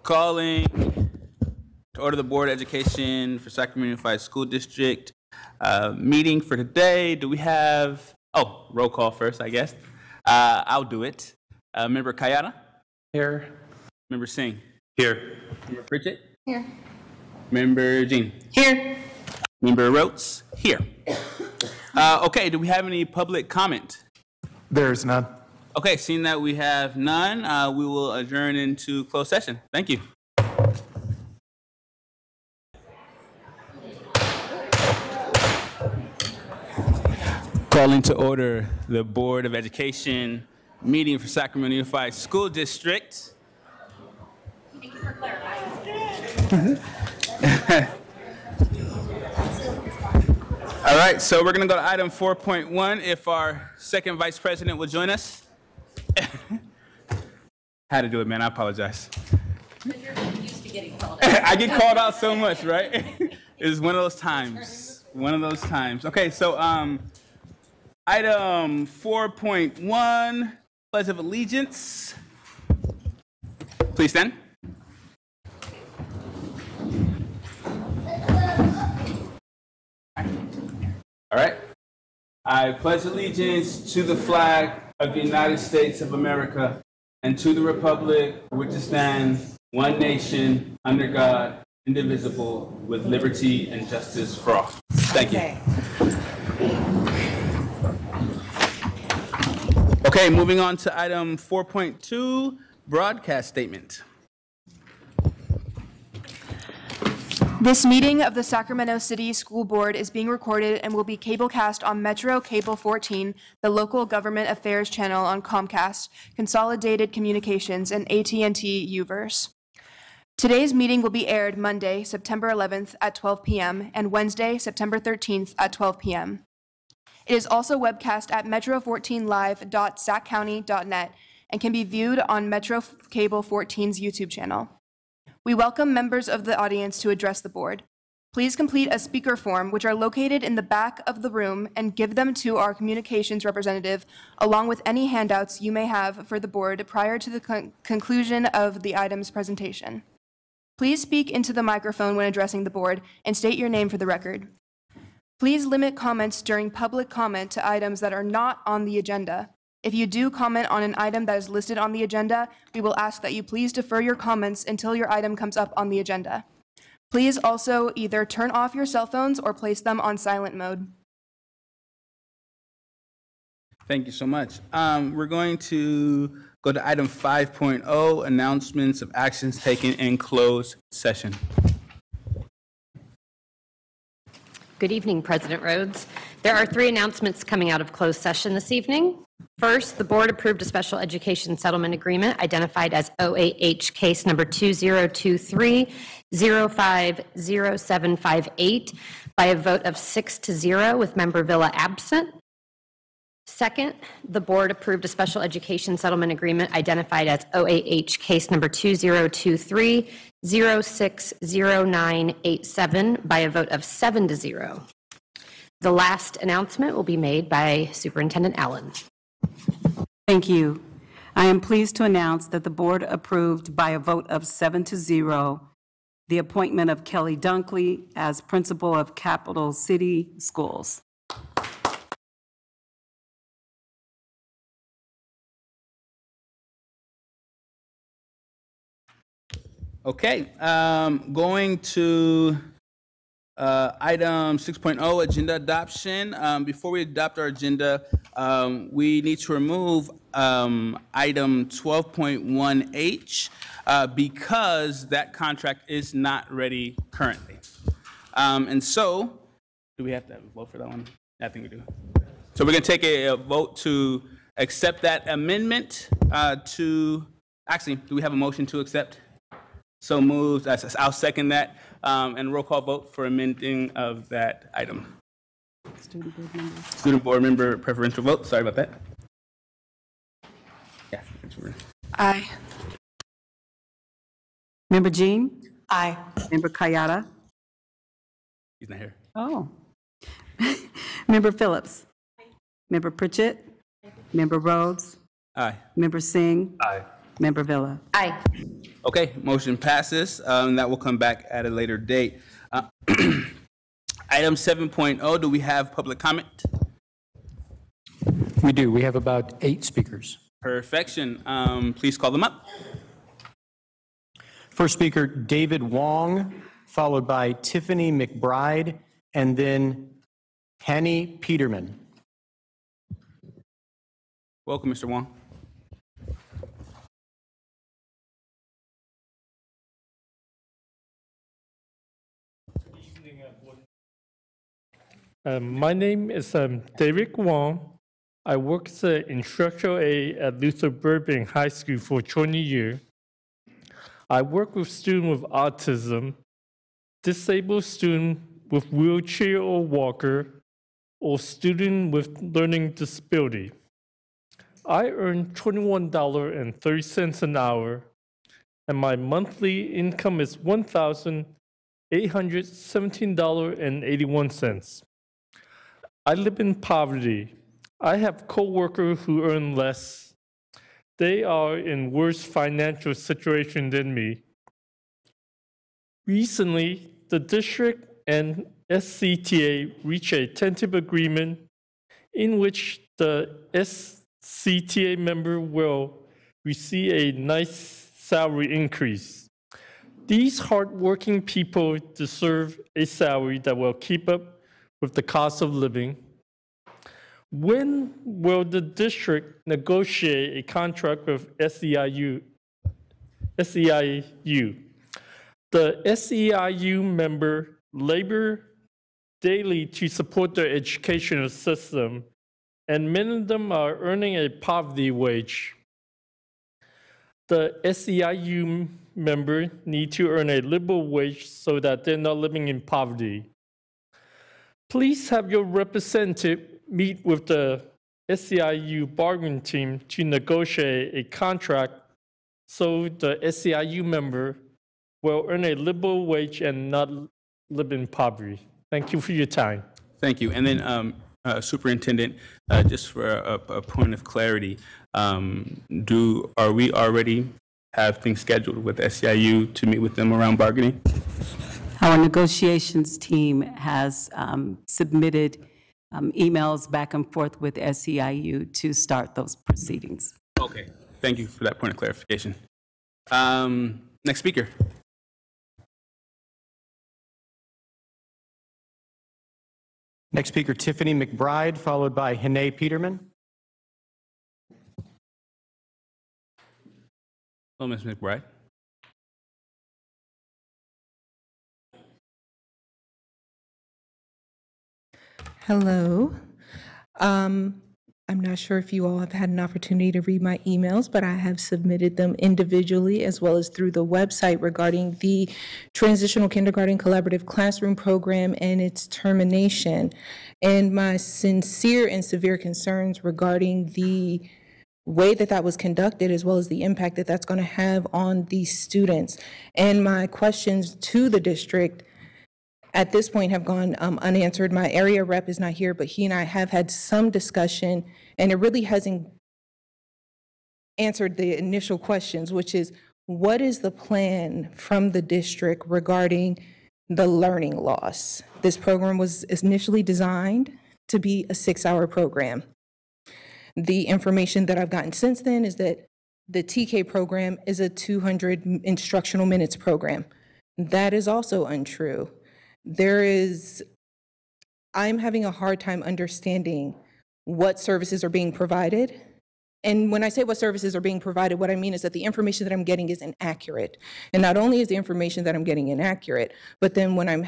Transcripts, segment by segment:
Calling to order the Board of Education for Sacramento Unified School District meeting for today. Do we have, roll call first, I guess. I'll do it. Member Kayana? Here. Member Singh? Here. Member Pritchett? Here. Member Jean? Here. Member Rhodes? Here. Okay, do we have any public comment? There is none. Okay, seeing that we have none, we will adjourn into closed session. Thank you. Calling to order the Board of Education meeting for Sacramento Unified School District. Thank you for clarifying. All right, so we're going to go to item 4.1. If our second vice president will join us. Had to do it, man. I apologize. Because you're used to getting called out. I get called out so much, right? It's one of those times. One of those times. Okay, so item 4.1, Pledge of Allegiance. Please stand. All right. I pledge allegiance to the flag of the United States of America and to the republic for which it stands, one nation, under God, indivisible, with liberty and justice for all. Thank you. Okay, moving on to item 4.2, broadcast statement. This meeting of the Sacramento City School Board is being recorded and will be cablecast on Metro Cable 14, the local government affairs channel on Comcast, Consolidated Communications, and AT&T UVerse. Today's meeting will be aired Monday, September 11th at 12 p.m. and Wednesday, September 13th at 12 p.m. It is also webcast at metro14live.saccounty.net and can be viewed on Metro Cable 14's YouTube channel. We welcome members of the audience to address the board. Please complete a speaker form, which are located in the back of the room, and give them to our communications representative, along with any handouts you may have for the board prior to the conclusion of the item's presentation. Please speak into the microphone when addressing the board and state your name for the record. Please limit comments during public comment to items that are not on the agenda. If you do comment on an item that is listed on the agenda, we will ask that you please defer your comments until your item comes up on the agenda. Please also either turn off your cell phones or place them on silent mode. Thank you so much. We're going to go to item 5.0, announcements of actions taken in closed session. Good evening, President Rhodes. There are 3 announcements coming out of closed session this evening. First, the board approved a special education settlement agreement identified as OAH case number 2023-050758 by a vote of 6-0 with member Villa absent. Second, the board approved a special education settlement agreement identified as OAH case number 2023-060987 by a vote of 7-0. The last announcement will be made by Superintendent Allen. Thank you. I am pleased to announce that the board approved by a vote of 7-0 the appointment of Kelly Dunkley as principal of Capital City Schools. Okay, going to item 6.0, agenda adoption. Before we adopt our agenda, we need to remove item 12.1H because that contract is not ready currently. And so, do we have to have a vote for that one? I think we do. So we're going to take a vote to accept that amendment actually, do we have a motion to accept? So moved. I'll second that. And roll call vote for amending of that item. Student board member preferential vote. Sorry about that. Yeah. Aye. Member Jean? Aye. Member Kayada? He's not here. Oh. Member Phillips? Aye. Member Pritchett? Aye. Member Rhodes? Aye. Member Singh? Aye. Member Villa. Aye. Okay, motion passes. That will come back at a later date. Item 7.0, do we have public comment? We do. We have about 8 speakers. Perfection. Please call them up. First speaker, David Wong, followed by Tiffany McBride, and then Henny Peterman. Welcome, Mr. Wong. My name is David Wong. I work as an instructional aide at Luther Burbank High School for 20 years. I work with students with autism, disabled student with wheelchair or walker, or student with learning disability. I earn $21.30 an hour, and my monthly income is $1,817.81. I live in poverty. I have coworkers who earn less. They are in worse financial situation than me. Recently, the district and SCTA reached a tentative agreement in which the SCTA member will receive a nice salary increase. These hardworking people deserve a salary that will keep up with the cost of living. When will the district negotiate a contract with SEIU? The SEIU member labor daily to support their educational system, and many of them are earning a poverty wage. The SEIU member need to earn a livable wage so that they're not living in poverty. Please have your representative meet with the SEIU bargaining team to negotiate a contract so the SEIU member will earn a livable wage and not live in poverty. Thank you for your time. Thank you. And then Superintendent, just for a point of clarity, are we already have things scheduled with SEIU to meet with them around bargaining? Our negotiations team has submitted emails back and forth with SEIU to start those proceedings. Okay, thank you for that point of clarification. Next speaker. Next speaker, Tiffany McBride, followed by Henny Peterman. Hello, Ms. McBride. Hello. I'm not sure if you all have had an opportunity to read my emails, but I have submitted them individually as well as through the website regarding the Transitional Kindergarten Collaborative Classroom Program and its termination, and my sincere and severe concerns regarding the way that that was conducted, as well as the impact that that's going to have on these students. And my questions to the district at this point have gone unanswered. My area rep is not here, but he and I have had some discussion, and it really hasn't answered the initial questions, which is, what is the plan from the district regarding the learning loss? This program was initially designed to be a 6-hour program. The information that I've gotten since then is that the TK program is a 200 instructional minutes program. That is also untrue. I'm having a hard time understanding what services are being provided. And when I say what services are being provided, what I mean is that the information that I'm getting is inaccurate. And not only is the information that I'm getting inaccurate, but then when I'm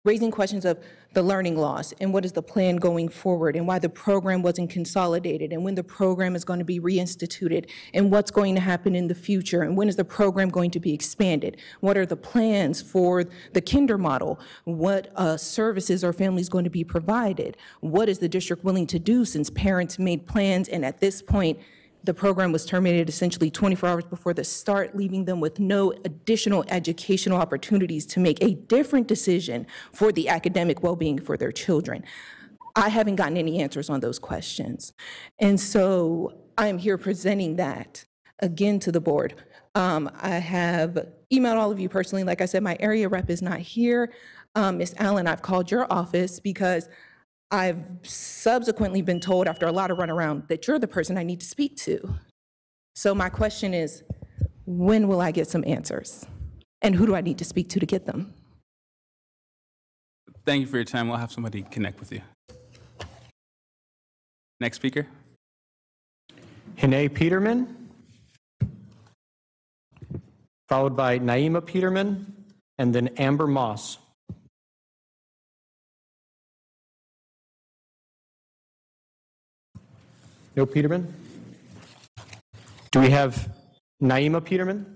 raising questions of the learning loss and what is the plan going forward and why the program wasn't consolidated and when the program is going to be reinstituted and what's going to happen in the future and when is the program going to be expanded? What are the plans for the kinder model? What services are families going to be provided? What is the district willing to do since parents made plans and at this point the program was terminated essentially 24 hours before the start, leaving them with no additional educational opportunities to make a different decision for the academic well-being for their children. I haven't gotten any answers on those questions. And so I'm here presenting that. again to the board. I have emailed all of you personally. Like I said, my area rep is not here. Ms. Allen, I've called your office because I've subsequently been told after a lot of runaround that you're the person I need to speak to. So my question is, when will I get some answers? And who do I need to speak to get them? Thank you for your time. We'll have somebody connect with you. Next speaker. Hene Peterman, followed by Naima Peterman, and then Amber Moss. No Peterman? Do we have Naima Peterman?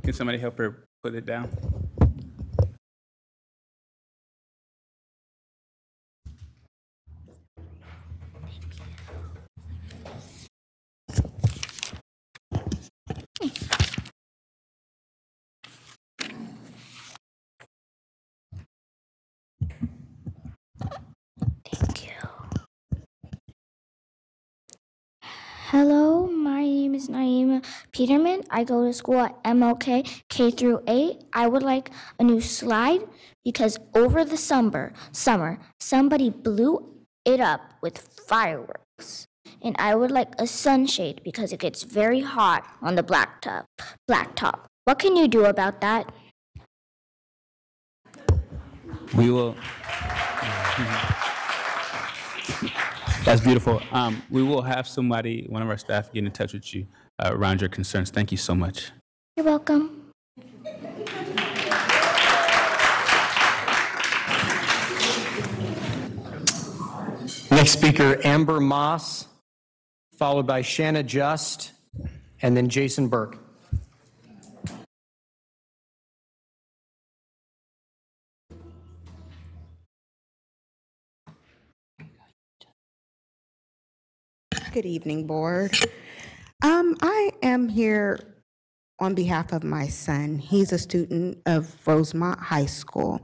Can somebody help her put it down? Hello, my name is Naima Peterman. I go to school at MLK K through 8. I would like a new slide because over the summer somebody blew it up with fireworks. And I would like a sunshade because it gets very hot on the blacktop. What can you do about that? We will. That's beautiful. We will have somebody, one of our staff, get in touch with you around your concerns. Thank you so much. You're welcome. Next speaker, Amber Moss, followed by Shanna Just, and then Jason Burke. Good evening, board. I am here on behalf of my son. He's a student of Rosemont High School.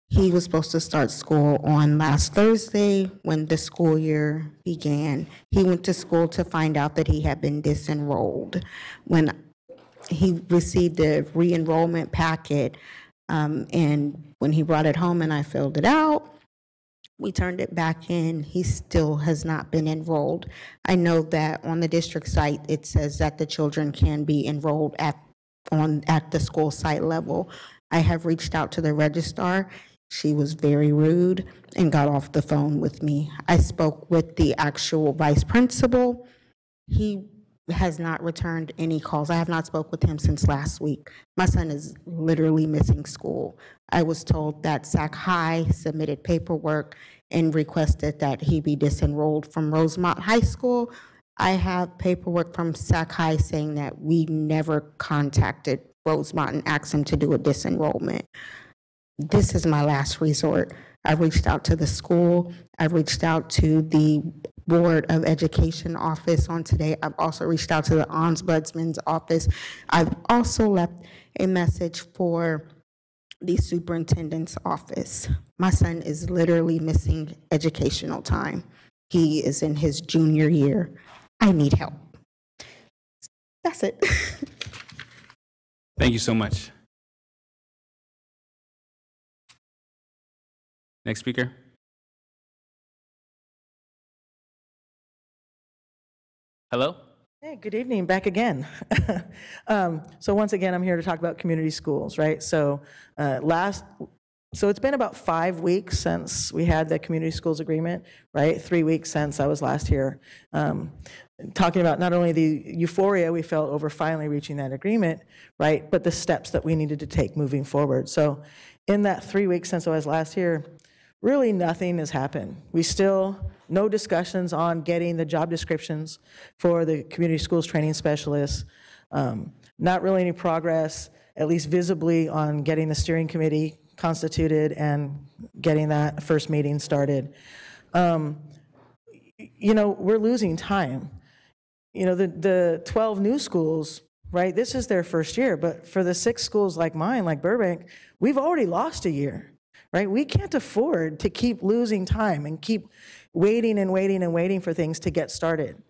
He was supposed to start school on last Thursday when the school year began. He went to school to find out that he had been disenrolled. When he received the re-enrollment packet, and when he brought it home and I filled it out, we turned it back in. He still has not been enrolled. I know that on the district site, it says that the children can be enrolled at the school site level. I have reached out to the registrar. She was very rude and got off the phone with me. I spoke with the actual vice principal. He has not returned any calls. I have not spoke with him since last week. My son is literally missing school. I was told that Sac High submitted paperwork and requested that he be disenrolled from Rosemont High School. I have paperwork from Sac High saying that we never contacted Rosemont and asked him to do a disenrollment. This is my last resort. I reached out to the school. I reached out to the Board of Education office on today. I've also reached out to the Ombudsman's office. I've also left a message for the superintendent's office. My son is literally missing educational time. He is in his junior year. I need help. That's it. Thank you so much. Next speaker. Hello? Hey, good evening, back again. So once again, I'm here to talk about community schools, right? So it's been about 5 weeks since we had the community schools agreement, right? 3 weeks since I was last here. Talking about not only the euphoria we felt over finally reaching that agreement, right? But the steps that we needed to take moving forward. So in that 3 weeks since I was last here, really nothing has happened. We still, no discussions on getting the job descriptions for the community schools training specialists. Not really any progress, at least visibly, on getting the steering committee constituted and getting that first meeting started. You know, we're losing time. You know, the 12 new schools, right, this is their first year, but for the 6 schools like mine, like Burbank, we've already lost a year. right? We can't afford to keep losing time and keep waiting and waiting and waiting for things to get started,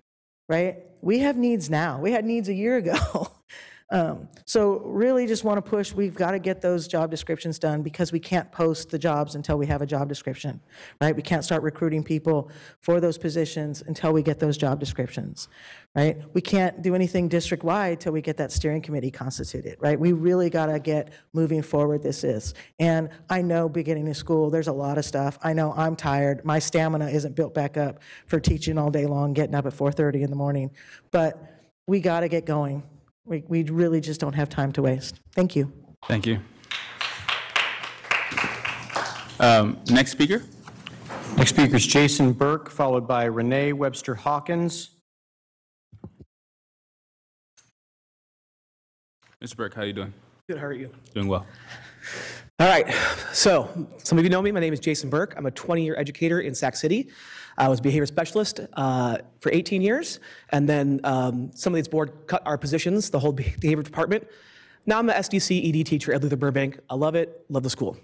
right? We have needs now. We had needs a year ago. So really just want to push, we've got to get those job descriptions done because we can't post the jobs until we have a job description, right? We can't start recruiting people for those positions until we get those job descriptions, right? We can't do anything district-wide till we get that steering committee constituted, right? We really got to get moving forward this is. And I know beginning of school, there's a lot of stuff. I know I'm tired. My stamina isn't built back up for teaching all day long, getting up at 4:30 in the morning, but we got to get going. We really just don't have time to waste. Thank you. Thank you. Next speaker. Next speaker is Jason Burke, followed by Renee Webster Hawkins. Mr. Burke, how are you doing? Good, how are you? Doing well. All right, so some of you know me. My name is Jason Burke. I'm a 20-year educator in Sac City. I was a behavior specialist for 18 years, and then some of these board cut our positions, the whole behavior department. Now I'm an SDC ED teacher at Luther Burbank. I love it, love the school.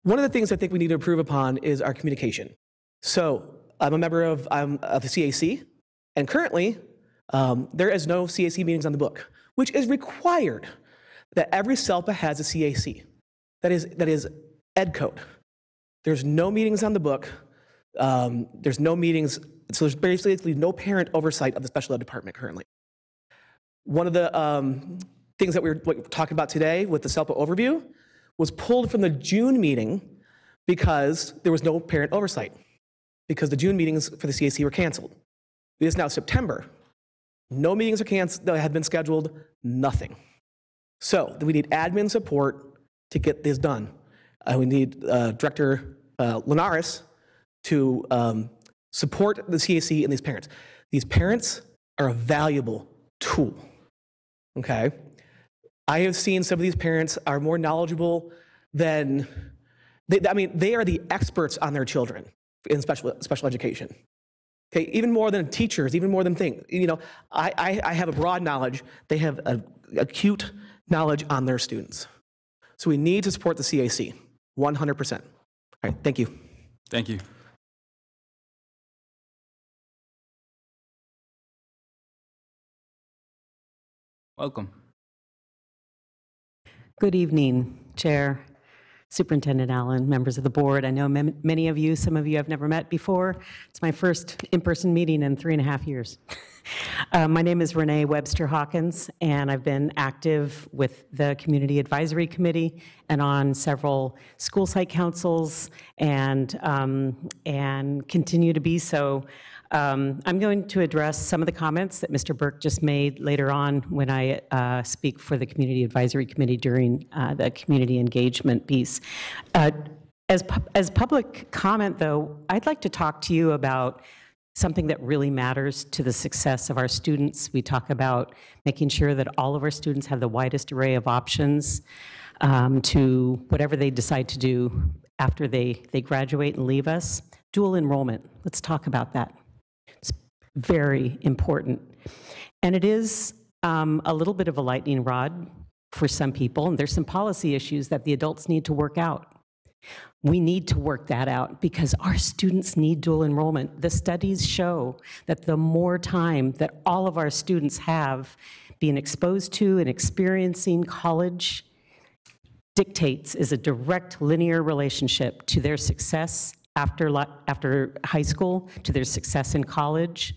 One of the things I think we need to improve upon is our communication. So I'm a member of the CAC, and currently there is no CAC meetings on the book, which is required that every SELPA has a CAC. That is ed code. There's no meetings on the book. There's no meetings, so there's basically no parent oversight of the special ed department currently. One of the things that we're talking about today with the SELPA overview was pulled from the June meeting because there was no parent oversight, because the June meetings for the CAC were canceled. It is now September. No meetings are canceled that have been scheduled, nothing. So we need admin support to get this done. We need Director Linares to support the CAC and these parents. These parents are a valuable tool, okay? I have seen some of these parents are more knowledgeable than, they are the experts on their children in special education. Okay, even more than teachers, even more than things. You know, I have a broad knowledge. They have an acute knowledge on their students. So we need to support the CAC, 100%. All right, thank you. Thank you. Welcome. Good evening, Chair, Superintendent Allen, members of the board. I know many of you, some of you I've never met before. It's my first in-person meeting in 3.5 years. My name is Renee Webster Hawkins, and I've been active with the Community Advisory Committee and on several school site councils and continue to be so. I'm going to address some of the comments that Mr. Burke just made later on when I speak for the Community Advisory Committee during the community engagement piece. As public comment, though, I'd like to talk to you about something that really matters to the success of our students. We talk about making sure that all of our students have the widest array of options to whatever they decide to do after they graduate and leave us. Dual enrollment, let's talk about that. It's very important. And it is a little bit of a lightning rod for some people, and there's some policy issues that the adults need to work out. We need to work that out because our students need dual enrollment. The studies show that the more time that all of our students have being exposed to and experiencing college dictates is a direct linear relationship to their success after high school, to their success in college.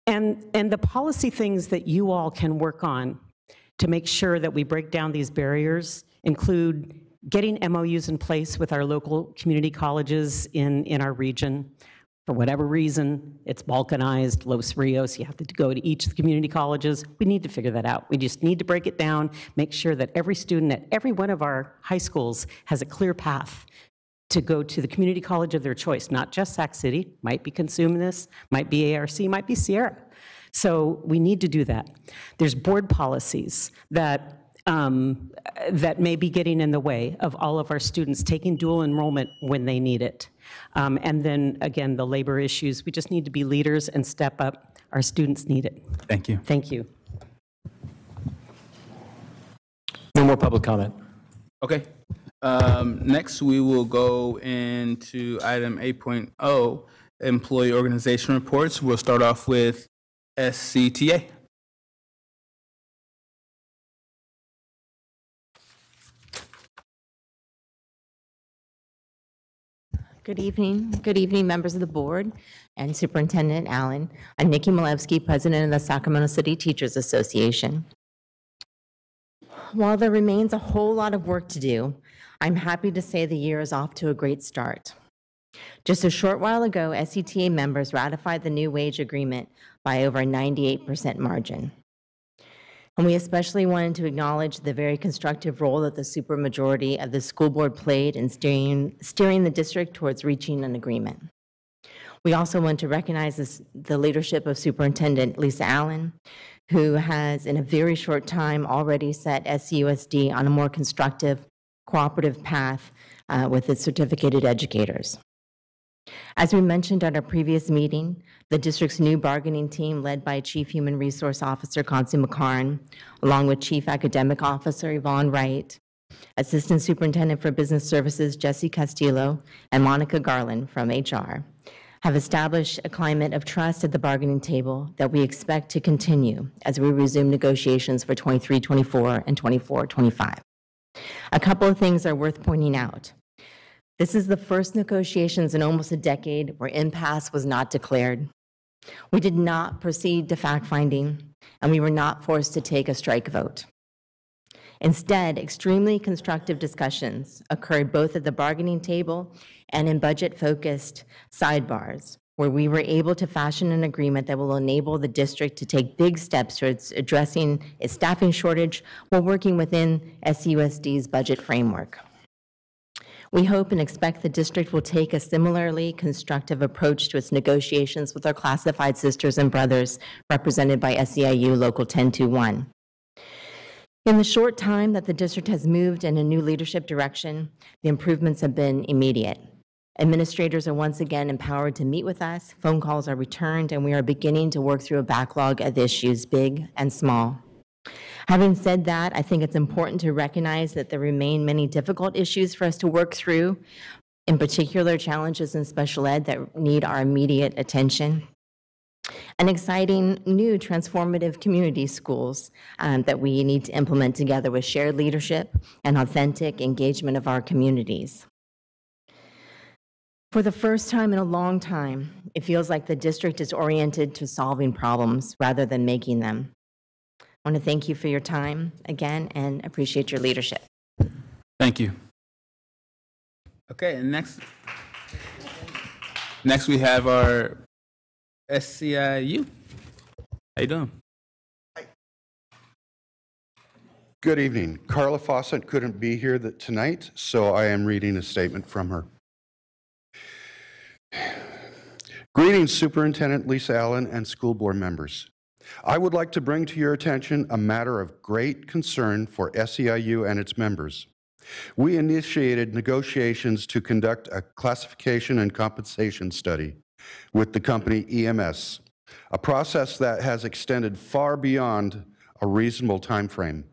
And the policy things that you all can work on to make sure that we break down these barriers include getting MOUs in place with our local community colleges in our region. For whatever reason, it's balkanized, Los Rios, you have to go to each of the community colleges. We need to figure that out. We just need to break it down, make sure that every student at every one of our high schools has a clear path to go to the community college of their choice, not just Sac City, might be Consumnes, might be ARC, might be Sierra. So we need to do that. There's board policies that may be getting in the way of all of our students taking dual enrollment when they need it. And then, again, the labor issues. We just need to be leaders and step up. Our students need it. Thank you. Thank you. No more public comment. Okay. Next, we will go into item 8.0, employee organization reports. We'll start off with SCTA. Good evening, members of the board and Superintendent Allen. I'm Nikki Malevsky, President of the Sacramento City Teachers Association. While there remains a whole lot of work to do, I'm happy to say the year is off to a great start. Just a short while ago, SCTA members ratified the new wage agreement by over a 98% margin. And we especially wanted to acknowledge the very constructive role that the supermajority of the school board played in steering the district towards reaching an agreement. We also want to recognize the leadership of Superintendent Lisa Allen, who has in a very short time already set SCUSD on a more constructive, cooperative path with its certificated educators. As we mentioned at our previous meeting, the district's new bargaining team, led by Chief Human Resource Officer Kansi McCarn, along with Chief Academic Officer Yvonne Wright, Assistant Superintendent for Business Services Jesse Castillo, and Monica Garland from HR, have established a climate of trust at the bargaining table that we expect to continue as we resume negotiations for 23-24 and 24-25. A couple of things are worth pointing out. This is the first negotiations in almost a decade where impasse was not declared. We did not proceed to fact-finding, and we were not forced to take a strike vote. Instead, extremely constructive discussions occurred both at the bargaining table and in budget-focused sidebars, where we were able to fashion an agreement that will enable the district to take big steps towards addressing its staffing shortage while working within SCUSD's budget framework. We hope and expect the district will take a similarly constructive approach to its negotiations with our classified sisters and brothers represented by SEIU Local 1021. In the short time that the district has moved in a new leadership direction, the improvements have been immediate. Administrators are once again empowered to meet with us, phone calls are returned, and we are beginning to work through a backlog of issues, big and small. Having said that, I think it's important to recognize that there remain many difficult issues for us to work through, in particular challenges in special ed that need our immediate attention, and exciting new transformative community schools that we need to implement together with shared leadership and authentic engagement of our communities. For the first time in a long time, it feels like the district is oriented to solving problems rather than making them. I want to thank you for your time again and appreciate your leadership. Thank you. Okay, and next we have our SCIU. How you doing? Good evening. Carla Fawcett couldn't be here tonight, so I am reading a statement from her. Greetings, Superintendent Lisa Allen and school board members. I would like to bring to your attention a matter of great concern for SEIU and its members. We initiated negotiations to conduct a classification and compensation study with the company EMS, a process that has extended far beyond a reasonable time frame.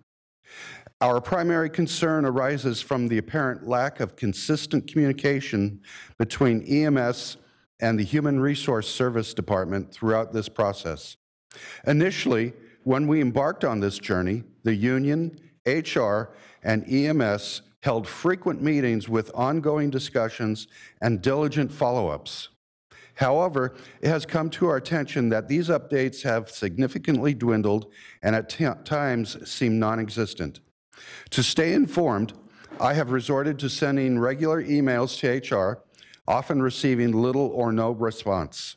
Our primary concern arises from the apparent lack of consistent communication between EMS and the Human Resource Service Department throughout this process. Initially, when we embarked on this journey, the union, HR, and EMS held frequent meetings with ongoing discussions and diligent follow-ups. However, it has come to our attention that these updates have significantly dwindled and at times seem non-existent. To stay informed, I have resorted to sending regular emails to HR, often receiving little or no response.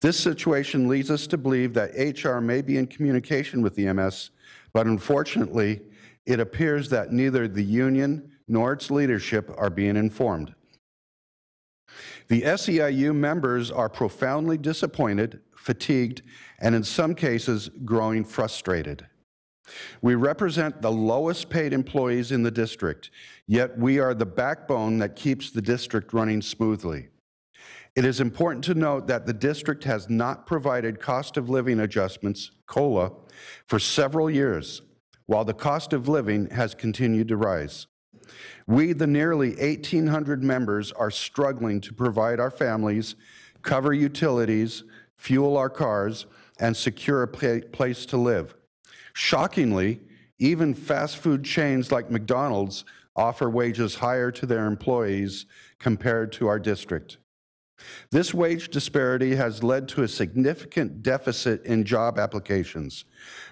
This situation leads us to believe that HR may be in communication with EMS, but unfortunately, it appears that neither the union nor its leadership are being informed. The SEIU members are profoundly disappointed, fatigued, and in some cases, growing frustrated. We represent the lowest paid employees in the district, yet we are the backbone that keeps the district running smoothly. It is important to note that the district has not provided cost of living adjustments, COLA, for several years, while the cost of living has continued to rise. We, the nearly 1,800 members, are struggling to provide our families, cover utilities, fuel our cars, and secure a place to live. Shockingly, even fast food chains like McDonald's offer wages higher to their employees compared to our district. This wage disparity has led to a significant deficit in job applications,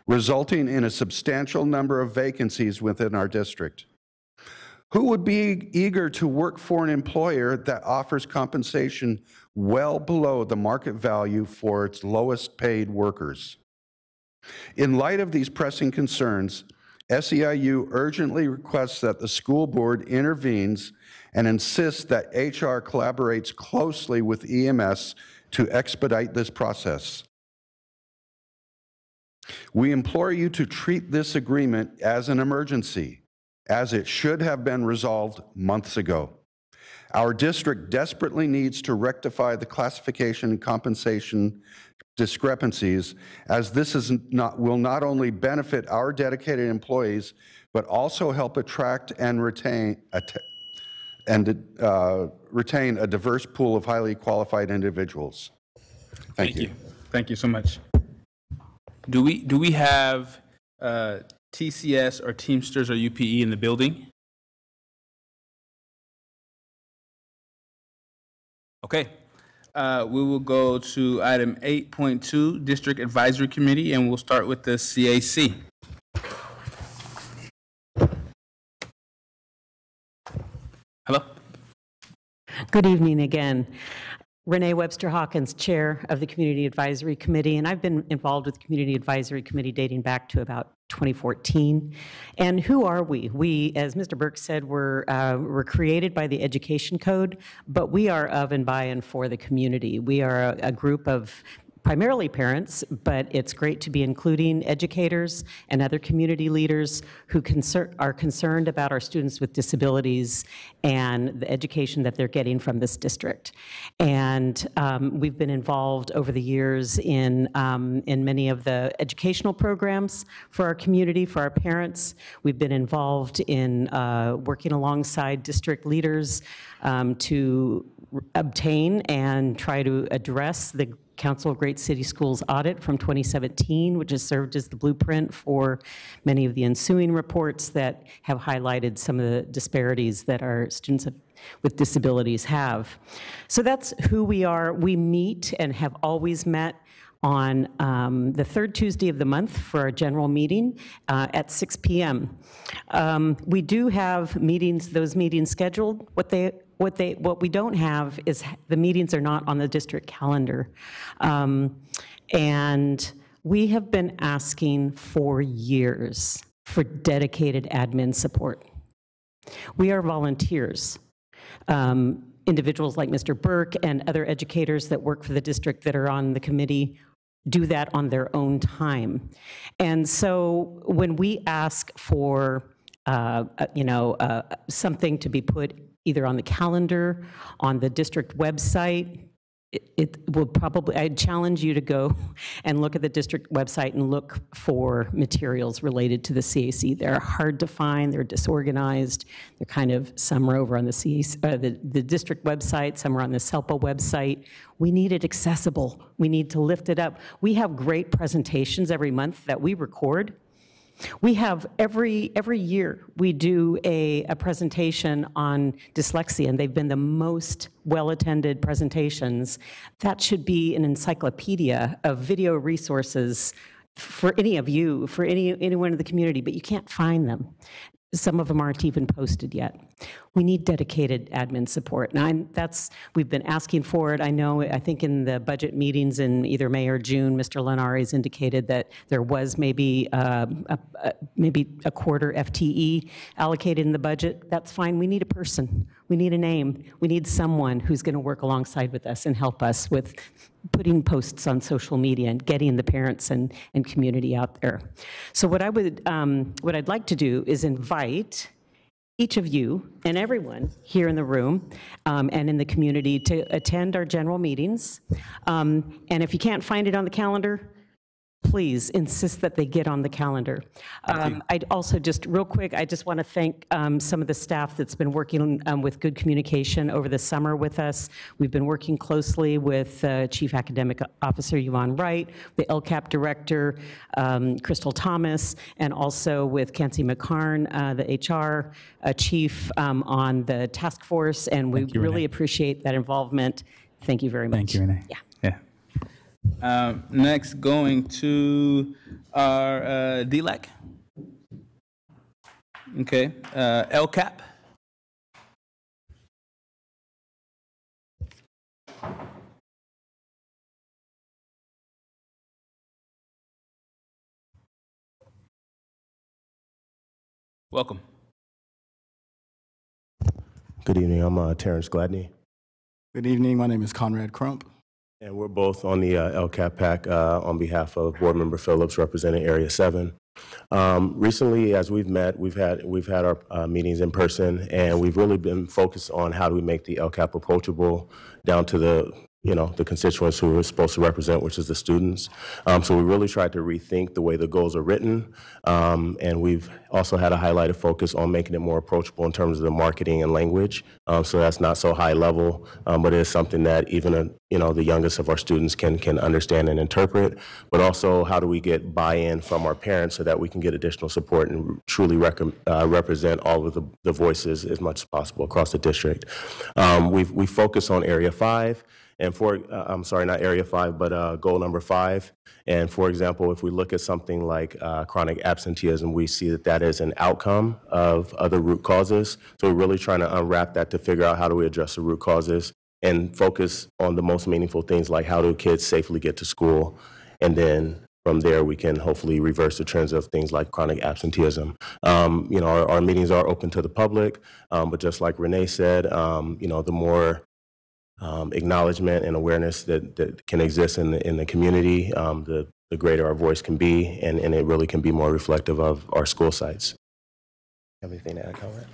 resulting in a substantial number of vacancies within our district. Who would be eager to work for an employer that offers compensation well below the market value for its lowest paid workers? In light of these pressing concerns, SEIU urgently requests that the school board intervenes and insists that HR collaborates closely with EMS to expedite this process. We implore you to treat this agreement as an emergency, as it should have been resolved months ago. Our district desperately needs to rectify the classification and compensation discrepancies, as this will not only benefit our dedicated employees, but also help attract and retain a diverse pool of highly qualified individuals. Thank you. Thank you so much. Do we have TCS or Teamsters or UPE in the building? Okay. We will go to item 8.2, District Advisory Committee, and we'll start with the CAC. Hello. Good evening again. Renee Webster Hawkins, Chair of the Community Advisory Committee, and I've been involved with the Community Advisory Committee dating back to about 2014. And who are we? We, as Mr. Burke said, we're created by the Education Code, but we are of and by and for the community. We are a group of primarily parents, but it's great to be including educators and other community leaders who are concerned about our students with disabilities and the education that they're getting from this district. And we've been involved over the years in many of the educational programs for our community, for our parents. We've been involved in working alongside district leaders to obtain and try to address the Council of Great City Schools audit from 2017, which has served as the blueprint for many of the ensuing reports that have highlighted some of the disparities that our students with disabilities have. So that's who we are. We meet and have always met on the third Tuesday of the month for our general meeting at 6 p.m. We do have meetings, those meetings scheduled. What we don't have is the meetings are not on the district calendar. And we have been asking for years for dedicated admin support. We are volunteers. Individuals like Mr. Burke and other educators that work for the district that are on the committee do that on their own time. And so when we ask for something to be put either on the calendar, on the district website, it will probably, I'd challenge you to go and look at the district website and look for materials related to the CAC. They're hard to find, they're disorganized, they're kind of, some are over on the CAC, the district website, some are on the SELPA website. We need it accessible, we need to lift it up. We have great presentations every month that we record. We have every year we do a presentation on dyslexia, and they've been the most well-attended presentations. That should be an encyclopedia of video resources for any of you, for anyone in the community, but you can't find them. Some of them aren't even posted yet. We need dedicated admin support. Now, we've been asking for it. I think in the budget meetings in either May or June, Mr. Lenari's indicated that there was maybe a quarter FTE allocated in the budget. That's fine. We need a person. We need a name. We need someone who's going to work alongside with us and help us with putting posts on social media and getting the parents and community out there. So what I'd like to do is invite each of you and everyone here in the room and in the community to attend our general meetings. And if you can't find it on the calendar, please insist that they get on the calendar. I'd also just, real quick, I just want to thank some of the staff that's been working with good communication over the summer with us. We've been working closely with Chief Academic Officer Yvonne Wright, the LCAP Director, Crystal Thomas, and also with Kansi McCarn, the HR Chief on the task force, and we really appreciate that involvement. Thank you very much. Thank you, Renee. Yeah. Next, going to our DLAC. Okay, LCAP. Welcome. Good evening. I'm Terrence Gladney. Good evening. My name is Conrad Crump. And we're both on the LCAP PAC on behalf of Board Member Phillips representing Area 7. Recently, as we've met, we've had our meetings in person, and we've really been focused on how do we make the LCAP approachable down to the constituents who we're supposed to represent, which is the students. So we really tried to rethink the way the goals are written, and we've also had a highlighted focus on making it more approachable in terms of the marketing and language. So that's not so high level, but it is something that even the youngest of our students can understand and interpret. But also, how do we get buy-in from our parents so that we can get additional support and truly represent all of the voices as much as possible across the district. We focus on Area 5. And I'm sorry, not Area 5, but goal number 5. And for example, if we look at something like chronic absenteeism, we see that is an outcome of other root causes. So we're really trying to unwrap that to figure out how do we address the root causes and focus on the most meaningful things like how do kids safely get to school. And then from there, we can hopefully reverse the trends of things like chronic absenteeism. Our meetings are open to the public, but just like Renee said, the more acknowledgement and awareness that can exist in the community, the greater our voice can be, and it really can be more reflective of our school sites. Have anything to add, Conrad?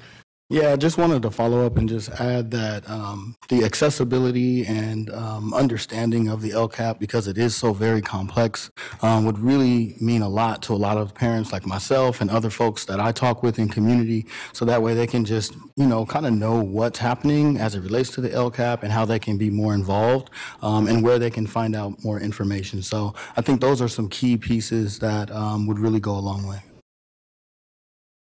Yeah, I just wanted to follow up and just add that the accessibility and understanding of the LCAP, because it is so very complex, would really mean a lot to a lot of parents like myself and other folks that I talk with in community, so that way they can just, kind of know what's happening as it relates to the LCAP and how they can be more involved and where they can find out more information. So I think those are some key pieces that would really go a long way.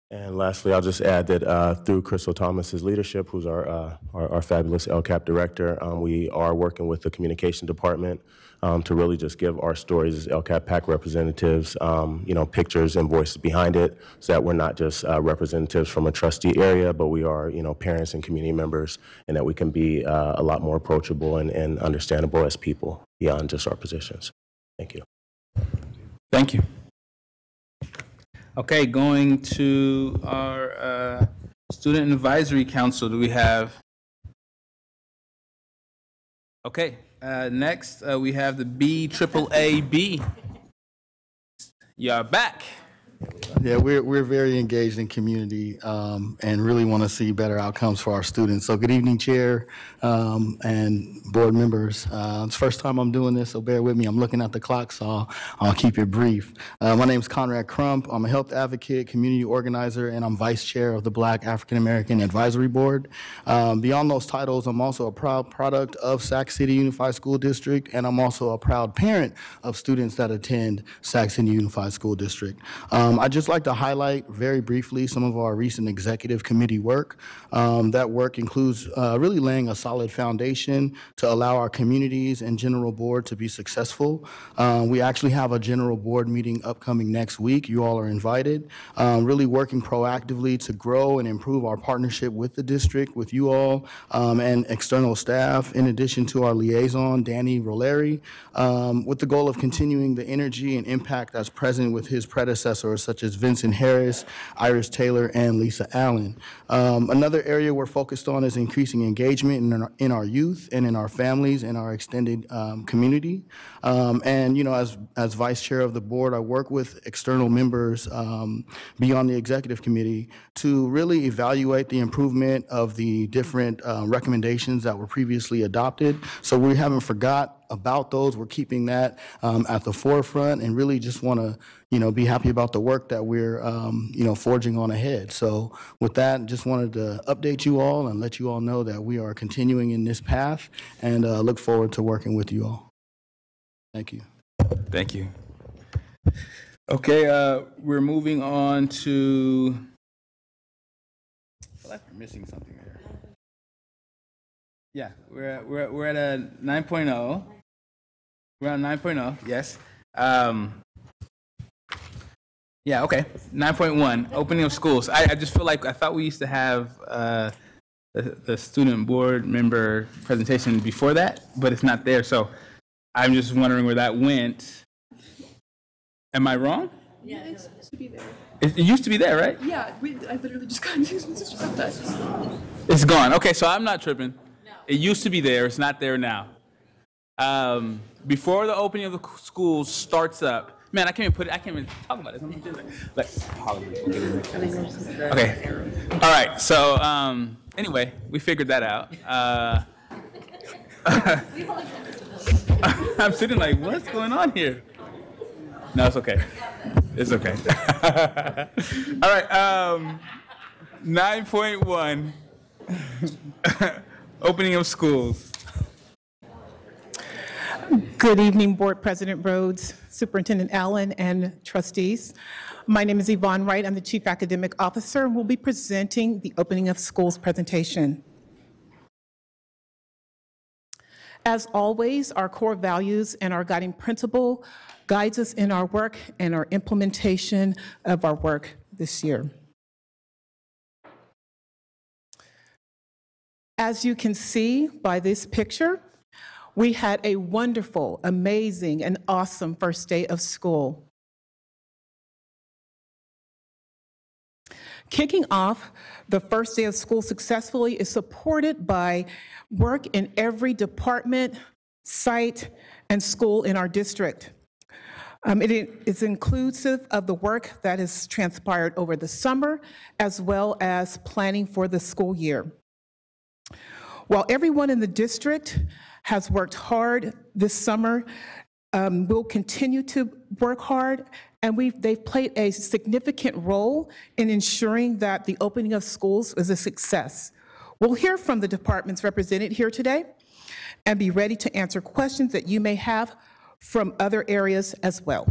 And lastly, I'll just add that through Crystal Thomas's leadership, who's our fabulous LCAP director, we are working with the communication department to really just give our stories as LCAP PAC representatives, pictures and voices behind it, so that we're not just representatives from a trustee area, but we are, parents and community members, and that we can be a lot more approachable and understandable as people beyond just our positions. Thank you. Thank you. Okay, going to our Student Advisory Council, do we have? Okay, next we have the BAAB. Y'all back. Yeah, we're very engaged in community and really want to see better outcomes for our students. So good evening, Chair and board members. It's the first time I'm doing this, so bear with me. I'm looking at the clock, so I'll keep it brief. My name is Conrad Crump. I'm a health advocate, community organizer, and I'm vice chair of the Black African American Advisory Board. Beyond those titles, I'm also a proud product of Sac City Unified School District, and I'm also a proud parent of students that attend Sac City Unified School District. I'd just like to highlight very briefly some of our recent executive committee work. That work includes really laying a solid foundation to allow our communities and general board to be successful. We actually have a general board meeting upcoming next week. You all are invited. Really working proactively to grow and improve our partnership with the district, with you all, and external staff, in addition to our liaison, Danny Roleri, with the goal of continuing the energy and impact that's present with his predecessors, such as Vincent Harris, Iris Taylor, and Lisa Allen. Another area we're focused on is increasing engagement in our youth and in our families and our extended community. And as vice chair of the board, I work with external members beyond the executive committee to really evaluate the improvement of the different recommendations that were previously adopted. So we haven't forgot about those. We're keeping that at the forefront and really just want to, be happy about the work that we're, forging on ahead. So with that, just wanted to update you all and let you all know that we are continuing in this path and look forward to working with you all. Thank you. Thank you. Okay, we're moving on to, I feel like we're missing something there. Yeah, we're at a 9.0. We're on 9.0, yes. Yeah, okay. 9.1, opening of schools. I just feel like I thought we used to have the student board member presentation before that, but it's not there. So I'm just wondering where that went. Am I wrong? Yeah, it used to be there. It used to be there, right? Yeah, I literally just got that. It's gone. Okay, so I'm not tripping. No. It used to be there. It's not there now. Before the opening of the schools starts up, man, I can't even talk about this. Okay. All right. So anyway, we figured that out. I'm sitting like, what's going on here? No, it's okay. It's okay. All right. 9.1, opening of schools. Good evening, Board President Rhodes, Superintendent Allen, and trustees. My name is Yvonne Wright. I'm the Chief Academic Officer, and we'll be presenting the opening of schools presentation. As always, our core values and our guiding principle guides us in our work and our implementation of our work this year. As you can see by this picture, we had a wonderful, amazing, and awesome first day of school. Kicking off the first day of school successfully is supported by work in every department, site, and school in our district. It is inclusive of the work that has transpired over the summer, as well as planning for the school year. While everyone in the district has worked hard this summer, will continue to work hard, and they've played a significant role in ensuring that the opening of schools is a success. We'll hear from the departments represented here today and be ready to answer questions that you may have from other areas as well.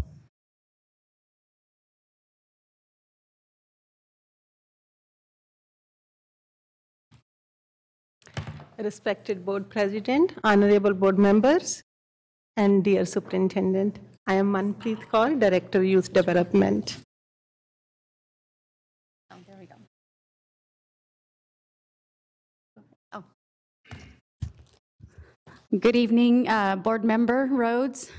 Respected Board President, honorable board members, and dear Superintendent, I am Manpreet Kaur, Director Youth Development. Oh, there we go. Oh. Good evening, board member Rhodes,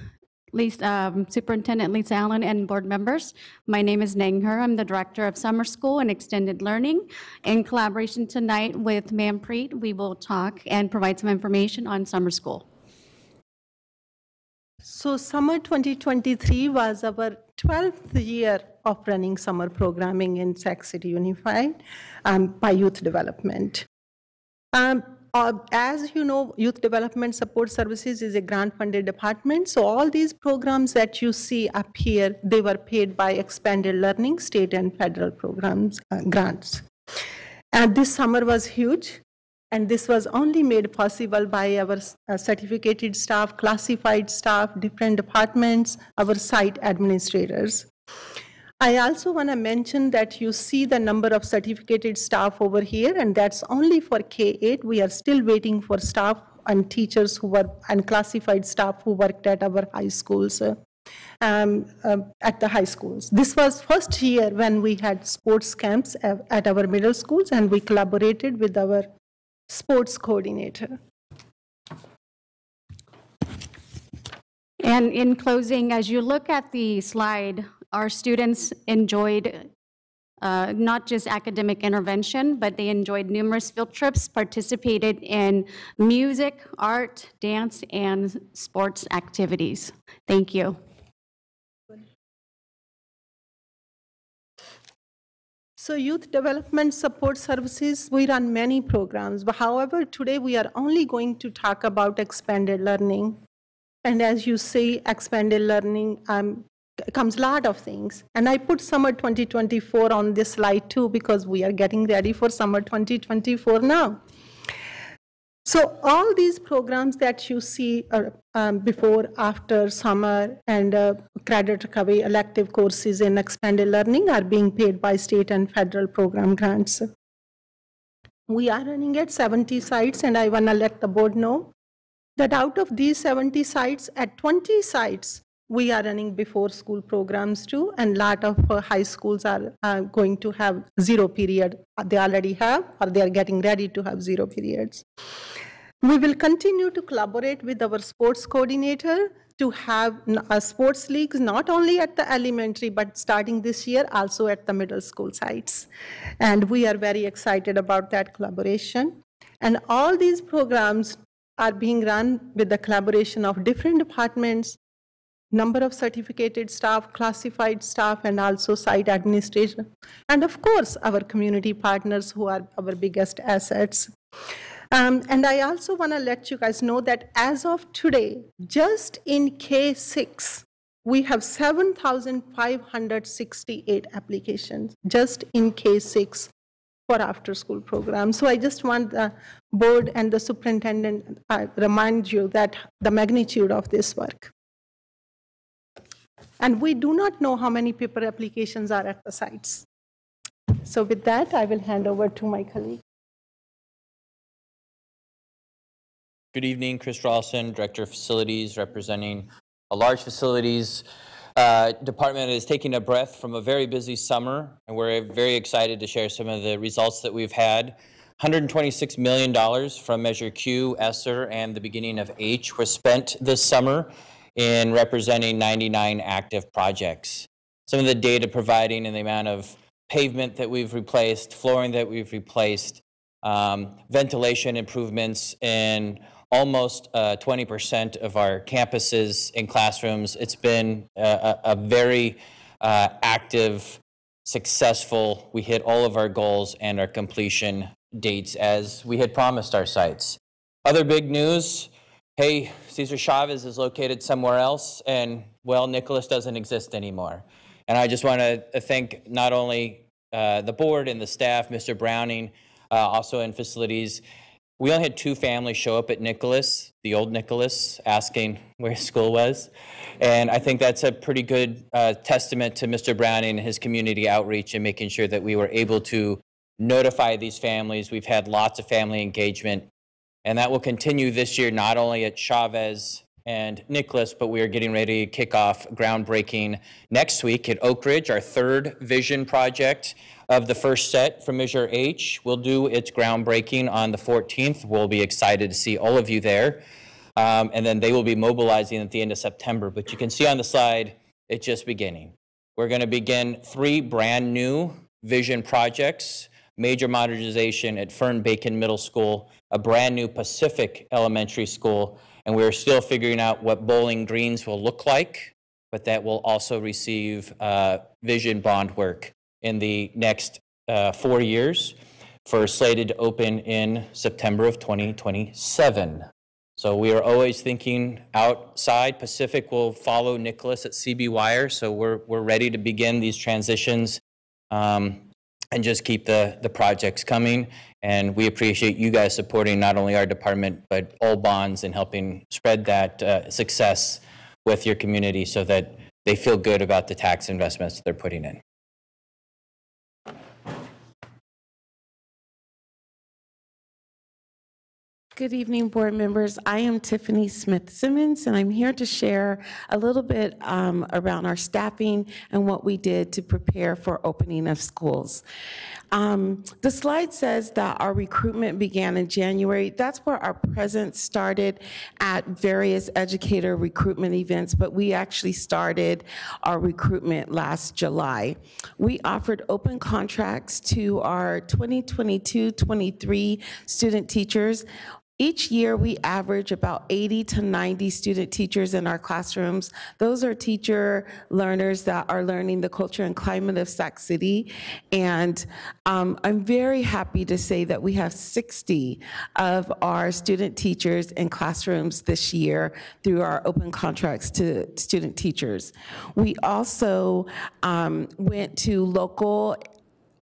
Superintendent Lisa Allen, and board members. My name is Nang Her. I'm the Director of Summer School and Extended Learning. In collaboration tonight with Manpreet, we will talk and provide some information on summer school. So summer 2023 was our 12th year of running summer programming in Sac City Unified by Youth Development. As you know, Youth Development Support Services is a grant-funded department, so all these programs that you see up here, they were paid by Expanded Learning, state and federal programs, grants. And this summer was huge, and this was only made possible by our certificated staff, classified staff, different departments, our site administrators. I also want to mention that you see the number of certificated staff over here, and that's only for K-8. We are still waiting for staff and teachers who were, and classified staff who worked at our high schools, at the high schools. This was first year when we had sports camps at our middle schools, and we collaborated with our sports coordinator. And in closing, as you look at the slide, our students enjoyed not just academic intervention, but they enjoyed numerous field trips, participated in music, art, dance, and sports activities. Thank you. So Youth Development Support Services, we run many programs, but however, today we are only going to talk about expanded learning. And as you see, expanded learning comes a lot of things. And I put summer 2024 on this slide too, because we are getting ready for summer 2024 now. So all these programs that you see before, after summer, and credit recovery elective courses in expanded learning are being paid by state and federal program grants. We are running at 70 sites, and I want to let the board know that out of these 70 sites, at 20 sites, we are running before school programs too, and a lot of high schools are going to have 0 period. They already have, or they are getting ready to have 0 periods. We will continue to collaborate with our sports coordinator to have sports leagues, not only at the elementary, but starting this year, also at the middle school sites. And we are very excited about that collaboration. And all these programs are being run with the collaboration of different departments, number of certificated staff, classified staff, and also site administration. And of course, our community partners who are our biggest assets. And I also want to let you guys know that as of today, just in K6, we have 7,568 applications, just in K6 for after-school programs. So I just want the board and the superintendent remind you that the magnitude of this work. And we do not know how many paper applications are at the sites. So with that, I will hand over to my colleague. Good evening, Chris Rawson, Director of Facilities, representing a large facilities department that is taking a breath from a very busy summer, and we're very excited to share some of the results that we've had. $126 million from Measure Q, ESSER, and the beginning of H was spent this summer in representing 99 active projects. Some of the data providing in the amount of pavement that we've replaced, flooring that we've replaced, ventilation improvements in almost 20% of our campuses and classrooms. It's been a very active, successful, we hit all of our goals and our completion dates as we had promised our sites. Other big news, hey, Cesar Chavez is located somewhere else, and well, Nicholas doesn't exist anymore. And I just want to thank not only the board and the staff, Mr. Browning, also in facilities. We only had 2 families show up at Nicholas, the old Nicholas, asking where school was. And I think that's a pretty good testament to Mr. Browning and his community outreach and making sure that we were able to notify these families. We've had lots of family engagement, and that will continue this year, not only at Chavez and Nicholas, but we are getting ready to kick off groundbreaking next week at Oak Ridge, our 3rd vision project of the first set from Measure H. Will do its groundbreaking on the 14th. We'll be excited to see all of you there. And then they will be mobilizing at the end of September. But you can see on the slide, it's just beginning. We're going to begin 3 brand new vision projects, major modernization at Fern Bacon Middle School, a brand new Pacific Elementary School, and we're still figuring out what Bowling Greens will look like, but that will also receive vision bond work in the next 4 years, slated to open in September of 2027. So we are always thinking outside. Pacific will follow Nicholas at CB Wire, so we're ready to begin these transitions and just keep the projects coming. And we appreciate you guys supporting not only our department, but all bonds and helping spread that success with your community so that they feel good about the tax investments that they're putting in. Good evening, board members. I am Tiffany Smith-Simmons, and I'm here to share a little bit around our staffing and what we did to prepare for opening of schools. The slide says that our recruitment began in January. That's where our presence started at various educator recruitment events, but we actually started our recruitment last July. We offered open contracts to our 2022-23 student teachers. Each year, we average about 80 to 90 student teachers in our classrooms. Those are teacher learners that are learning the culture and climate of Sac City. And I'm very happy to say that we have 60 of our student teachers in classrooms this year through our open contracts to student teachers. We also went to local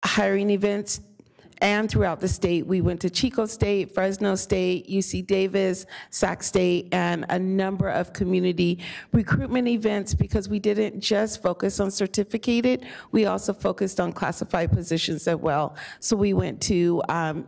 hiring events and throughout the state. We went to Chico State, Fresno State, UC Davis, Sac State, and a number of community recruitment events because we didn't just focus on certificated, we also focused on classified positions as well. So we went to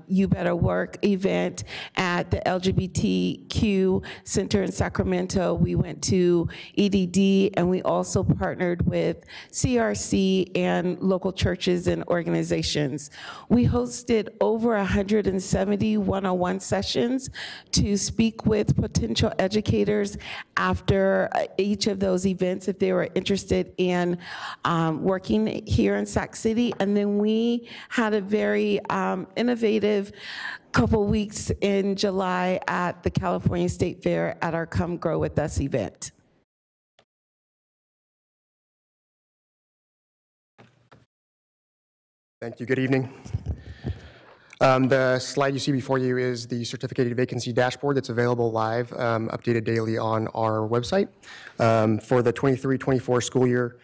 You Better Work event at the LGBTQ Center in Sacramento. We went to EDD, and we also partnered with CRC and local churches and organizations. We hosted over 170 one-on-one sessions to speak with potential educators after each of those events if they were interested in working here in Sac City. And then we had a very innovative couple weeks in July at the California State Fair at our Come Grow With Us event. Thank you. Good evening. The slide you see before you is the certificated vacancy dashboard that's available live, updated daily on our website. For the 23-24 school year,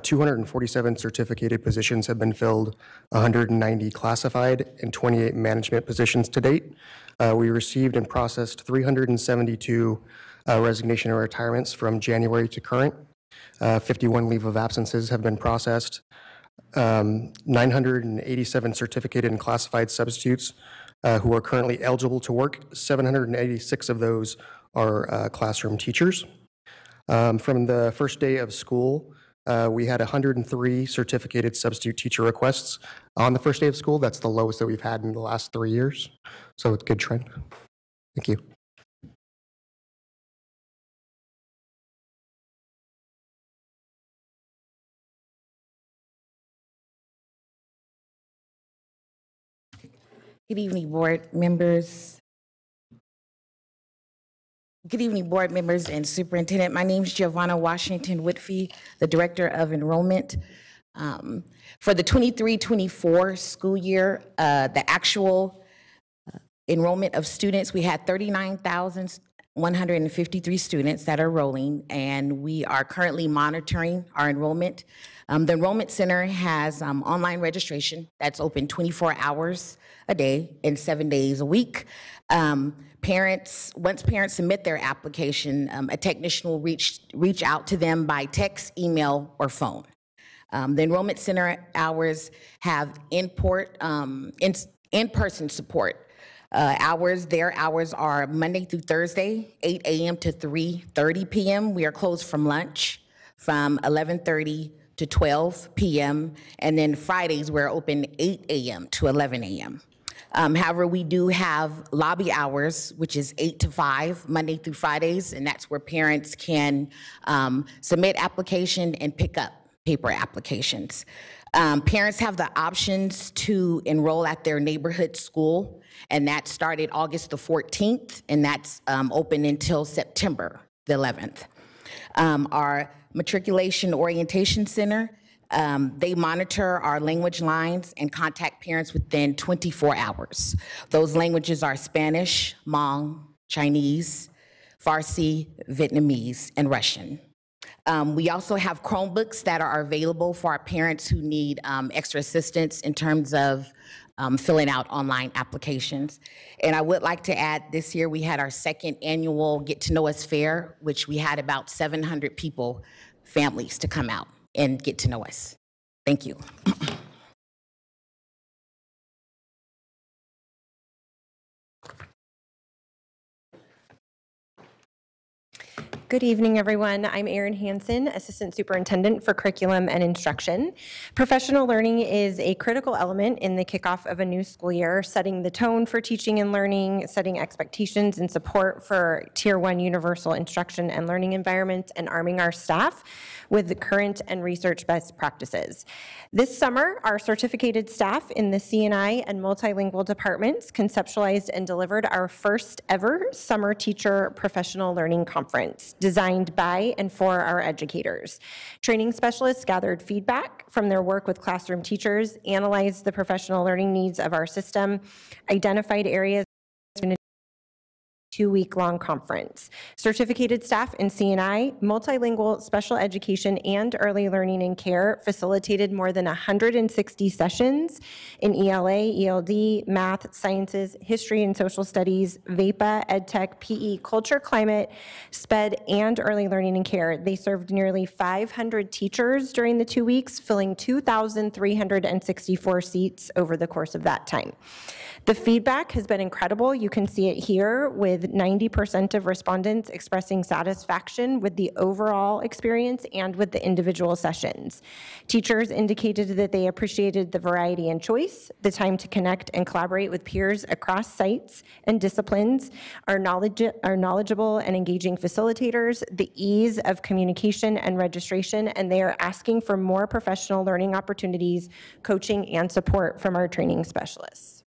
247 certificated positions have been filled, 190 classified, and 28 management positions to date. We received and processed 372 resignation and retirements from January to current. 51 leave of absences have been processed. 987 certificated and classified substitutes who are currently eligible to work. 786 of those are classroom teachers. From the first day of school, we had 103 certificated substitute teacher requests on the first day of school. That's the lowest that we've had in the last 3 years. So it's a good trend. Thank you. Good evening, board members. Good evening, board members and superintendent. My name is Giovanna Washington Whitfee, the Director of Enrollment. For the 23-24 school year, the actual enrollment of students, we had 39,153 students that are enrolling, and we are currently monitoring our enrollment. The Enrollment Center has online registration that's open 24 hours a day and 7 days a week. Once parents submit their application, a technician will reach out to them by text, email, or phone. The Enrollment Center hours have in-person support. Their hours are Monday through Thursday, 8 a.m. to 3:30 p.m. We are closed from lunch from 11:30 to 12 p.m. And then Fridays, we're open 8 a.m. to 11 a.m. However, we do have lobby hours, which is 8 to 5, Monday through Fridays, and that's where parents can submit application and pick up paper applications. Parents have the options to enroll at their neighborhood school, and that started August the 14th, and that's open until September the 11th. Our Matriculation Orientation Center, they monitor our language lines and contact parents within 24 hours. Those languages are Spanish, Hmong, Chinese, Farsi, Vietnamese, and Russian. We also have Chromebooks that are available for our parents who need extra assistance in terms of filling out online applications. And I would like to add, this year we had our second annual Get to Know Us Fair, which we had about 700 people, families, to come out and get to know us. Thank you. Good evening, everyone. I'm Erin Hansen, Assistant Superintendent for Curriculum and Instruction. Professional learning is a critical element in the kickoff of a new school year, setting the tone for teaching and learning, setting expectations and support for Tier 1 universal instruction and learning environments, and arming our staff with the current and research best practices. This summer, our certificated staff in the CNI and multilingual departments conceptualized and delivered our first ever Summer Teacher Professional Learning Conference, designed by and for our educators. Training specialists gathered feedback from their work with classroom teachers, analyzed the professional learning needs of our system, identified areas in a 2-week-long conference. Certificated staff in CNI, multilingual special education, and early learning and care facilitated more than 160 sessions in ELA, ELD, math, sciences, history and social studies, VEPA, EdTech, PE, culture, climate, SPED, and early learning and care. They served nearly 500 teachers during the 2 weeks, filling 2,364 seats over the course of that time. The feedback has been incredible. You can see it here with 90% of respondents expressing satisfaction with the overall experience and with the individual sessions. Teachers indicated that they appreciated the variety and choice, the time to connect and collaborate with peers across sites and disciplines, our knowledgeable and engaging facilitators, the ease of communication and registration, and they are asking for more professional learning opportunities, coaching, and support from our training specialists.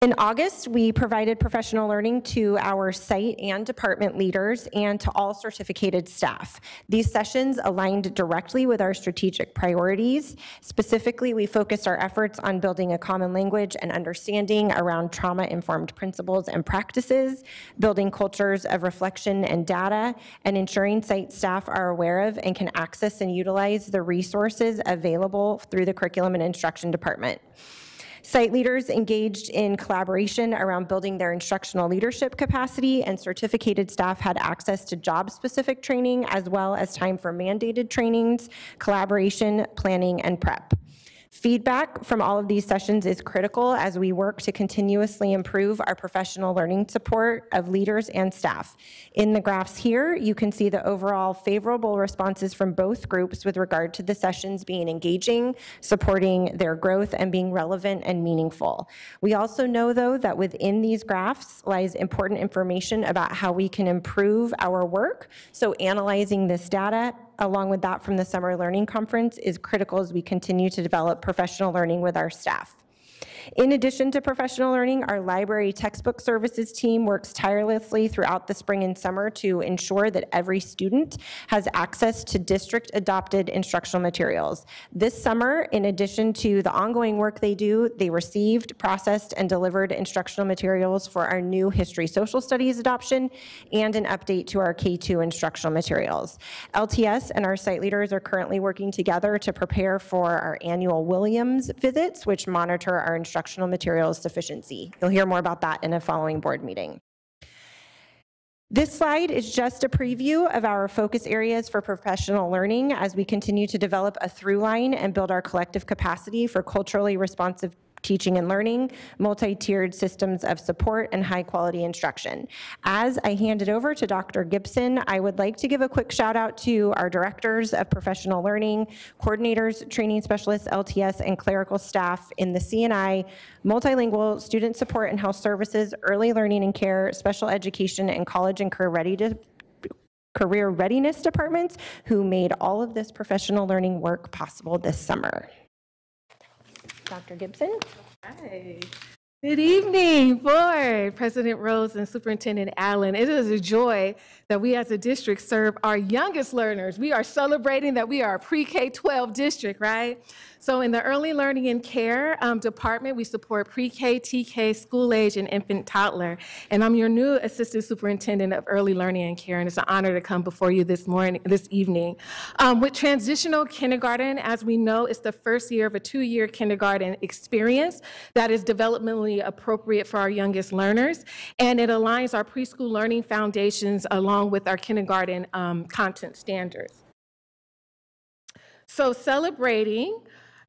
In August, we provided professional learning to our site and department leaders and to all certificated staff. These sessions aligned directly with our strategic priorities. Specifically, we focused our efforts on building a common language and understanding around trauma-informed principles and practices, building cultures of reflection and data, and ensuring site staff are aware of and can access and utilize the resources available through the Curriculum and Instruction Department. Site leaders engaged in collaboration around building their instructional leadership capacity, and certificated staff had access to job-specific training as well as time for mandated trainings, collaboration, planning, and prep. Feedback from all of these sessions is critical as we work to continuously improve our professional learning support of leaders and staff. In the graphs here, you can see the overall favorable responses from both groups with regard to the sessions being engaging, supporting their growth, and being relevant and meaningful. We also know, though, that within these graphs lies important information about how we can improve our work. So analyzing this data along with that from the Summer Learning Conference is critical as we continue to develop professional learning with our staff. In addition to professional learning, our library textbook services team works tirelessly throughout the spring and summer to ensure that every student has access to district-adopted instructional materials. This summer, in addition to the ongoing work they do, they received, processed, and delivered instructional materials for our new history social studies adoption and an update to our K-2 instructional materials. LTS and our site leaders are currently working together to prepare for our annual Williams visits, which monitor our instructional materials sufficiency. You'll hear more about that in a following board meeting. This slide is just a preview of our focus areas for professional learning as we continue to develop a through line and build our collective capacity for culturally responsive teaching and learning, multi-tiered systems of support, and high-quality instruction. As I hand it over to Dr. Gibson, I would like to give a quick shout out to our directors of professional learning, coordinators, training specialists, LTS, and clerical staff in the CNI, multilingual, student support and health services, early learning and care, special education, and college and career readiness departments who made all of this professional learning work possible this summer. Dr. Gibson. Hi. Good evening, Board, President Rhodes and Superintendent Allen. It is a joy that we as a district serve our youngest learners. We are celebrating that we are a pre-K-12 district, right? So in the early learning and care department, we support pre-K, TK, school age, and infant toddler. And I'm your new Assistant Superintendent of Early Learning and Care, and it's an honor to come before you this evening. With transitional kindergarten, as we know, it's the first year of a 2-year kindergarten experience that is developmentally appropriate for our youngest learners, and it aligns our preschool learning foundations along with our kindergarten content standards. So celebrating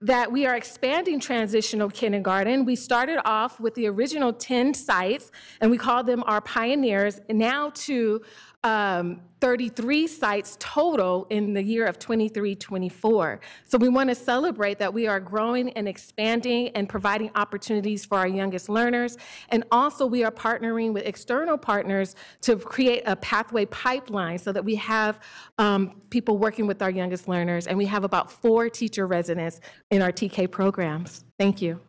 that we are expanding transitional kindergarten. We started off with the original 10 sites, and we call them our pioneers, now to 33 sites total in the year of 23-24. So we want to celebrate that we are growing and expanding and providing opportunities for our youngest learners. And also we are partnering with external partners to create a pathway pipeline so that we have people working with our youngest learners. And we have about 4 teacher residents in our TK programs. Thank you.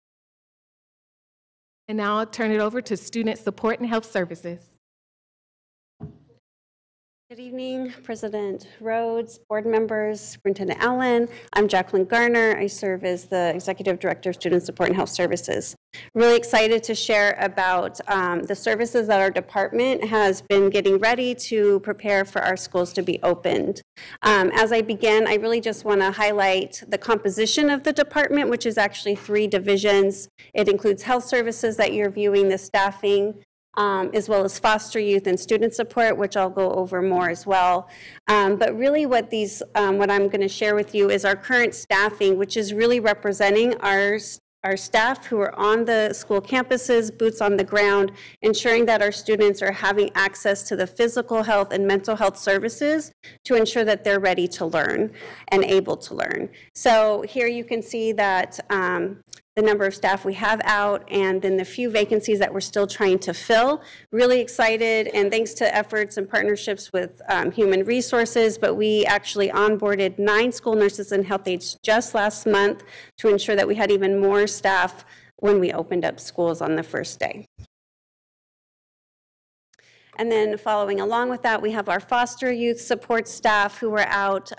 And now I'll turn it over to Student Support and Health Services. Good evening, President Rhodes, board members, Superintendent Allen. I'm Jacqueline Garner. I serve as the Executive Director of Student Support and Health Services. Really excited to share about the services that our department has been getting ready to prepare for our schools to be opened. As I begin, I really just want to highlight the composition of the department, which is actually 3 divisions. It includes health services that you're viewing, the staffing, as well as foster youth and student support, which I'll go over more as well. But really what I'm going to share with you is our current staffing, which is really representing our staff who are on the school campuses, boots on the ground, ensuring that our students are having access to the physical health and mental health services to ensure that they're ready to learn and able to learn. So here you can see that the number of staff we have out, and then the few vacancies that we're still trying to fill. Really excited, and thanks to efforts and partnerships with human resources, but we actually onboarded 9 school nurses and health aides just last month to ensure that we had even more staff when we opened up schools on the first day. And then following along with that, we have our foster youth support staff who are out.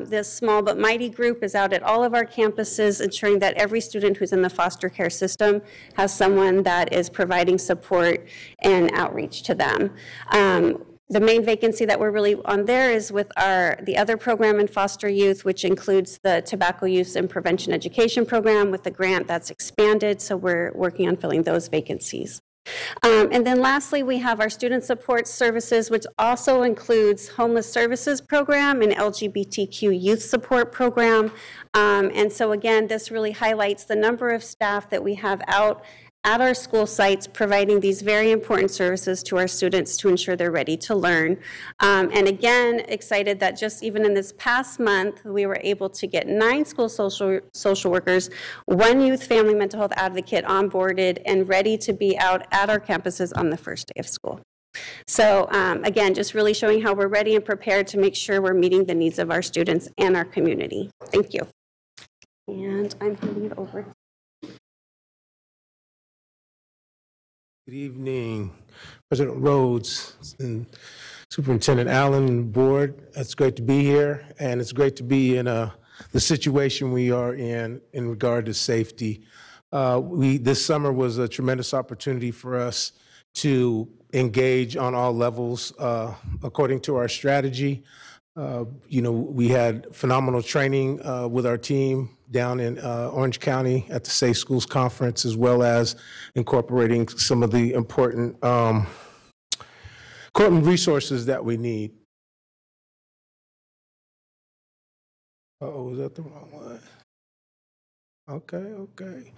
This small but mighty group is out at all of our campuses, ensuring that every student who's in the foster care system has someone that is providing support and outreach to them. The main vacancy that we're really on there is with the other program in foster youth, which includes the tobacco use and prevention education program with the grant that's expanded. So we're working on filling those vacancies. And then lastly, we have our student support services, which also includes homeless services program and LGBTQ youth support program. And so again, this really highlights the number of staff that we have out at our school sites providing these very important services to our students to ensure they're ready to learn. And again, excited that just even in this past month, we were able to get 9 school social workers, 1 youth family mental health advocate onboarded and ready to be out at our campuses on the first day of school. So again, just really showing how we're ready and prepared to make sure we're meeting the needs of our students and our community. Thank you. And I'm handing it over. Good evening, President Rhodes and Superintendent Allen and board. It's great to be here, and it's great to be in the situation we are in regard to safety. This summer was a tremendous opportunity for us to engage on all levels according to our strategy. We had phenomenal training with our team down in Orange County at the Safe Schools Conference, as well as incorporating some of the important resources that we need. Uh-oh, was that the wrong one? Okay.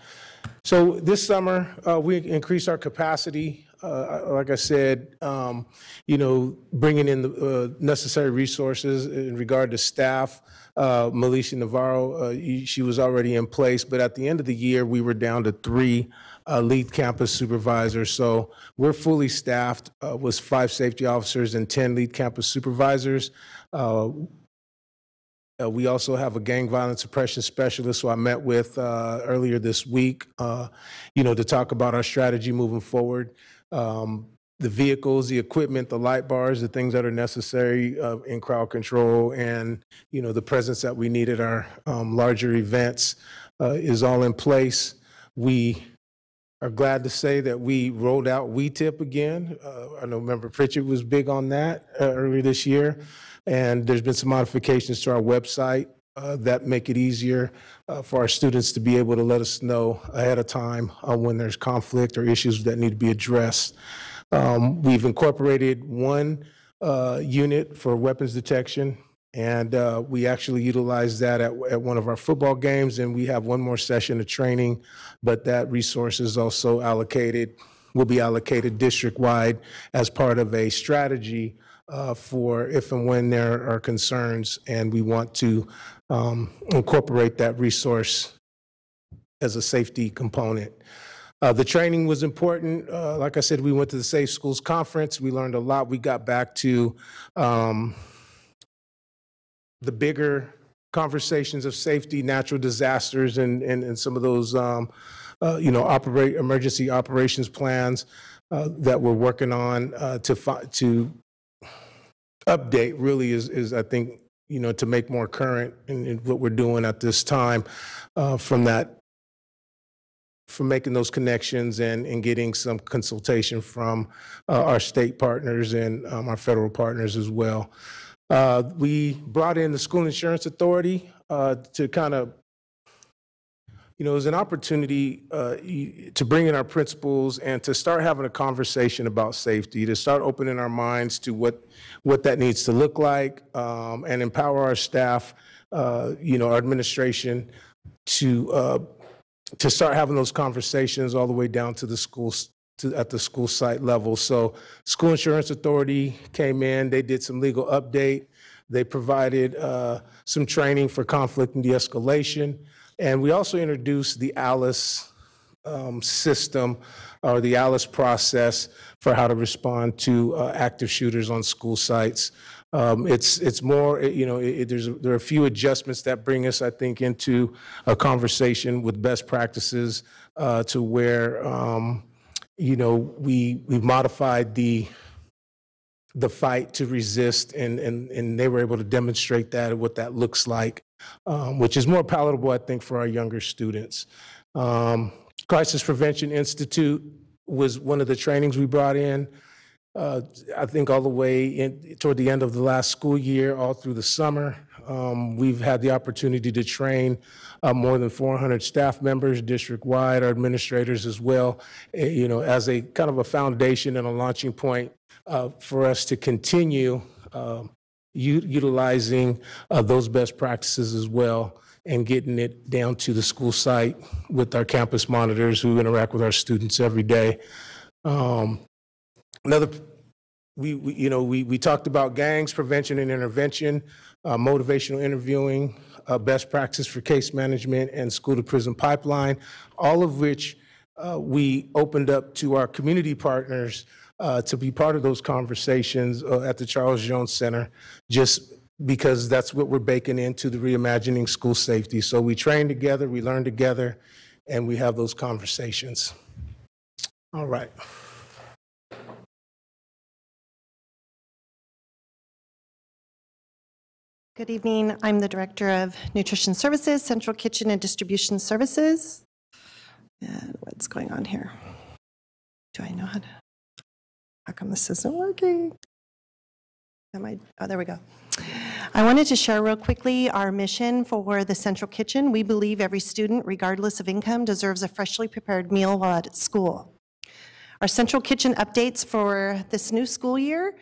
So this summer, we increased our capacity. Like I said, bringing in the necessary resources in regard to staff. Melisha Navarro, she was already in place, but at the end of the year, we were down to 3 lead campus supervisors. So we're fully staffed with 5 safety officers and 10 lead campus supervisors. We also have a gang violence suppression specialist who I met with earlier this week, to talk about our strategy moving forward. The vehicles, the equipment, the light bars, the things that are necessary in crowd control, and the presence that we need at our larger events is all in place. We are glad to say that we rolled out WeTip again. I know Member Pritchett was big on that earlier this year, and there's been some modifications to our website that make it easier for our students to be able to let us know ahead of time when there's conflict or issues that need to be addressed. We've incorporated 1 unit for weapons detection, and we actually utilize that at one of our football games, and we have 1 more session of training, but that resource is also will be allocated district-wide as part of a strategy for if and when there are concerns, and we want to incorporate that resource as a safety component. The training was important. Like I said, we went to the Safe Schools Conference. We learned a lot. We got back to the bigger conversations of safety, natural disasters, and some of those, emergency operations plans that we're working on to update. Really is I think, to make more current in what we're doing at this time from making those connections and getting some consultation from our state partners and our federal partners as well. We brought in the School Insurance Authority to kind of, it was an opportunity to bring in our principals and to start having a conversation about safety, to start opening our minds to what that needs to look like, and empower our staff, our administration to start having those conversations all the way down to the schools, at the school site level. So School Insurance Authority came in, they did some legal update, they provided some training for conflict and de-escalation, and we also introduced the ALICE system, or the ALICE process for how to respond to active shooters on school sites. It's more, there are a few adjustments that bring us, I think, into a conversation with best practices to where, we've modified the fight to resist, and they were able to demonstrate that and what that looks like, which is more palatable, I think, for our younger students. Crisis Prevention Institute was one of the trainings we brought in. I think all the way toward the end of the last school year, all through the summer, we've had the opportunity to train more than 400 staff members district-wide, our administrators as well, as a kind of a foundation and a launching point for us to continue utilizing those best practices as well, and getting it down to the school site with our campus monitors who interact with our students every day. We talked about gangs, prevention and intervention, motivational interviewing, best practice for case management, and school to prison pipeline, all of which we opened up to our community partners to be part of those conversations at the Charles Jones Center, just because that's what we're baking into the Reimagining School Safety. So we train together, we learn together, and we have those conversations. All right. Good evening. I'm the Director of Nutrition Services, Central Kitchen and Distribution Services. And what's going on here? Do I know how to? How come this isn't working? Oh, there we go. I wanted to share real quickly our mission for the Central Kitchen. We believe every student, regardless of income, deserves a freshly prepared meal while at school. Our Central Kitchen updates for this new school year,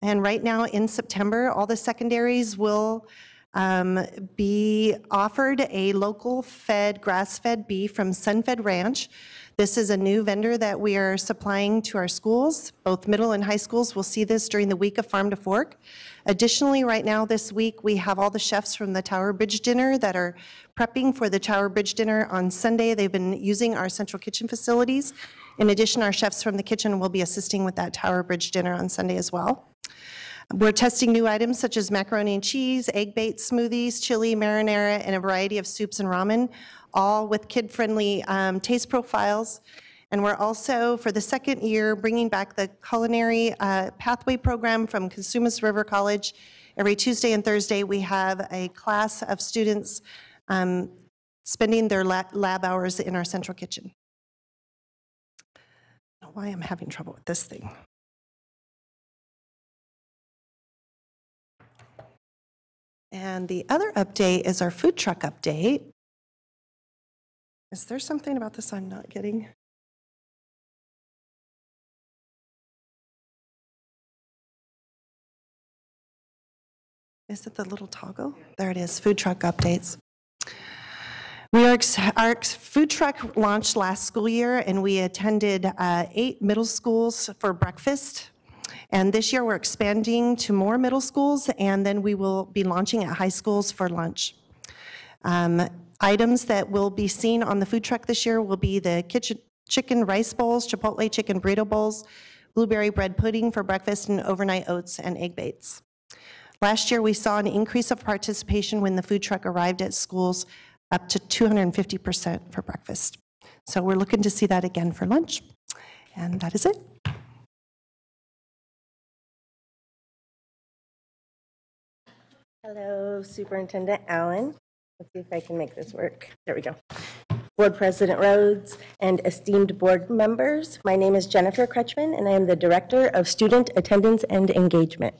and right now in September, all the secondaries will be offered a local fed, grass-fed beef from Sunfed Ranch. This is a new vendor that we are supplying to our schools. Both middle and high schools will see this during the week of Farm to Fork. Additionally, right now this week, we have all the chefs from the Tower Bridge Dinner that are prepping for the Tower Bridge Dinner on Sunday. They've been using our Central Kitchen facilities. In addition, our chefs from the kitchen will be assisting with that Tower Bridge Dinner on Sunday as well. We're testing new items such as macaroni and cheese, egg bait smoothies, chili, marinara, and a variety of soups and ramen, all with kid-friendly taste profiles. And we're also, for the second year, bringing back the culinary pathway program from Cosumnes River College. Every Tuesday and Thursday, we have a class of students spending their lab hours in our Central Kitchen. I don't know why I'm having trouble with this thing. And the other update is our food truck update. Is there something about this I'm not getting? Is it the little toggle? There it is, food truck updates. Our food truck launched last school year, and we attended 8 middle schools for breakfast. And this year, we're expanding to more middle schools, and then we will be launching at high schools for lunch. Items that will be seen on the food truck this year will be the chicken rice bowls, Chipotle chicken burrito bowls, blueberry bread pudding for breakfast, and overnight oats and egg baits. Last year, we saw an increase of participation when the food truck arrived at schools, up to 250% for breakfast. So we're looking to see that again for lunch. And that is it. Hello, Superintendent Allen. Let's see if I can make this work. There we go. Board President Rhodes and esteemed board members, my name is Jennifer Kretschmann, and I am the Director of Student Attendance and Engagement.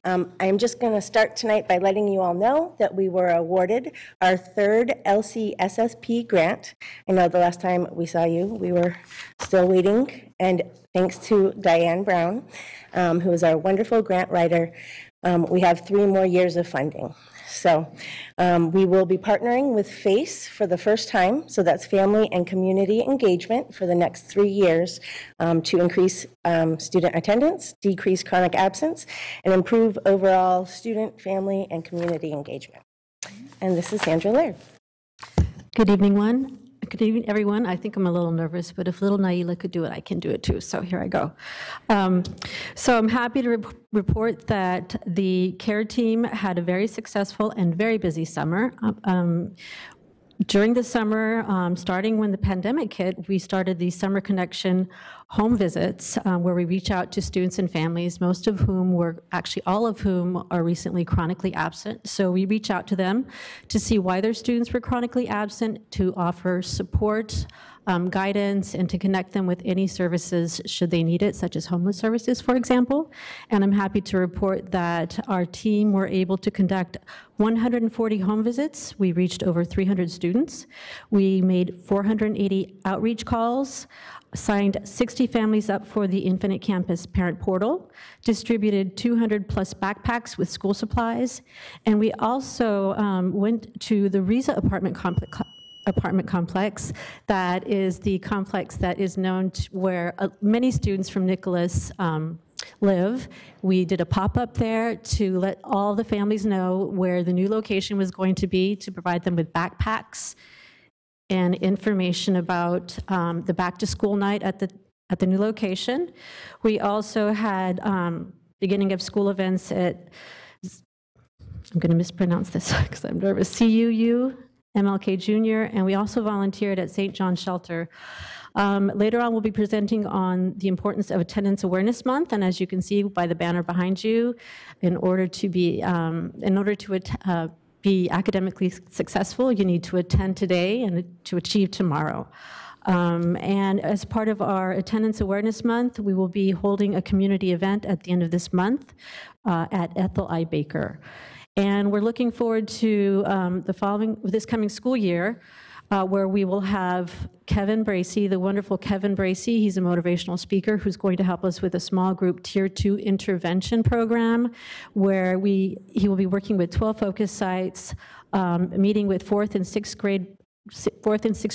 I'm just going to start tonight by letting you all know that we were awarded our third LCSSP grant. I know the last time we saw you, we were still waiting, and thanks to Diane Brown, who is our wonderful grant writer, we have 3 more years of funding. So we will be partnering with FACE for the first time, so that's Family and Community Engagement, for the next 3 years to increase student attendance, decrease chronic absence, and improve overall student, family, and community engagement. And this is Sandra Laird. Good evening, Good evening, everyone. I think I'm a little nervous, but if little Naila could do it, I can do it too. So here I go. So I'm happy to report that the CARE team had a very successful and very busy summer. During the summer, starting when the pandemic hit, we started the Summer Connection home visits where we reach out to students and families, most of whom were, actually all of whom are recently chronically absent. So we reach out to them to see why their students were chronically absent, to offer support, guidance, and to connect them with any services should they need it, such as homeless services, for example. And I'm happy to report that our team were able to conduct 140 home visits. We reached over 300 students. We made 480 outreach calls, signed 60 families up for the Infinite Campus Parent Portal, distributed 200 plus backpacks with school supplies, and we also went to the Riza apartment complex. That is the complex that is known to where many students from Nicholas live. We did a pop-up there to let all the families know where the new location was going to be, to provide them with backpacks and information about the back-to-school night at the new location. We also had beginning of school events at, I'm going to mispronounce this because I'm nervous, CUU, MLK Jr., and we also volunteered at St. John's Shelter. Later on, we'll be presenting on the importance of Attendance Awareness Month, and as you can see by the banner behind you, in order to be academically successful, you need to attend today and to achieve tomorrow. And as part of our Attendance Awareness Month, we will be holding a community event at the end of this month at Ethel I. Baker. And we're looking forward to this coming school year, where we will have Kevin Bracey, the wonderful Kevin Bracey. He's a motivational speaker who's going to help us with a small group Tier 2 intervention program, where he will be working with 12 focus sites, meeting with 4th and 6th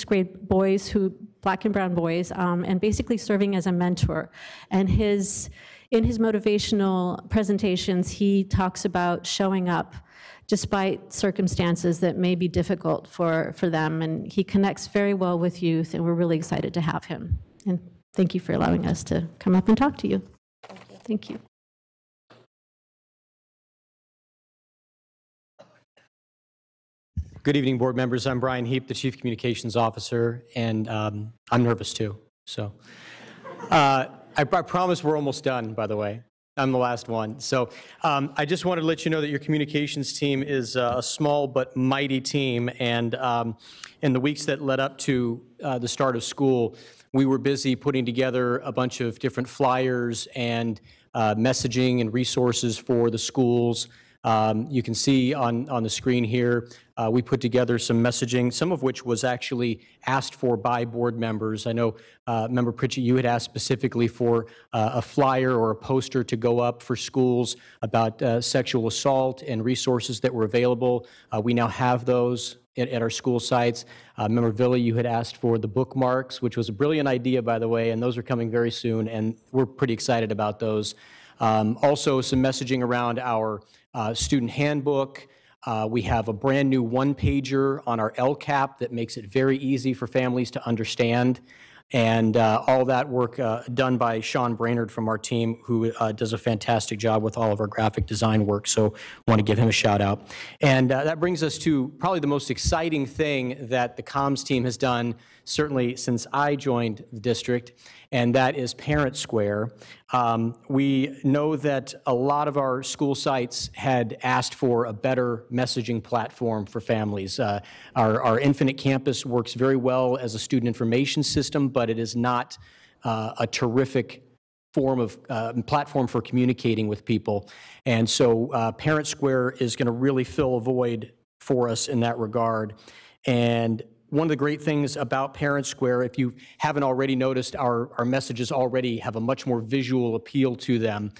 grade boys, black and brown boys, and basically serving as a mentor. And in his motivational presentations, he talks about showing up despite circumstances that may be difficult for them. And he connects very well with youth, and we're really excited to have him. And thank you for allowing us to come up and talk to you. Thank you. Good evening, board members. I'm Brian Heap, the Chief Communications Officer, and I'm nervous too. So I promise we're almost done, by the way. I'm the last one. So I just wanted to let you know that your communications team is a small but mighty team, and in the weeks that led up to the start of school, we were busy putting together a bunch of different flyers and messaging and resources for the schools. You can see on the screen here, we put together some messaging, some of which was actually asked for by board members. I know, Member Pritchett, you had asked specifically for a flyer or a poster to go up for schools about sexual assault and resources that were available. We now have those at our school sites. Member Villa, you had asked for the bookmarks, which was a brilliant idea, by the way, and those are coming very soon, and we're pretty excited about those. Also, some messaging around our student handbook. We have a brand new one-pager on our LCAP that makes it very easy for families to understand. And all that work done by Sean Brainerd from our team, who does a fantastic job with all of our graphic design work. So want to give him a shout out. And that brings us to probably the most exciting thing that the comms team has done, certainly since I joined the district, and that is Parent Square. We know that a lot of our school sites had asked for a better messaging platform for families. Our Infinite Campus works very well as a student information system, but it is not a terrific form of platform for communicating with people. And so Parent Square is going to really fill a void for us in that regard. And one of the great things about Parent Square, if you haven't already noticed, our messages already have a much more visual appeal to them.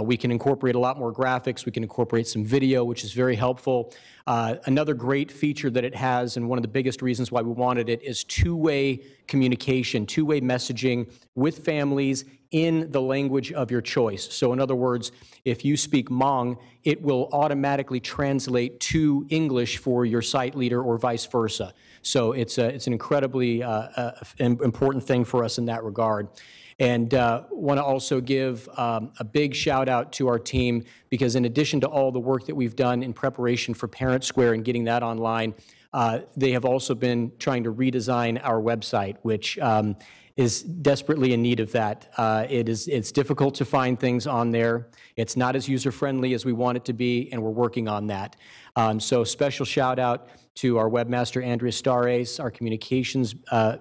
We can incorporate a lot more graphics. We can incorporate some video, which is very helpful. Another great feature that it has, and one of the biggest reasons why we wanted it, is two-way communication, two-way messaging with families in the language of your choice. So in other words, if you speak Hmong, it will automatically translate to English for your site leader or vice versa. So it's an incredibly important thing for us in that regard. And want to also give a big shout out to our team, because in addition to all the work that we've done in preparation for Parent Square and getting that online, they have also been trying to redesign our website, which is desperately in need of that. It's difficult to find things on there. It's not as user-friendly as we want it to be, and we're working on that. So special shout out to our webmaster, Andrea Stares, our communications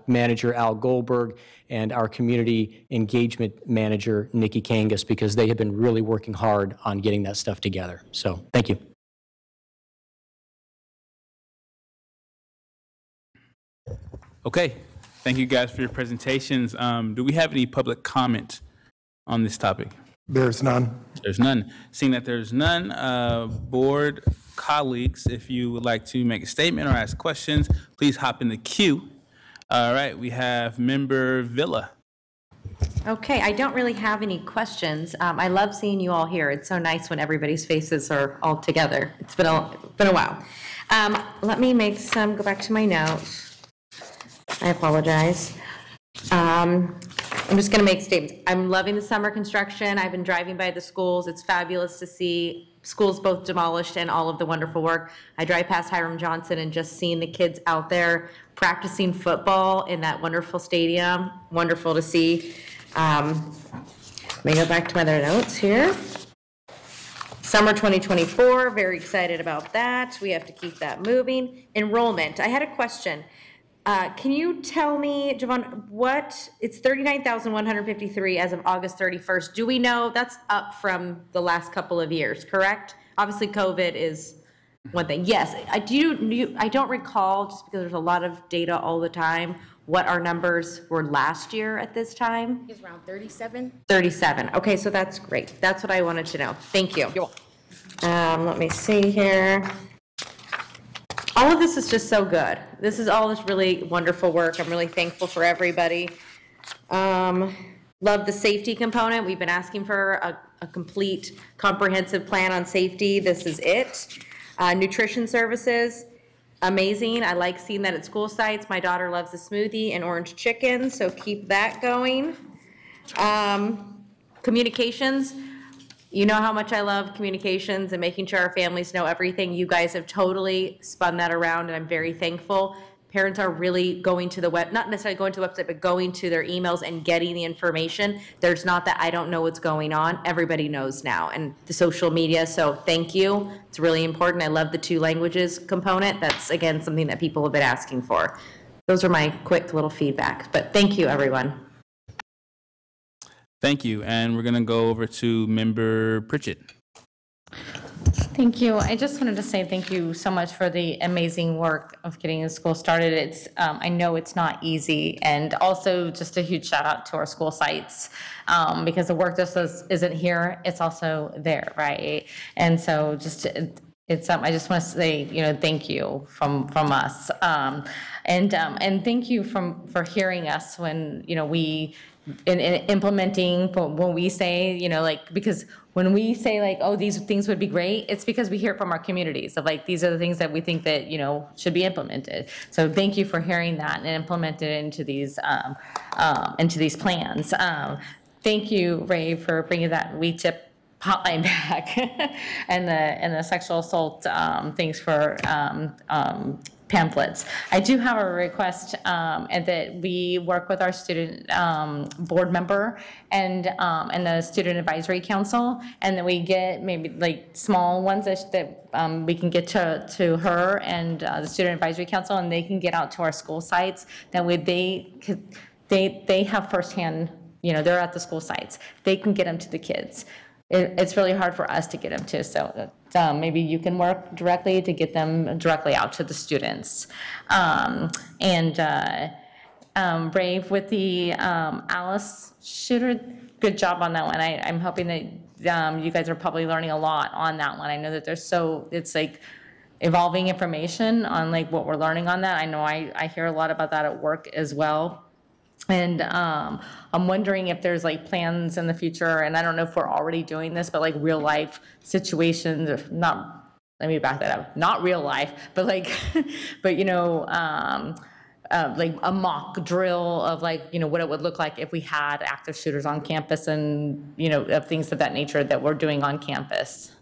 manager, Al Goldberg, and our community engagement manager, Nikki Kangas, because they have been really working hard on getting that stuff together. So thank you. Okay, thank you guys for your presentations. Do we have any public comment on this topic? There's none. There's none. Seeing that there's none, board colleagues, if you would like to make a statement or ask questions, please hop in the queue. All right, we have Member Villa. Okay, I don't really have any questions. I love seeing you all here. It's so nice when everybody's faces are all together. It's been a while. Let me go back to my notes. I apologize. I'm just going to make statements. I'm loving the summer construction. I've been driving by the schools. It's fabulous to see schools both demolished and all of the wonderful work. I drive past Hiram Johnson and just seeing the kids out there practicing football in that wonderful stadium. Wonderful to see. Let me go back to my other notes here. Summer 2024, very excited about that. We have to keep that moving. Enrollment. I had a question. Can you tell me, Javon, it's 39,153 as of August 31st. Do we know, that's up from the last couple of years, correct? Obviously, COVID is one thing. Yes, I don't recall, just because there's a lot of data all the time, what our numbers were last year at this time. It's around 37. 37. Okay, so that's great. That's what I wanted to know. Thank you. Let me see here. All of this is just so good. This is all this really wonderful work. I'm really thankful for everybody. Love the safety component. We've been asking for a complete, comprehensive plan on safety. This is it. Nutrition services, amazing. I like seeing that at school sites. My daughter loves the smoothie and orange chicken, so keep that going. Communications. You know how much I love communications and making sure our families know everything. You guys have totally spun that around, and I'm very thankful. Parents are really going to the not necessarily going to the website, but going to their emails and getting the information. There's not that I don't know what's going on. Everybody knows now, and the social media, so thank you. It's really important. I love the 2 languages component. That's, again, something that people have been asking for. Those are my quick little feedback, but thank you, everyone. Thank you, and we're going to go over to Member Pritchett. Thank you. I just wanted to say thank you so much for the amazing work of getting the school started. It's I know it's not easy, and also just a huge shout out to our school sites, because the work just isn't here, it's also there, right? And so just it's I just want to say, thank you from us, and thank you for hearing us when we in implementing when we say, because when we say like, oh, these things would be great, it's because we hear it from our communities of like, these are the things that we think that, should be implemented. So thank you for hearing that and implementing it into these plans. Thank you, Ray, for bringing that WeTip hotline back and the sexual assault things for pamphlets. I do have a request and that we work with our student board member and the student advisory council, and that we get maybe like small ones that we can get to her and the student advisory council, and they can get out to our school sites. That way they have firsthand, they're at the school sites. They can get them to the kids. It's really hard for us to get them to, so maybe you can work directly to get them directly out to the students. Brave, with the Alice shooter, good job on that one. I'm hoping that you guys are probably learning a lot on that one. I know that it's like evolving information on like what we're learning on that. I know I hear a lot about that at work as well. And I'm wondering if there's like plans in the future, and I don't know if we're already doing this, but like real life situations, or not, let me back that up, not real life, but like, but like a mock drill of like, what it would look like if we had active shooters on campus, and, of things of that nature that we're doing on campus.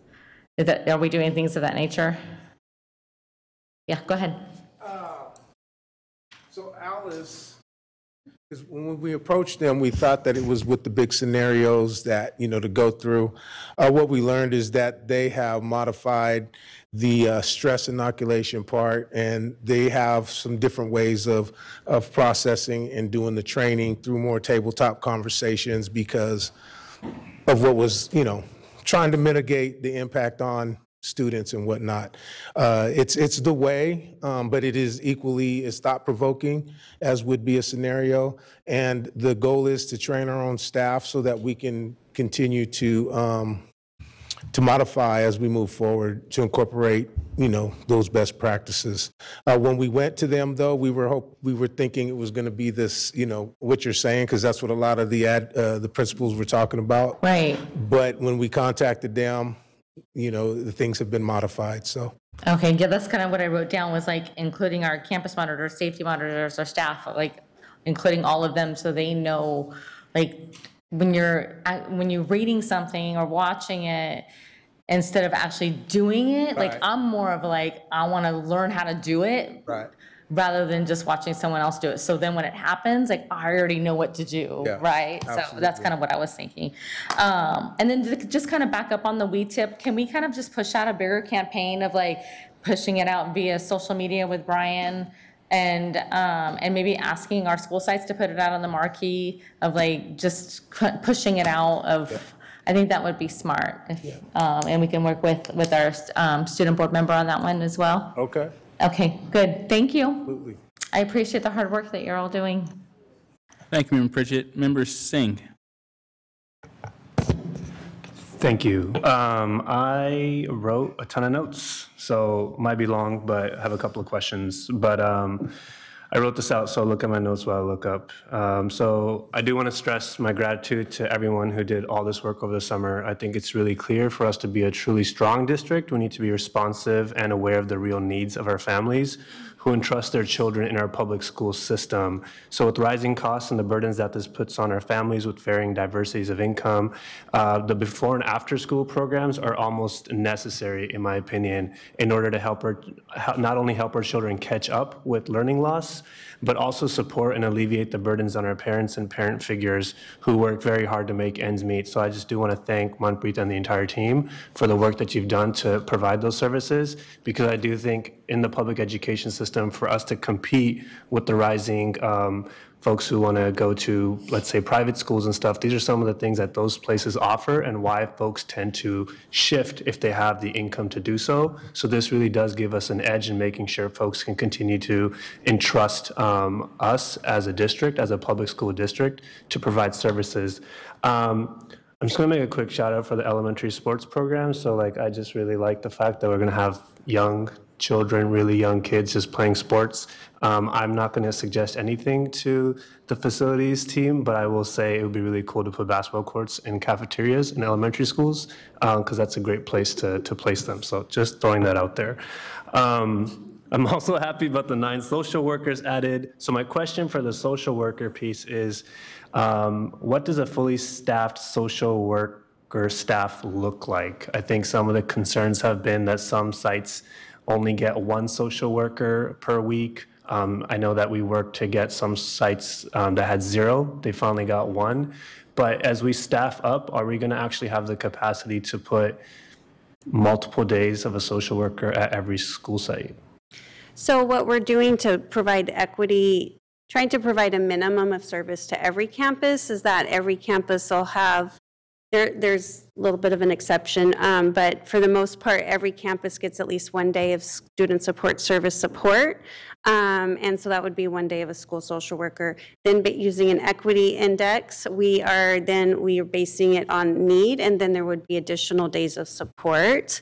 Are we doing things of that nature? Yeah, go ahead. So Alice, because when we approached them, we thought that it was with the big scenarios that, to go through. What we learned is that they have modified the stress inoculation part, and they have some different ways of processing and doing the training through more tabletop conversations because of what was, trying to mitigate the impact on students and whatnot. It's the way, but it is equally as thought-provoking as would be a scenario. And the goal is to train our own staff so that we can continue to modify as we move forward to incorporate, those best practices. When we went to them, though, we were thinking it was going to be this, what you're saying, because that's what a lot of the principals were talking about. Right. But when we contacted them, the things have been modified, so. Okay, yeah, that's kind of what I wrote down, was like including our campus monitors, safety monitors, our staff, like including all of them so they know, like when you're reading something or watching it, instead of actually doing it, like I'm more of like, I want to learn how to do it. Right. Rather than just watching someone else do it. So then when it happens, like I already know what to do, right? Absolutely. So that's kind of what I was thinking. And then just kind of back up on the WeTip, can we kind of just push out a bigger campaign of like pushing it out via social media with Brian, and maybe asking our school sites to put it out on the marquee of like just pushing it out of, I think that would be smart. And we can work with our student board member on that one as well. Okay. Okay, good. Thank you. Absolutely. I appreciate the hard work that you're all doing. Thank you, Member Pritchett. Member Singh. Thank you. I wrote a ton of notes, so might be long, but I have a couple of questions. But I wrote this out, so I'll look at my notes while I look up. So I do want to stress my gratitude to everyone who did all this work over the summer. I think it's really clear for us to be a truly strong district. We need to be responsive and aware of the real needs of our families who entrust their children in our public school system. So with rising costs and the burdens that this puts on our families with varying diversities of income, the before and after school programs are almost necessary, in my opinion, in order to not only help our children catch up with learning loss, but also support and alleviate the burdens on our parents and parent figures who work very hard to make ends meet. So I just do want to thank Manpreet and the entire team for the work that you've done to provide those services, because I do think in the public education system, for us to compete with the rising folks who want to go to, let's say, private schools and stuff, these are some of the things that those places offer and why folks tend to shift if they have the income to do so. So this really does give us an edge in making sure folks can continue to entrust us as a district, as a public school district, to provide services. I'm just going to make a quick shout out for the elementary sports program. So like, I just really like the fact that we're going to have young children, really young kids just playing sports. I'm not going to suggest anything to the facilities team, but I will say it would be really cool to put basketball courts in cafeterias in elementary schools, because that's a great place to place them. So just throwing that out there. I'm also happy about the 9 social workers added. So my question for the social worker piece is, what does a fully staffed social worker staff look like? I think some of the concerns have been that some sites only get 1 social worker per week. I know that we worked to get some sites that had 0. They finally got 1. But as we staff up, are we going to actually have the capacity to put multiple days of a social worker at every school site? So what we're doing to provide equity, trying to provide a minimum of service to every campus, is that every campus will have, there's a little bit of an exception, but for the most part, every campus gets at least 1 day of student support service support. And so that would be 1 day of a school social worker. Then using an equity index, we are basing it on need, and then there would be additional days of support.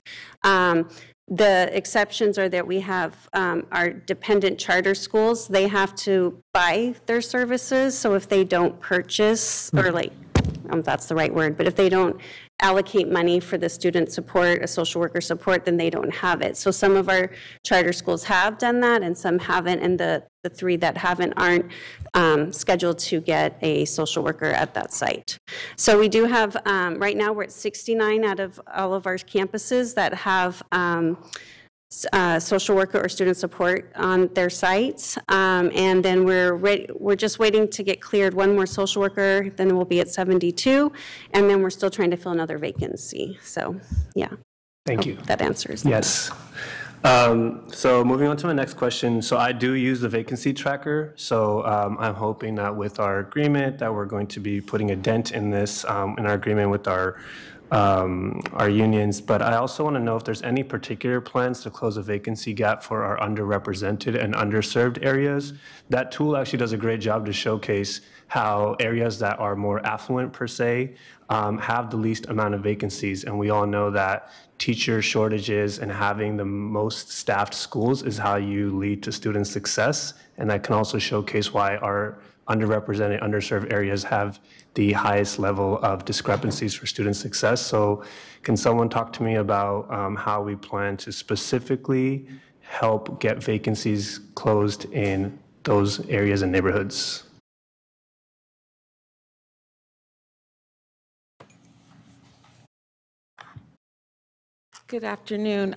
The exceptions are that we have our dependent charter schools. They have to buy their services. So if they don't purchase, or that's the right word, but if they don't allocate money for the student support, a social worker support, then they don't have it. So some of our charter schools have done that and some haven't, and the 3 that haven't aren't scheduled to get a social worker at that site. So we do have, right now we're at 69 out of all of our campuses that have social worker or student support on their sites. And then we're just waiting to get cleared 1 more social worker, then we'll be at 72, and then we're still trying to fill another vacancy. So, yeah. Thank you. That answers. Yes. So moving on to my next question. So I do use the vacancy tracker. So I'm hoping that with our agreement that we're going to be putting a dent in this, in our agreement with our unions, but I also want to know if there's any particular plans to close a vacancy gap for our underrepresented and underserved areas. That tool actually does a great job to showcase how areas that are more affluent per se have the least amount of vacancies. And we all know that teacher shortages and having the most staffed schools is how you lead to student success. And that can also showcase why our underrepresented, underserved areas have the highest level of discrepancies for student success. So can someone talk to me about how we plan to specifically help get vacancies closed in those areas and neighborhoods? Good afternoon.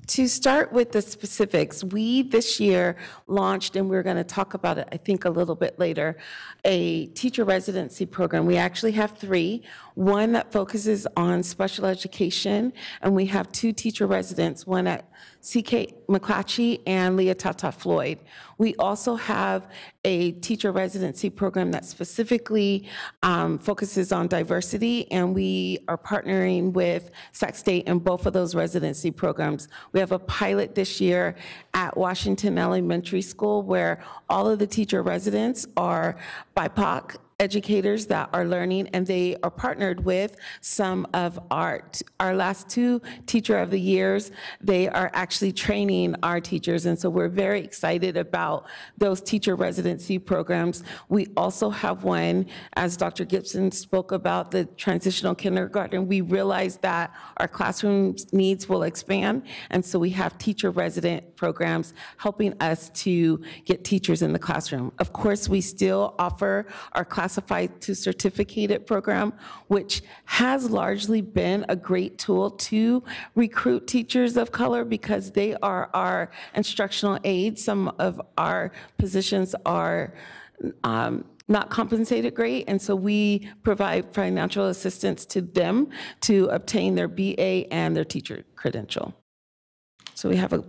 To start with the specifics, we this year launched, and we're going to talk about it, I think, a little bit later, a teacher residency program. We actually have 3. One that focuses on special education, and we have 2 teacher residents, one at C.K. McClatchy and Leah Tata Floyd. We also have a teacher residency program that specifically focuses on diversity, and we are partnering with Sac State in both of those residency programs. We have a pilot this year at Washington Elementary School where all of the teacher residents are BIPOC educators that are learning, and they are partnered with some of our last 2 Teacher of the Years. They are actually training our teachers, and so we're very excited about those teacher residency programs. We also have one, as Dr. Gibson spoke about, the transitional kindergarten. We realize that our classroom needs will expand, and so we have teacher resident programs helping us to get teachers in the classroom. Of course, we still offer our classified to certificated program, which has largely been a great tool to recruit teachers of color because they are our instructional aides. Some of our positions are not compensated great, and so we provide financial assistance to them to obtain their BA and their teacher credential. So we have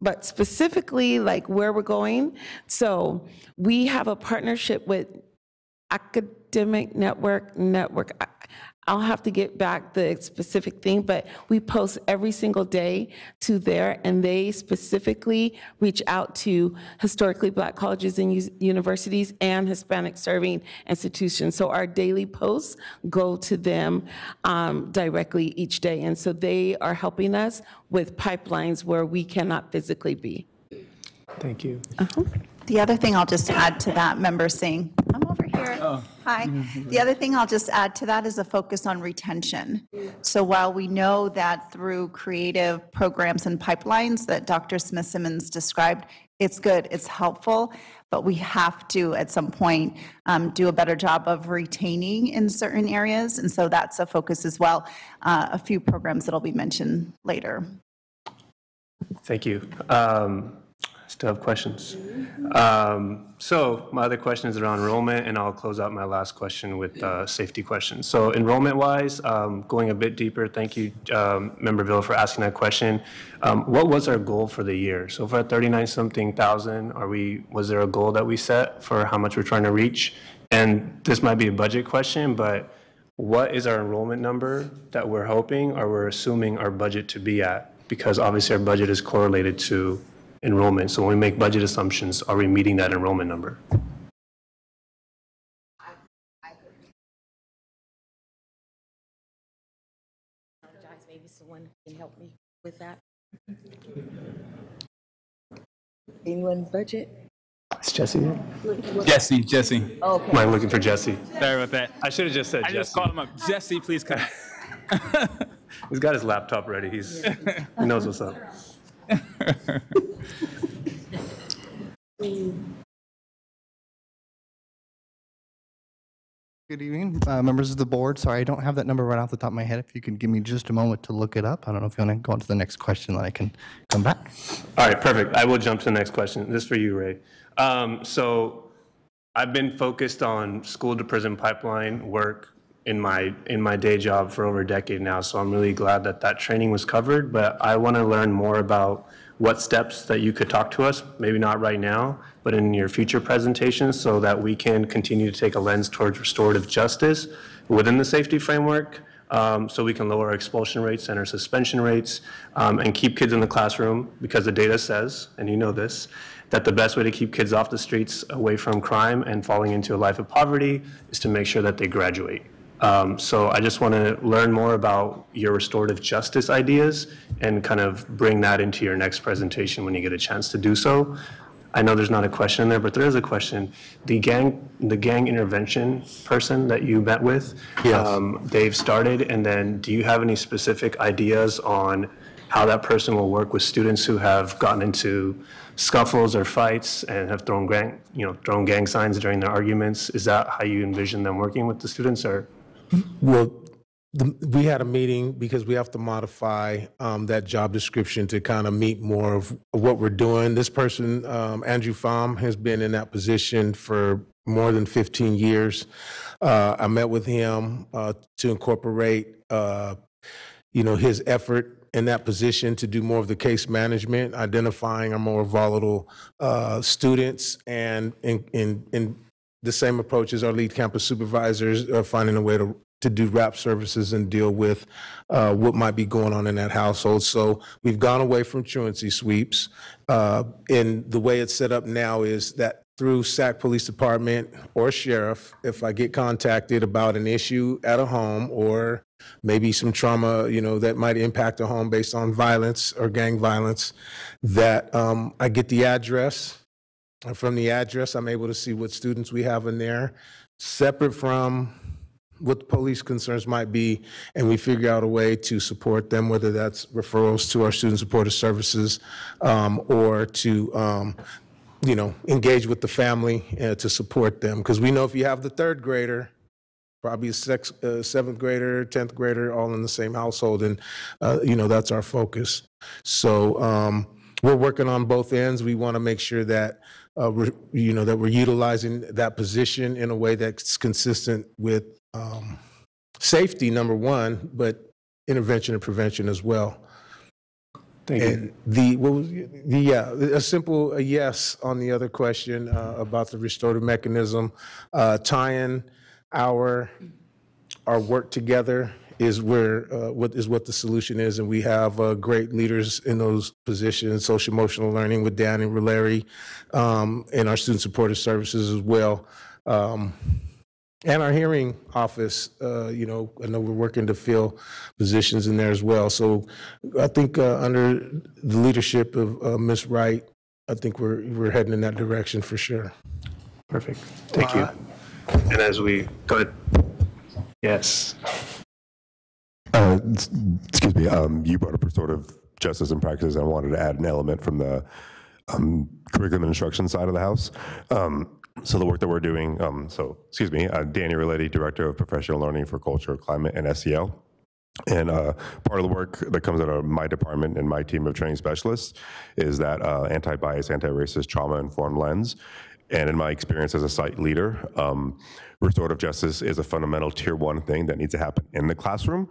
but specifically like where we're going, so we have a partnership with Academic Network. I'll have to get back the specific thing, but we post every single day to there, and they specifically reach out to historically Black colleges and universities and Hispanic serving institutions. So our daily posts go to them directly each day. And so they are helping us with pipelines where we cannot physically be. Thank you. The other thing I'll just add to that, Member Singh, I'm over here. Hi. The other thing I'll just add to that is a focus on retention. So while we know that through creative programs and pipelines that Dr. Smith-Simmons described, it's good, it's helpful, but we have to, at some point, do a better job of retaining in certain areas. And so that's a focus as well. A few programs that'll be mentioned later. Thank you. Still have questions. So my other question is around enrollment, and I'll close out my last question with safety questions. So enrollment-wise, going a bit deeper, thank you, Member Bill, for asking that question. What was our goal for the year? So for 39-something thousand, was there a goal that we set for how much we're trying to reach? And this might be a budget question, but what is our enrollment number that we're hoping or we're assuming our budget to be at? Because obviously our budget is correlated to enrollment. So when we make budget assumptions, are we meeting that enrollment number? Maybe someone can help me with that. Anyone's budget? Is Jesse here? Jesse. Oh, okay. Am I looking for Jesse? Sorry about that. I should have just said I Jesse. just called him up. Jesse, please come. He's got his laptop ready. He knows what's up. Good evening, members of the board. Sorry, I don't have that number right off the top of my head. If you could give me just a moment to look it up. I don't know if you want to go on to the next question, then I can come back. All right, perfect. I will jump to the next question. This is for you, Ray. So I've been focused on school to prison pipeline work in my day job for over a decade now, so I'm really glad that that training was covered, but I want to learn more about what steps that you could talk to us, maybe not right now, but in your future presentations, so that we can continue to take a lens towards restorative justice within the safety framework, so we can lower our expulsion rates and our suspension rates, and keep kids in the classroom, because the data says, and you know this, that the best way to keep kids off the streets, away from crime and falling into a life of poverty, is to make sure that they graduate. So I just want to learn more about your restorative justice ideas and kind of bring that into your next presentation when you get a chance to do so. I know there's not a question in there, but there is a question. The gang intervention person that you met with, they've started, and then do you have any specific ideas on how that person will work with students who have gotten into scuffles or fights and have thrown gang signs during their arguments? Is that how you envision them working with the students, or? Well, we had a meeting because we have to modify that job description to kind of meet more of what we're doing. This person, Andrew Pham, has been in that position for more than 15 years. I met with him to incorporate, his effort in that position to do more of the case management, identifying our more volatile students, and in the same approach as our lead campus supervisors, finding a way to do wrap services and deal with what might be going on in that household. So we've gone away from truancy sweeps. And the way it's set up now is that through Sac Police Department or Sheriff, if I get contacted about an issue at a home or maybe some trauma, that might impact a home based on violence or gang violence, that I get the address. And from the address, I'm able to see what students we have in there, separate from what the police concerns might be, and we figure out a way to support them, whether that's referrals to our student supportive services or to, engage with the family to support them. Because we know if you have the third grader, probably a seventh grader, 10th grader, all in the same household, and that's our focus. So we're working on both ends. We want to make sure that we're utilizing that position in a way that's consistent with safety, number one, but intervention and prevention as well. Thank you. And a simple yes on the other question about the restorative mechanism, tying our our work together is where what the solution is, and we have great leaders in those positions. Social emotional learning with Dan and Larry, and our student supportive services as well, and our hearing office. You know, I know we're working to fill positions in there as well. So I think under the leadership of Ms. Wright, I think we're heading in that direction for sure. Perfect. Thank you. And as we go ahead. Yes. Excuse me. You brought up restorative justice and practice, and I wanted to add an element from the curriculum and instruction side of the house. So the work that we're doing, Danny Roletti, Director of Professional Learning for Culture, Climate, and SEL. And part of the work that comes out of my department and my team of training specialists is that anti-bias, anti-racist, trauma-informed lens. And in my experience as a site leader, restorative justice is a fundamental tier 1 thing that needs to happen in the classroom.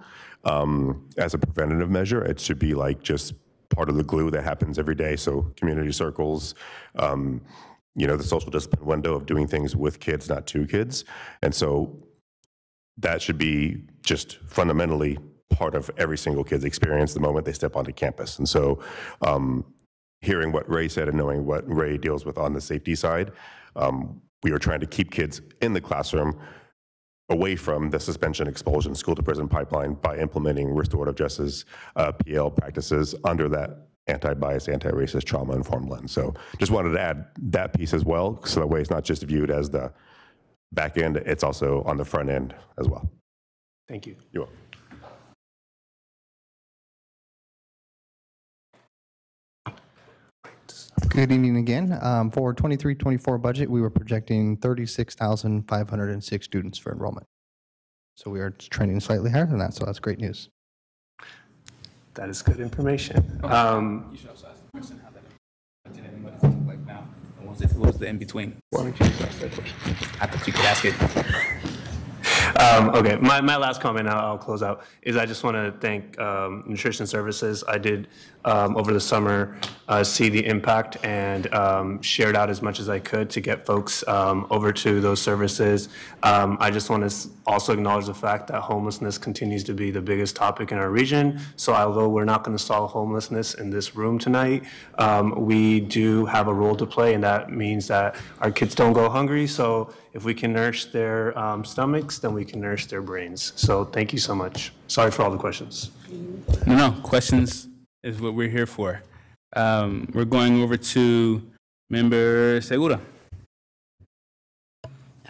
As a preventative measure, it should be like just part of the glue that happens every day. So community circles, you know, the social discipline window of doing things with kids, not to kids. And so that should be just fundamentally part of every single kid's experience the moment they step onto campus. And so hearing what Ray said and knowing what Ray deals with on the safety side, we are trying to keep kids in the classroom away from the suspension, expulsion, school to prison pipeline by implementing restorative justice PL practices under that anti-bias, anti-racist, trauma-informed lens. So just wanted to add that piece as well, so that way it's not just viewed as the back end, it's also on the front end as well. Thank you. You're welcome. Good evening again. For 23-24 budget, we were projecting 36,506 students for enrollment. So we are trending slightly higher than that, so that's great news. That is good information. You should also ask the question how that budget what does it look like now? What was the in between? Why don't you ask that question? I thought you could ask it. Okay, my last comment, I'll close out, is I just want to thank Nutrition Services. I did, over the summer, see the impact and shared out as much as I could to get folks over to those services. I just want to also acknowledge the fact that homelessness continues to be the biggest topic in our region. So although we're not going to solve homelessness in this room tonight, we do have a role to play, and that means that our kids don't go hungry. So if we can nourish their stomachs, then we can nourish their brains. So thank you so much. Sorry for all the questions. No, questions is what we're here for. We're going over to Member Segura.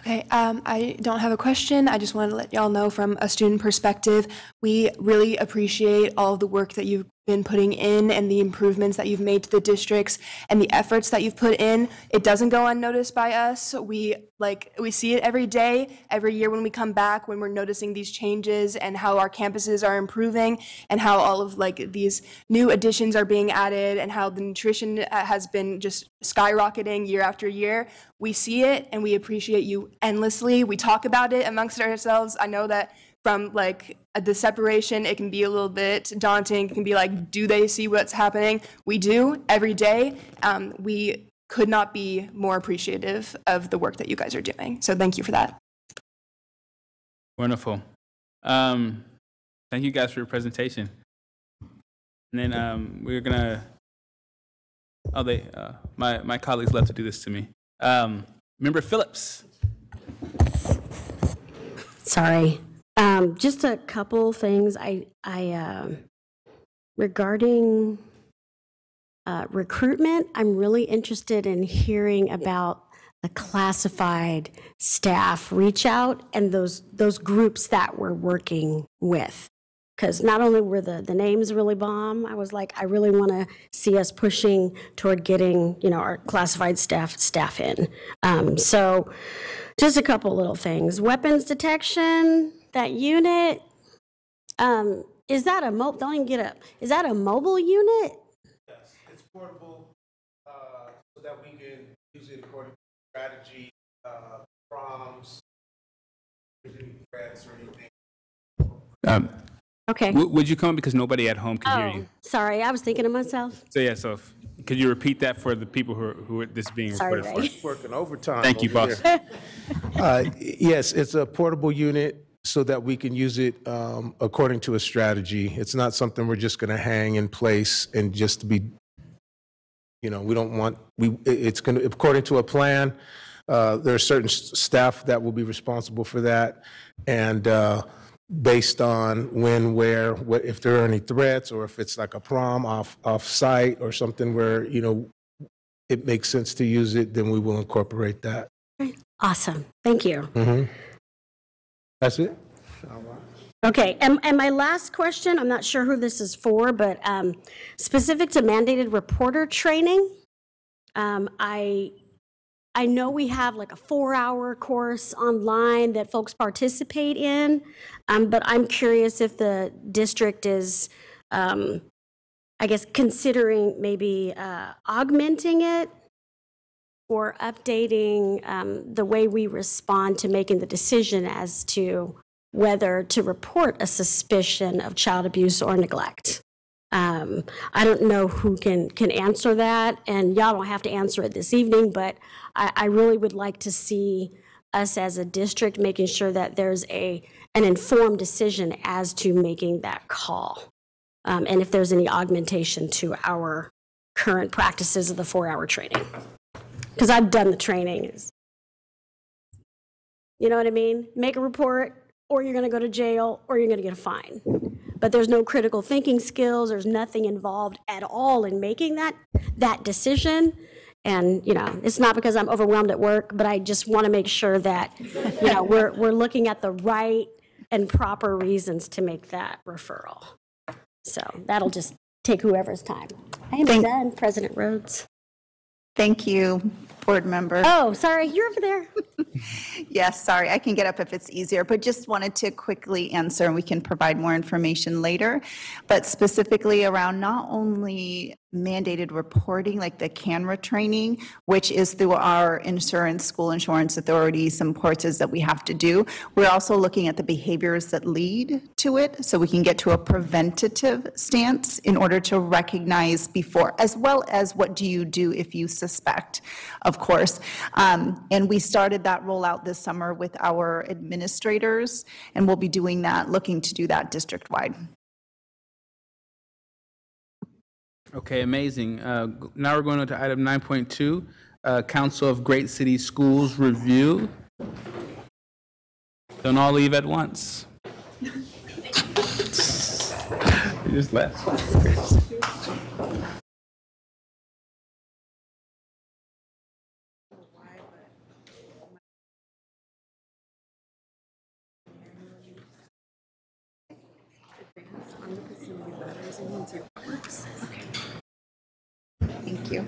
Okay, I don't have a question. I just wanted to let y'all know from a student perspective, we really appreciate all of the work that you've been putting in and the improvements that you've made to the districts and the efforts that you've put in. It doesn't go unnoticed by us. We see it every day, every year when we come back, when we're noticing these changes and how our campuses are improving and how all of these new additions are being added and how the nutrition has been just skyrocketing year after year. We see it and we appreciate you endlessly. We talk about it amongst ourselves. I know that from the separation, it can be a little bit daunting. It can be like, do they see what's happening? We do every day. We could not be more appreciative of the work that you guys are doing. So thank you for that. Wonderful. Thank you guys for your presentation. And then we're gonna, my colleagues love to do this to me. Member Phillips. Sorry. Just a couple things. Regarding recruitment, I'm really interested in hearing about the classified staff reach out and those groups that we're working with. Because not only were the names really bomb, I was like, I really want to see us pushing toward getting, our classified staff in. So just a couple little things. Weapons detection, that unit, is that a mobile? Don't even get up. Is that a mobile unit? Yes, it's portable, so that we can use it according to strategy, proms, threats or anything. Okay. Would you come up because nobody at home can hear you? Sorry, I was thinking of myself. So could you repeat that for the people who are this being Sorry, recorded Ray. for? Working overtime. Thank you, boss. Yes, it's a portable unit. so that we can use it according to a strategy. It's not something we're just going to hang in place and just to be, we don't want, it's going to, according to a plan, there are certain staff that will be responsible for that. And based on when, where, what, if there are any threats, or if it's like a prom off site or something where, it makes sense to use it, then we will incorporate that. Awesome. Thank you. Mm-hmm. That's it? Okay, and my last question, I'm not sure who this is for, but specific to mandated reporter training, I know we have like a 4-hour course online that folks participate in, but I'm curious if the district is, I guess, considering maybe augmenting it or updating the way we respond to making the decision as to whether to report a suspicion of child abuse or neglect. I don't know who can answer that, and y'all don't have to answer it this evening, but I really would like to see us as a district making sure that there's an informed decision as to making that call, and if there's any augmentation to our current practices of the 4-hour training. Because I've done the training. You know what I mean? Make a report, or you're going to go to jail, or you're going to get a fine. But there's no critical thinking skills. There's nothing involved at all in making that decision. And, it's not because I'm overwhelmed at work, but I just want to make sure that, we're looking at the right and proper reasons to make that referral. So that'll just take whoever's time. I am done, President Rhodes. Thank you, board member. Oh, sorry, you're over there. Yes, sorry, I can get up if it's easier, but just wanted to quickly answer, and we can provide more information later, but specifically around not only mandated reporting, like the CANRA training, which is through our school insurance authority, some courses that we have to do. We're also looking at the behaviors that lead to it, so we can get to a preventative stance in order to recognize before, as well as what do you do if you suspect, of course. And we started that rollout this summer with our administrators, and we'll be doing that, looking to do that district-wide. Okay, amazing. Now we're going on to item 9.2, Council of Great City Schools review. Don't all leave at once. You just left. Thank you.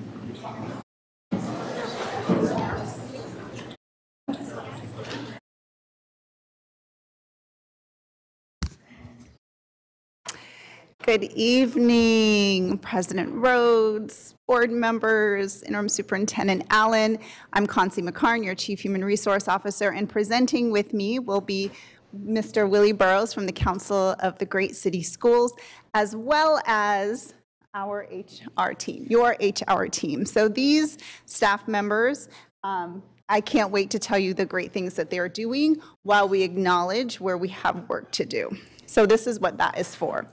Good evening, President Rhodes, board members, Interim Superintendent Allen. I'm Concy McCarn, your Chief Human Resource Officer, and presenting with me will be Mr. Willie Burrows from the Council of the Great City Schools, as well as our HR team, your HR team. So these staff members, I can't wait to tell you the great things that they're doing while we acknowledge where we have work to do. So this is what that is for.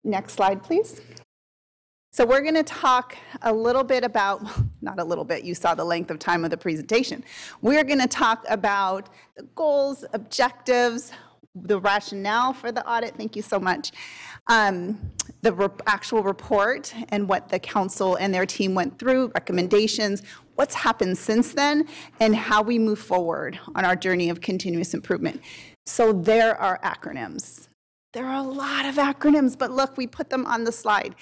Next slide, please. So we're going to talk a little bit about, not a little bit, you saw the length of time of the presentation. We're going to talk about the goals, objectives, the rationale for the audit, thank you so much, the actual report and what the council and their team went through, recommendations, what's happened since then, and how we move forward on our journey of continuous improvement. So there are acronyms. There are a lot of acronyms, but look, we put them on the slide,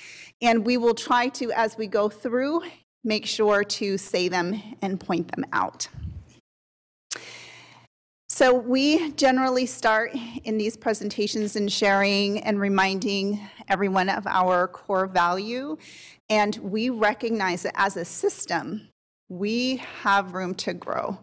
and we will try to, as we go through, make sure to say them and point them out. So we generally start in these presentations in sharing and reminding everyone of our core value, and we recognize that as a system, we have room to grow.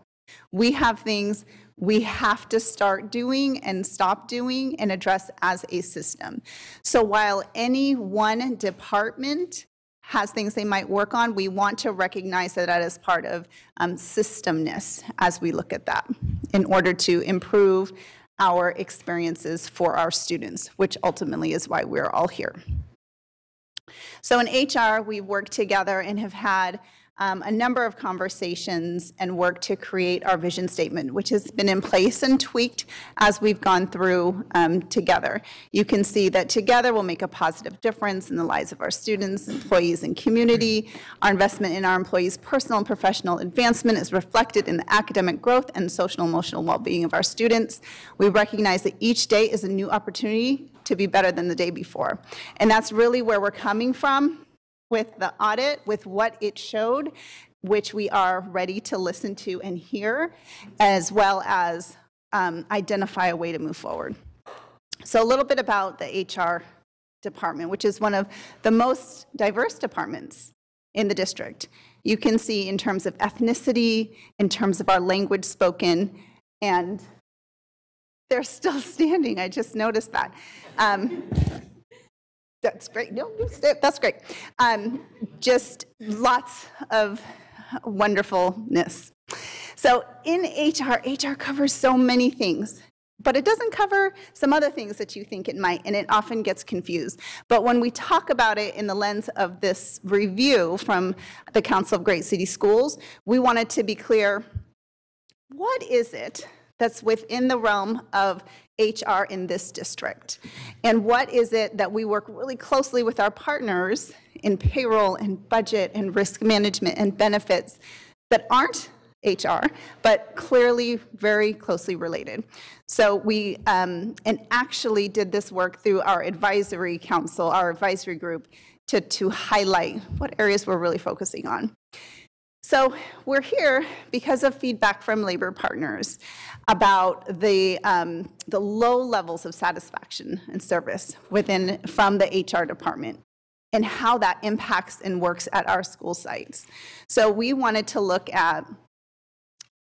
We have things we have to start doing and stop doing and address as a system. So while any one department has things they might work on, we want to recognize that as part of systemness as we look at that in order to improve our experiences for our students, which ultimately is why we're all here. So in HR, we've worked together and have had a number of conversations and work to create our vision statement, which has been in place and tweaked as we've gone through together. You can see that together we'll make a positive difference in the lives of our students, employees, and community. Our investment in our employees' personal and professional advancement is reflected in the academic growth and social and emotional well-being of our students. We recognize that each day is a new opportunity to be better than the day before. And that's really where we're coming from with the audit, with what it showed, which we are ready to listen to and hear, as well as identify a way to move forward. So a little bit about the HR department, which is one of the most diverse departments in the district. You can see in terms of ethnicity, in terms of our language spoken, and they're still standing. I just noticed that. That's great. No, that's great. Just lots of wonderfulness. So in HR covers so many things, but it doesn't cover some other things that you think it might, and it often gets confused. But when we talk about it in the lens of this review from the Council of Great City Schools, we wanted to be clear, what is it that's within the realm of HR in this district? And what is it that we work really closely with our partners in payroll and budget and risk management and benefits that aren't HR, but clearly very closely related? So we and actually did this work through our advisory council, our advisory group, to highlight what areas we're really focusing on. So we're here because of feedback from labor partners about the low levels of satisfaction and service from the HR department and how that impacts and works at our school sites. So we wanted to look at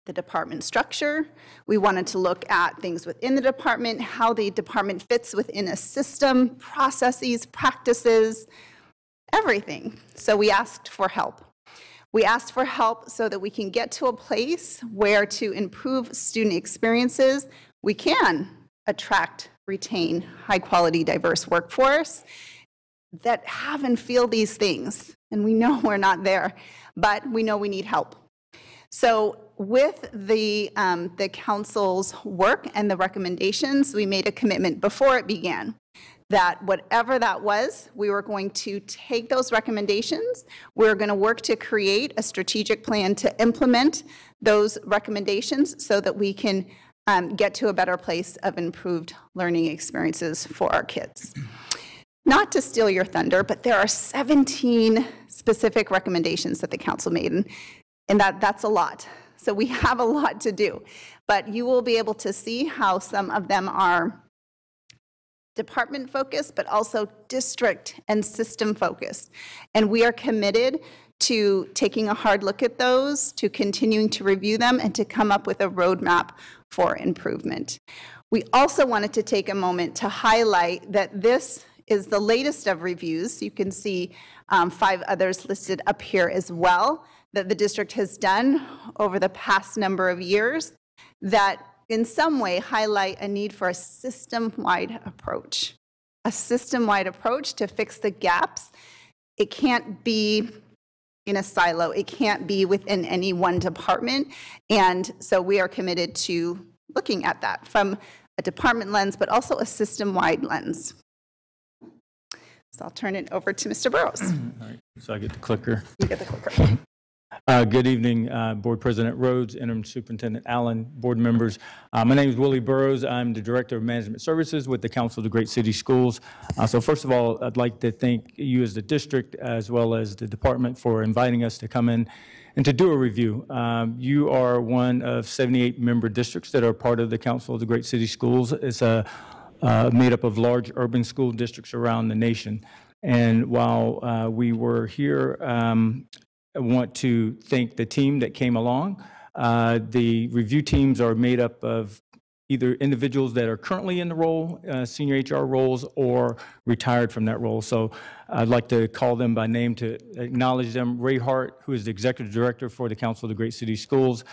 the department structure. We wanted to look at things within the department, how the department fits within a system, processes, practices, everything. So we asked for help. We asked for help so that we can get to a place where, to improve student experiences, we can attract, retain high-quality, diverse workforce that have and feel these things. And we know we're not there, but we know we need help. So with the council's work and the recommendations, we made a commitment before it began that whatever that was, we were going to take those recommendations. We're going to work to create a strategic plan to implement those recommendations so that we can get to a better place of improved learning experiences for our kids. Not to steal your thunder, but there are 17 specific recommendations that the council made, and that's a lot. So we have a lot to do, but you will be able to see how some of them are department focused, but also district and system focused. And we are committed to taking a hard look at those, to continuing to review them, and to come up with a roadmap for improvement. We also wanted to take a moment to highlight that this is the latest of reviews. You can see 5 others listed up here as well that the district has done over the past number of years that in some way highlight a need for a system-wide approach. A system-wide approach to fix the gaps. It can't be in a silo. It can't be within any one department. And so we are committed to looking at that from a department lens, but also a system-wide lens. So I'll turn it over to Mr. Burrows. All right, so I get the clicker. You get the clicker. Good evening, Board President Rhodes, Interim Superintendent Allen, board members. My name is Willie Burrows. I'm the Director of Management Services with the Council of the Great City Schools. So first of all, I'd like to thank you as the district as well as the department for inviting us to come in and to do a review. You are one of 78 member districts that are part of the Council of the Great City Schools. It's made up of large urban school districts around the nation. And while we were here, I want to thank the team that came along. The review teams are made up of either individuals that are currently in the role, senior HR roles, or retired from that role. So I'd like to call them by name to acknowledge them. Ray Hart, who is the Executive Director for the Council of the Great City Schools,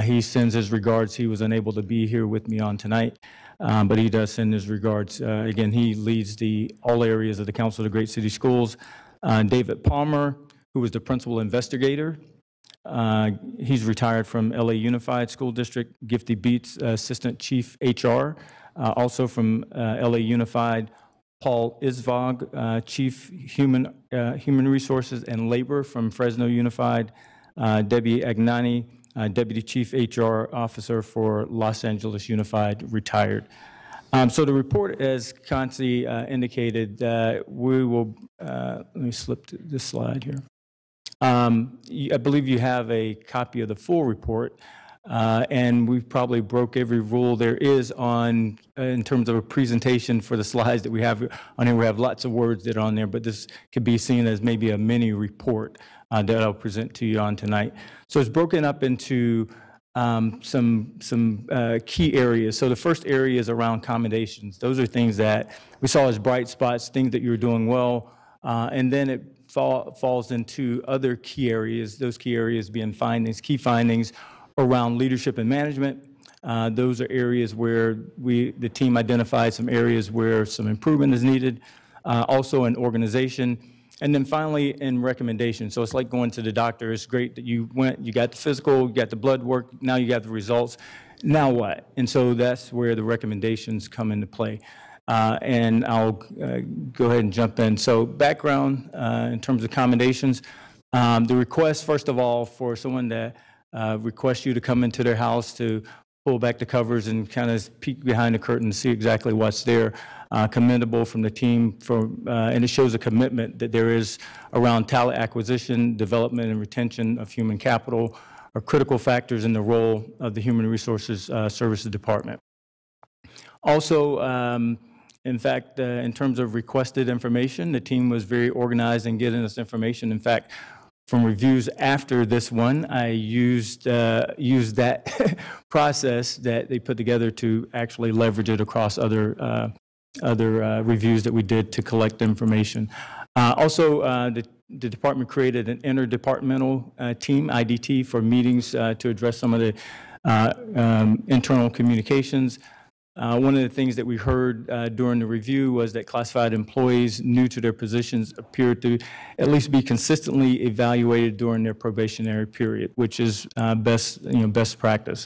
he sends his regards. He was unable to be here with me on tonight, but he does send his regards. Again, he leads all areas of the Council of the Great City Schools. David Palmer, who was the Principal Investigator. He's retired from LA Unified School District. Gifty Beats, Assistant Chief HR, also from LA Unified. Paul Isvog, Chief Human Resources and Labor from Fresno Unified. Debbie Agnani, Deputy Chief HR Officer for Los Angeles Unified, retired. So the report, as Kansi indicated, we will, let me slip to this slide here. I believe you have a copy of the full report, and we've probably broke every rule there is on, in terms of a presentation for the slides that we have on here. We have lots of words that are on there, but this could be seen as maybe a mini report that I'll present to you on tonight. So it's broken up into some key areas. So the first area is around accommodations. Those are things that we saw as bright spots, things that you were doing well, and then it falls into other key areas, those key areas being key findings around leadership and management. Those are areas where the team identified some areas where some improvement is needed, also in organization, and then finally in recommendations. So it's like going to the doctor. It's great that you went, you got the physical, you got the blood work, now you got the results. Now what? And so that's where the recommendations come into play. And I'll go ahead and jump in. So background in terms of accommodations, the request, first of all, for someone that requests you to come into their house to pull back the covers and kind of peek behind the curtain and see exactly what's there, commendable from the team, and it shows a commitment that there is around talent acquisition, development, and retention of human capital are critical factors in the role of the Human Resources Services Department. Also, in fact, in terms of requested information, the team was very organized in getting us information. In fact, from reviews after this one, I used that process that they put together to actually leverage it across other reviews that we did to collect information. Also, the department created an interdepartmental team, IDT, for meetings to address some of the internal communications. One of the things that we heard during the review was that classified employees new to their positions appeared to at least be consistently evaluated during their probationary period, which is best practice.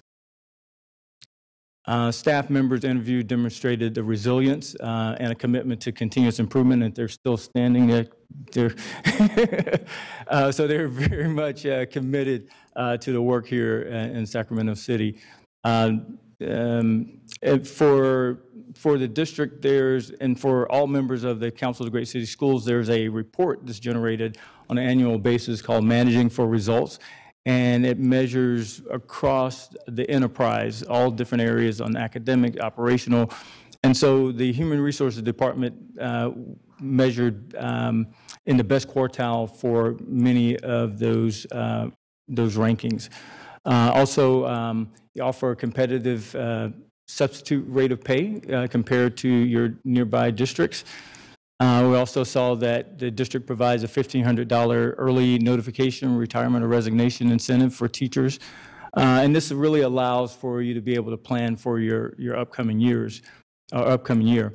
Staff members interviewed demonstrated the resilience and a commitment to continuous improvement, and they're still standing there. So they're very much committed to the work here in Sacramento City. For the district, and for all members of the Council of the Great City Schools, there's a report that's generated on an annual basis called Managing for Results, and it measures across the enterprise, all different areas on academic, operational, and so the Human Resources Department measured in the best quartile for many of those rankings. Also, you offer a competitive substitute rate of pay compared to your nearby districts. We also saw that the district provides a $1,500 early notification, retirement, or resignation incentive for teachers. And this really allows for you to be able to plan for your upcoming year.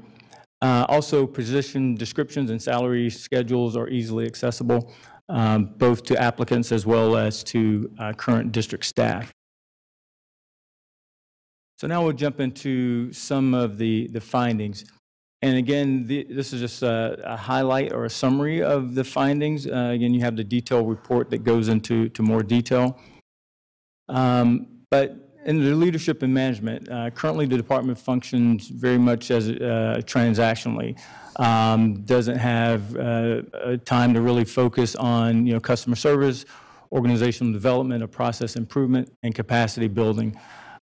Also, position descriptions and salary schedules are easily accessible, both to applicants as well as to current district staff. So now we'll jump into some of the findings. And again, this is just a highlight or a summary of the findings. Again, you have the detailed report that goes into more detail. But in the leadership and management, currently the department functions very much as transactionally. Doesn't have time to really focus on customer service, organizational development, or process improvement, and capacity building.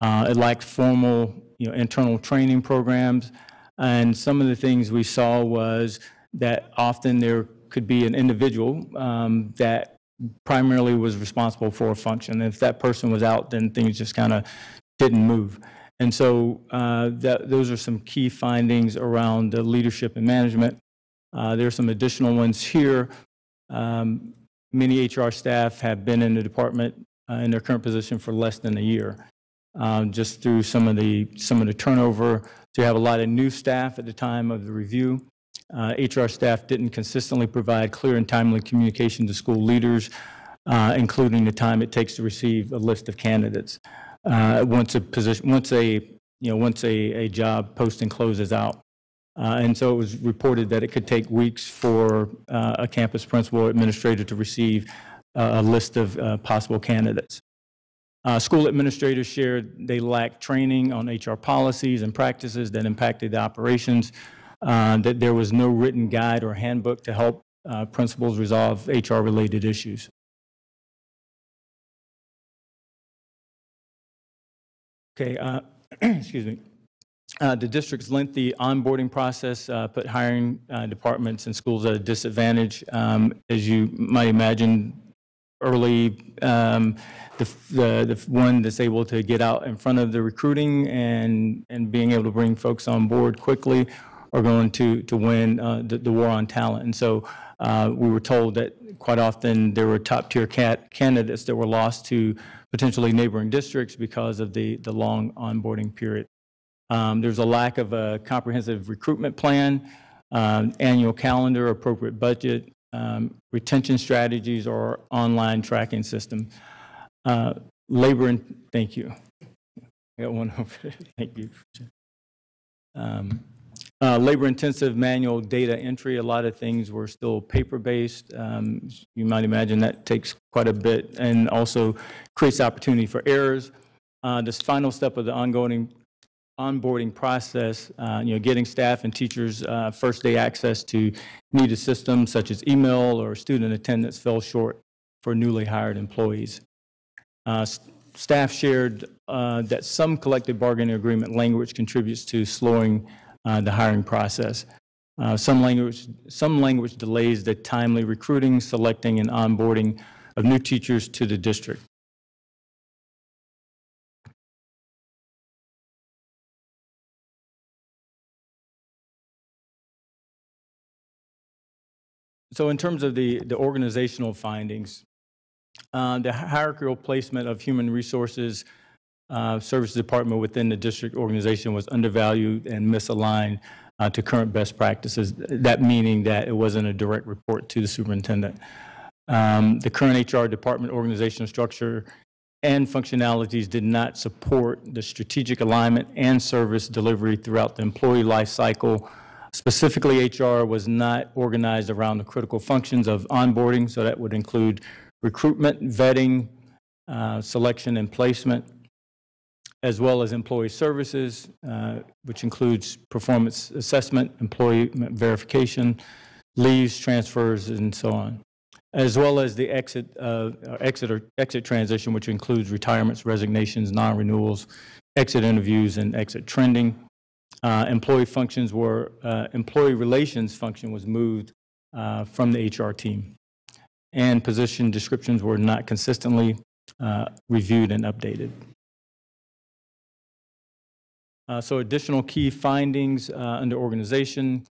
It lacked formal internal training programs, and some of the things we saw was that often there could be an individual that primarily was responsible for a function. If that person was out, then things just kind of didn't move. And so those are some key findings around the leadership and management. There are some additional ones here. Many HR staff have been in the department in their current position for less than a year. Just through some of the turnover, to have a lot of new staff at the time of the review. HR staff didn't consistently provide clear and timely communication to school leaders, including the time it takes to receive a list of candidates. Once a job posting closes out. And so it was reported that it could take weeks for a campus principal or administrator to receive a list of possible candidates. School administrators shared they lacked training on HR policies and practices that impacted the operations, that there was no written guide or handbook to help principals resolve HR-related issues. Okay, excuse me. The district's lengthy onboarding process put hiring departments and schools at a disadvantage. As you might imagine, early, the one that's able to get out in front of the recruiting and being able to bring folks on board quickly are going to win the war on talent. And so we were told that quite often there were top-tier candidates that were lost to potentially neighboring districts because of the long onboarding period. There's a lack of a comprehensive recruitment plan, annual calendar, appropriate budget, retention strategies, or online tracking system. Labor and thank you. I got one over there. Thank you. Labor-intensive manual data entry. A lot of things were still paper-based. You might imagine that takes quite a bit and also creates opportunity for errors. This final step of the onboarding process, getting staff and teachers first-day access to needed systems such as email or student attendance fell short for newly hired employees. Staff shared that some collective bargaining agreement language contributes to slowing the hiring process. Some language delays the timely recruiting, selecting, and onboarding of new teachers to the district. So in terms of the organizational findings, the hierarchical placement of human resources services department within the district organization was undervalued and misaligned to current best practices, that meaning that it wasn't a direct report to the superintendent. The current HR department organizational structure and functionalities did not support the strategic alignment and service delivery throughout the employee life cycle. Specifically, HR was not organized around the critical functions of onboarding, so that would include recruitment, vetting, selection and placement, as well as employee services, which includes performance assessment, employee verification, leaves, transfers, and so on, as well as the exit transition, which includes retirements, resignations, non-renewals, exit interviews, and exit trending. Employee relations function was moved from the HR team, and position descriptions were not consistently reviewed and updated. So additional key findings under organization,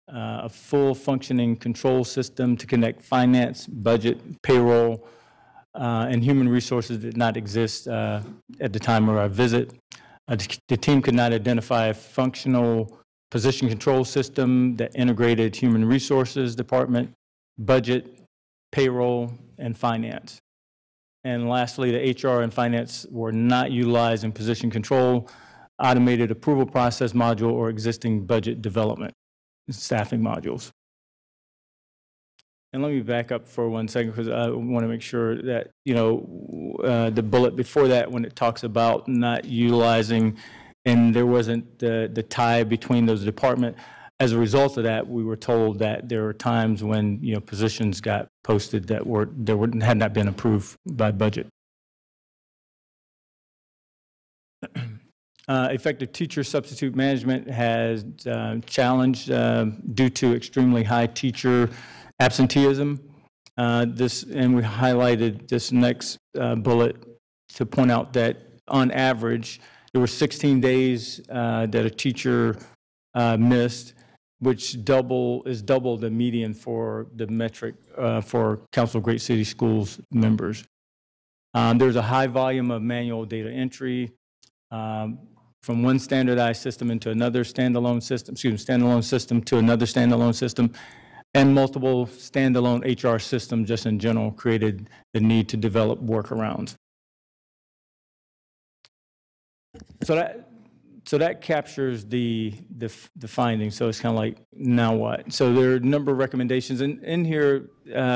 a full functioning control system to connect finance, budget, payroll, and human resources did not exist at the time of our visit. The team could not identify a functional position control system that integrated human resources department, budget, payroll, and finance. And lastly, the HR and finance were not utilizing position control, automated approval process module, or existing budget development staffing modules. And let me back up for 1 second because I want to make sure that, the bullet before that when it talks about not utilizing and there wasn't the tie between those departments. As a result of that, we were told that there were times when, positions got posted that had not been approved by budget. Effective teacher substitute management has challenged due to extremely high teacher absenteeism. And we highlighted this next bullet to point out that on average, there were 16 days that a teacher missed, which is double the median for the metric for Council of Great City Schools members. There's a high volume of manual data entry from one standardized system into another standalone system, standalone system to another standalone system, and multiple standalone HR systems just in general created the need to develop workarounds. So that captures the findings. So it's kind of like, now what? So there are a number of recommendations. And in here,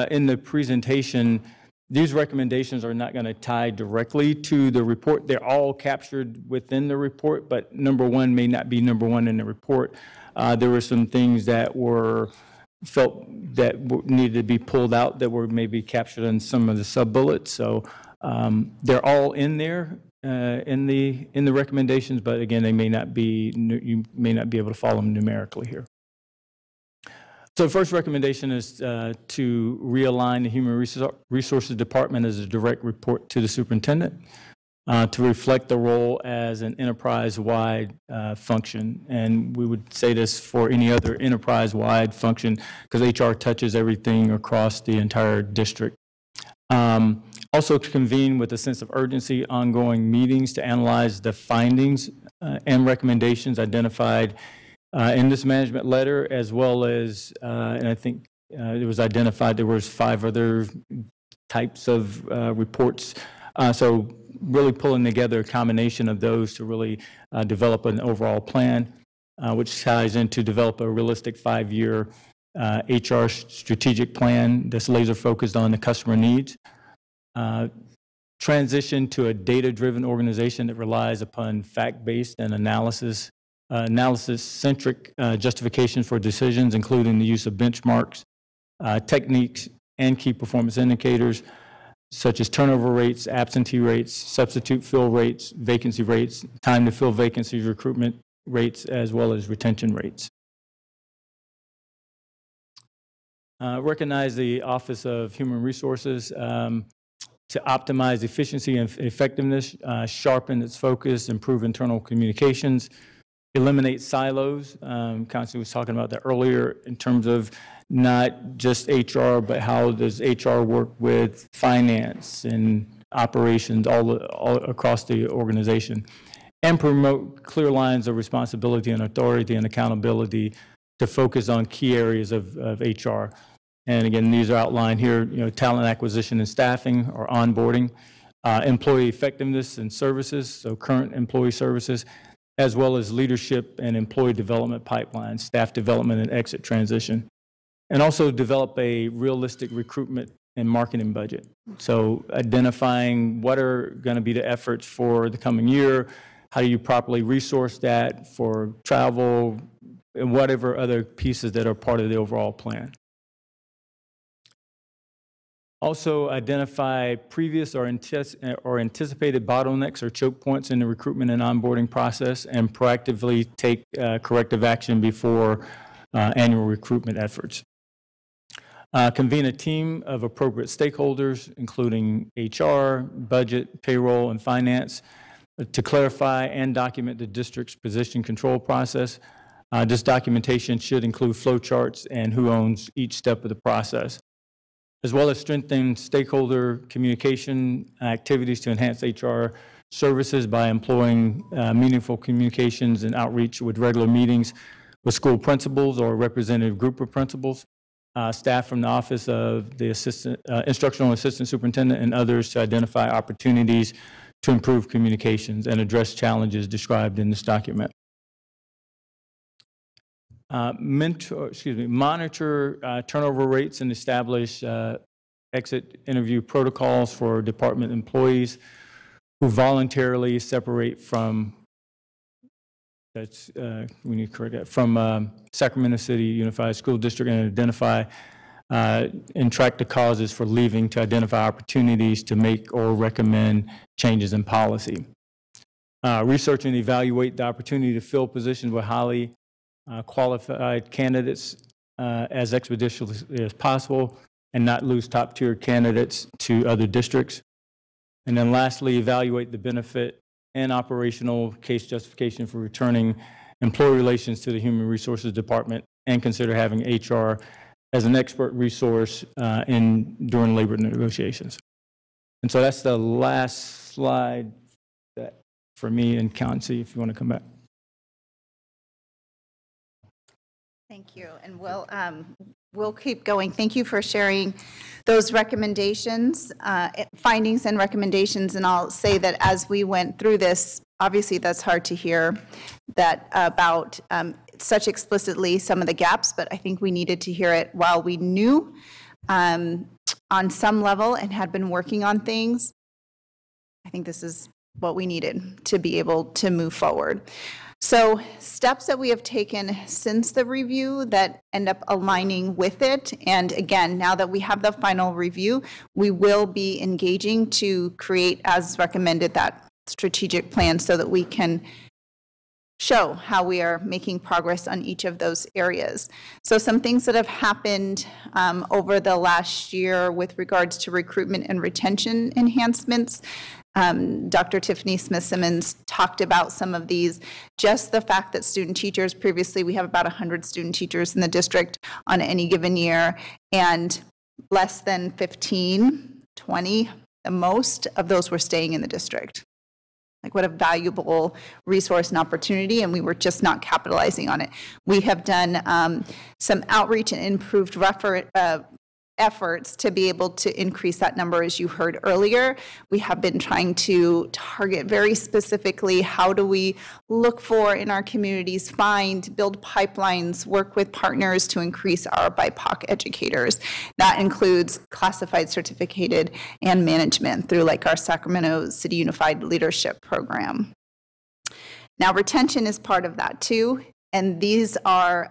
in the presentation, these recommendations are not going to tie directly to the report. They're all captured within the report, but number one may not be number one in the report. There were some things that were felt that needed to be pulled out that were maybe captured in some of the sub-bullets. So they're all in there in the recommendations, but again, they may not be, you may not be able to follow them numerically here. So the first recommendation is to realign the Human Resources Department as a direct report to the superintendent to reflect the role as an enterprise-wide function. And we would say this for any other enterprise-wide function because HR touches everything across the entire district. Also to convene with a sense of urgency ongoing meetings to analyze the findings and recommendations identified in this management letter, as well as, and I think it was identified there was 5 other types of reports. So really pulling together a combination of those to really develop an overall plan, which ties into develop a realistic 5-year HR strategic plan that's laser focused on the customer needs. Transition to a data-driven organization that relies upon fact-based and analysis-centric justifications for decisions, including the use of benchmarks, techniques, and key performance indicators, such as turnover rates, absentee rates, substitute fill rates, vacancy rates, time to fill vacancies, recruitment rates, as well as retention rates. Recognize the Office of Human Resources to optimize efficiency and effectiveness, sharpen its focus, improve internal communications, eliminate silos. Constance was talking about that earlier in terms of not just HR, but how does HR work with finance and operations all across the organization, and promote clear lines of responsibility and authority and accountability to focus on key areas of HR. And again, these are outlined here, talent acquisition and staffing or onboarding, employee effectiveness and services, so current employee services, as well as leadership and employee development pipelines, staff development and exit transition. And also develop a realistic recruitment and marketing budget. So identifying what are going to be the efforts for the coming year, how do you properly resource that for travel, and whatever other pieces that are part of the overall plan. Also identify previous or anticipated bottlenecks or choke points in the recruitment and onboarding process and proactively take corrective action before annual recruitment efforts. Convene a team of appropriate stakeholders, including HR, budget, payroll, and finance, to clarify and document the district's position control process. This documentation should include flowcharts and who owns each step of the process, as well as strengthen stakeholder communication activities to enhance HR services by employing meaningful communications and outreach with regular meetings with school principals or a representative group of principals, staff from the Office of the Instructional Assistant Superintendent and others to identify opportunities to improve communications and address challenges described in this document. Monitor turnover rates and establish exit interview protocols for department employees who voluntarily separate from, we need to correct that, from Sacramento City Unified School District, and identify and track the causes for leaving to identify opportunities to make or recommend changes in policy. Research and evaluate the opportunity to fill positions with highly qualified candidates as expeditiously as possible and not lose top-tier candidates to other districts. And then lastly, evaluate the benefit and operational case justification for returning employee relations to the Human Resources Department, and consider having HR as an expert resource during labor negotiations. And so that's the last slide for me, and County, if you want to come back. Thank you, and we'll keep going. Thank you for sharing those recommendations, findings and recommendations, and I'll say that as we went through this, obviously that's hard to hear that about such explicitly some of the gaps, but I think we needed to hear it while we knew on some level and had been working on things. I think this is what we needed to be able to move forward. So steps that we have taken since the review that end up aligning with it, and again, now that we have the final review, we will be engaging to create, as recommended, that strategic plan so that we can show how we are making progress on each of those areas. So some things that have happened over the last year with regards to recruitment and retention enhancements. Dr. Tiffany Smith-Simmons talked about some of these. Just the fact that student teachers, previously we have about 100 student teachers in the district on any given year, and less than 15, 20, the most of those were staying in the district. Like, what a valuable resource and opportunity, and we were just not capitalizing on it. We have done some outreach and improved efforts to be able to increase that number, as you heard earlier. We have been trying to target very specifically how do we look for in our communities, find, build pipelines, work with partners to increase our BIPOC educators. That includes classified, certificated, and management through like our Sacramento City Unified Leadership Program. Now, retention is part of that too. And these are,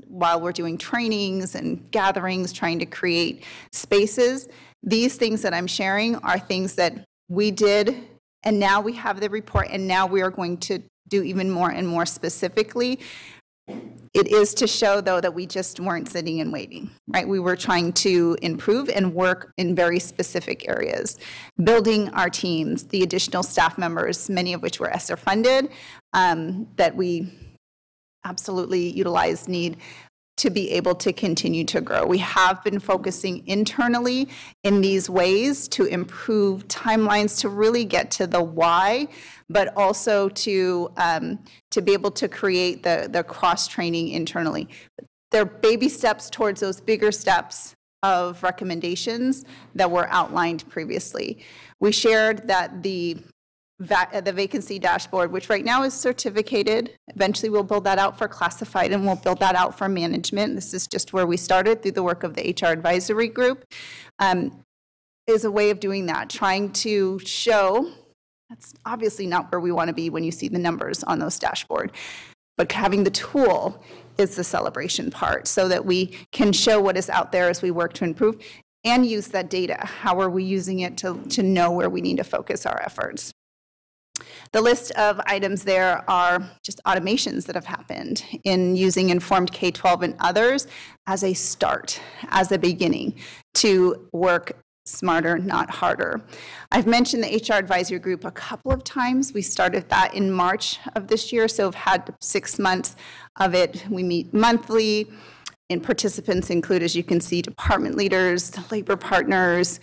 while we're doing trainings and gatherings, trying to create spaces, these things that I'm sharing are things that we did, and now we have the report, and now we are going to do even more and more specifically. It is to show, though, that we just weren't sitting and waiting, right? We were trying to improve and work in very specific areas. Building our teams, the additional staff members, many of which were ESSER funded, that we absolutely utilize, need to be able to continue to grow. We have been focusing internally in these ways to improve timelines, to really get to the why, but also to be able to create the cross-training internally. They're baby steps towards those bigger steps of recommendations that were outlined previously. We shared that the vacancy dashboard, which right now is certificated. Eventually we'll build that out for classified, and we'll build that out for management. This is just where we started through the work of the HR advisory group, is a way of doing that, trying to show, that's obviously not where we want to be when you see the numbers on those dashboard, but having the tool is the celebration part so that we can show what is out there as we work to improve and use that data. How are we using it to know where we need to focus our efforts? The list of items there are just automations that have happened in using Informed K-12 and others as a start, as a beginning to work smarter, not harder. I've mentioned the HR advisory group a couple of times. We started that in March of this year, so I've had 6 months of it. We meet monthly, and participants include, as you can see, department leaders, labor partners,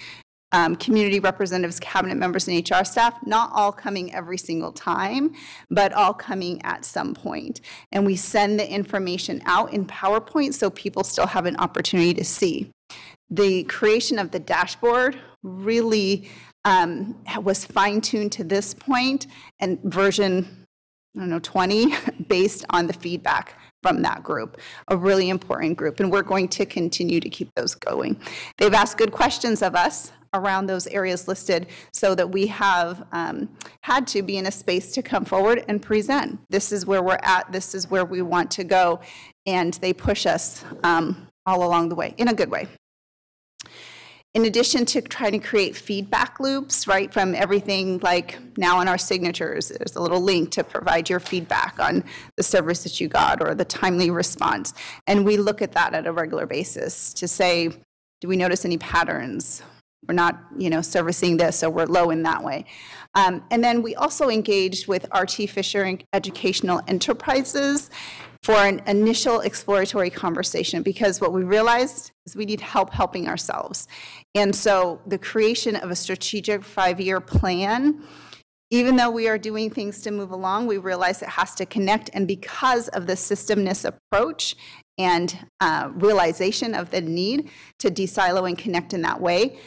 community representatives, cabinet members, and HR staff, not all coming every single time, but all coming at some point. And we send the information out in PowerPoint so people still have an opportunity to see. The creation of the dashboard really was fine-tuned to this point, and version, 20, based on the feedback from that group, a really important group, and we're going to continue to keep those going. They've asked good questions of us around those areas listed so that we have had to be in a space to come forward and present. This is where we're at, this is where we want to go, and they push us all along the way, in a good way. In addition to trying to create feedback loops, right, from everything like now in our signatures, there's a little link to provide your feedback on the service that you got or the timely response. And we look at that at a regular basis to say, do we notice any patterns? we're not, servicing this, so we're low in that way. And then we also engaged with R.T. Fisher Educational Enterprises for an initial exploratory conversation, because what we realized is we need help helping ourselves. And so the creation of a strategic 5-year plan, even though we are doing things to move along, we realize it has to connect. And because of the systemness approach and realization of the need to de-silo and connect in that way,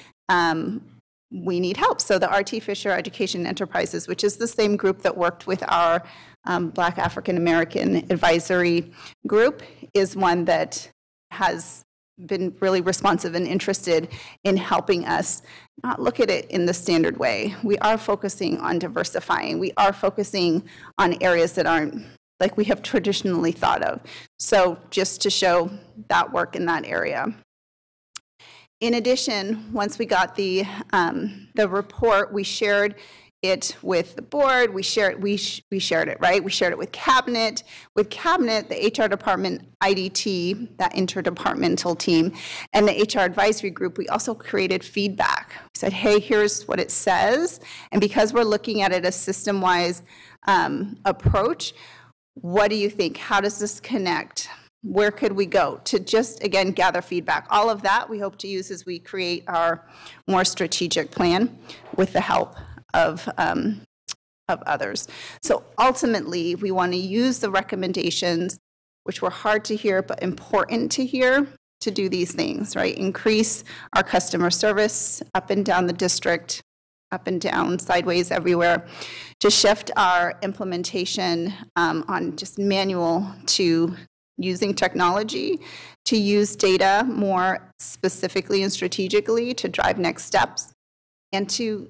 we need help. So the R.T. Fisher Education Enterprises, which is the same group that worked with our Black African American Advisory Group, is one that has been really responsive and interested in helping us not look at it in the standard way. We are focusing on diversifying. We are focusing on areas that aren't like we have traditionally thought of. So just to show that work in that area. In addition, once we got the report, we shared it with the board. We shared it, right? We shared it with cabinet. With cabinet, the HR department, IDT, that interdepartmental team, and the HR advisory group, we also created feedback. We said, hey, here's what it says. And because we're looking at it as system-wise approach, what do you think? How does this connect? Where could we go? To just, again, gather feedback. All of that we hope to use as we create our more strategic plan with the help of others. So ultimately, we want to use the recommendations, which were hard to hear but important to hear, to do these things, right? Increase our customer service up and down the district, up and down, sideways, everywhere, to shift our implementation on just manual to using technology, to use data more specifically and strategically to drive next steps, and to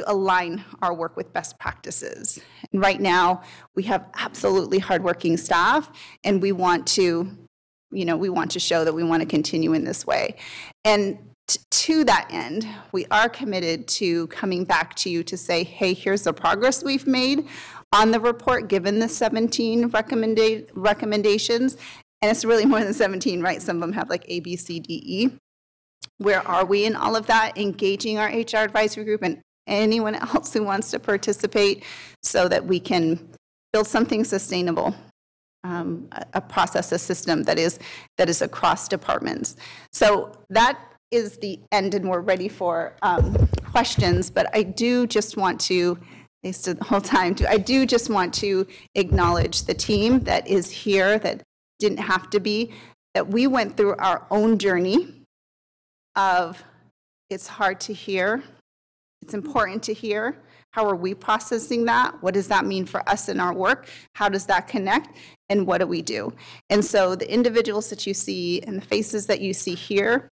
align our work with best practices. And right now, we have absolutely hardworking staff, and we want to, show that we want to continue in this way. And to that end, we are committed to coming back to you to say, hey, here's the progress we've made on the report, given the 17 recommendations. And it's really more than 17, right? Some of them have like A, B, C, D, E. Where are we in all of that? Engaging our HR advisory group and anyone else who wants to participate so that we can build something sustainable, a process, a system that is across departments. So that is the end, and we're ready for questions, but I do just want to, they stood the whole time, I do just want to acknowledge the team that is here, that didn't have to be, that we went through our own journey of it's hard to hear, it's important to hear. How are we processing that? What does that mean for us in our work? How does that connect? And what do we do? And so the individuals that you see and the faces that you see here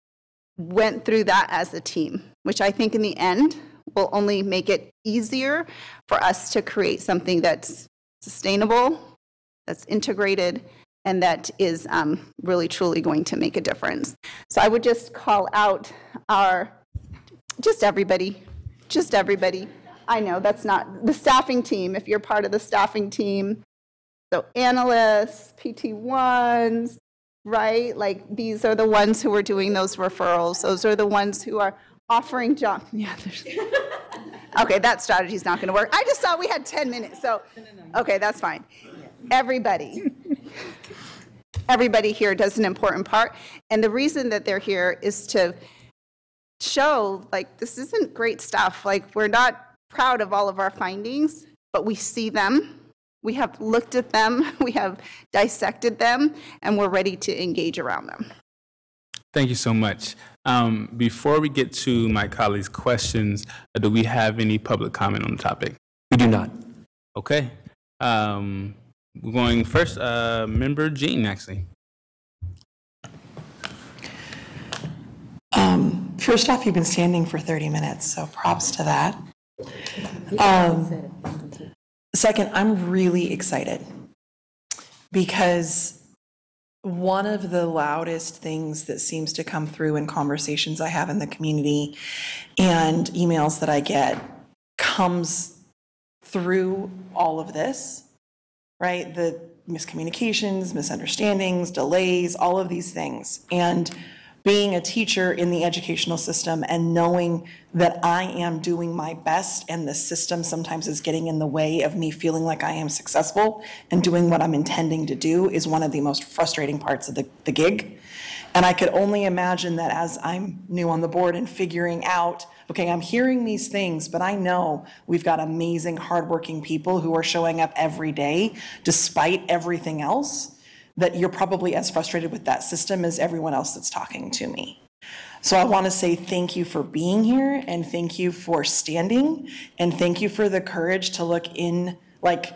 went through that as a team, which I think in the end will only make it easier for us to create something that's sustainable, that's integrated, and that is really truly going to make a difference. So I would just call out just everybody. I know that's not the staffing team, if you're part of the staffing team. So analysts, PT1s, right? Like these are the ones who are doing those referrals. Those are the ones who are offering jobs. Yeah, okay, that strategy is not going to work. I just thought we had 10 minutes. So, okay, that's fine. Everybody here does an important part. And the reason that they're here is to show, like, this isn't great stuff. Like, we're not proud of all of our findings, but we see them. We have looked at them, we have dissected them, and we're ready to engage around them. Thank you so much. Before we get to my colleagues' questions, do we have any public comment on the topic? We do not. Okay. We're going first, Member Jean, actually. First off, you've been standing for 30 minutes, so props to that. Second, I'm really excited because one of the loudest things that seems to come through in conversations I have in the community and emails that I get comes through all of this, right? The miscommunications, misunderstandings, delays, all of these things. And being a teacher in the educational system and knowing that I am doing my best and the system sometimes is getting in the way of me feeling like I am successful and doing what I'm intending to do is one of the most frustrating parts of the gig. And I could only imagine that as I'm new on the board and figuring out, okay, I'm hearing these things, but I know we've got amazing, hardworking people who are showing up every day despite everything else, that you're probably as frustrated with that system as everyone else that's talking to me. So I want to say thank you for being here and thank you for standing and thank you for the courage to look in, like,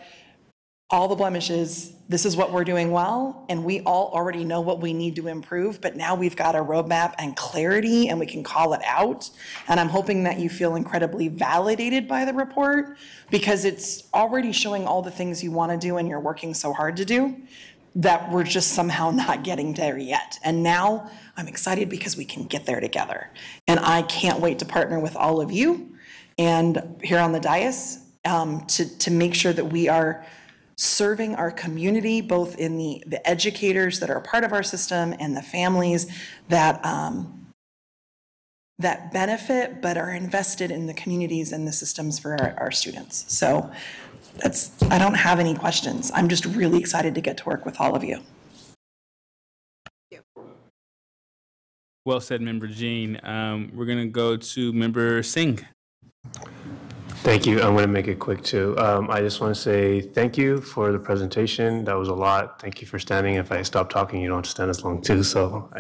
all the blemishes. This is what we're doing well, and we all already know what we need to improve, but now we've got a roadmap and clarity and we can call it out. And I'm hoping that you feel incredibly validated by the report because it's already showing all the things you want to do and you're working so hard to do that we're just somehow not getting there yet. And now I'm excited because we can get there together. And I can't wait to partner with all of you and here on the dais to make sure that we are serving our community, both in the educators that are part of our system and the families that that benefit but are invested in the communities and the systems for our students. So I don't have any questions. I'm just really excited to get to work with all of you. Well said, Member Jean. We're going to go to Member Singh. Thank you. I'm going to make it quick too. I just want to say thank you for the presentation. That was a lot. Thank you for standing. If I stop talking, you don't have to stand as long too. So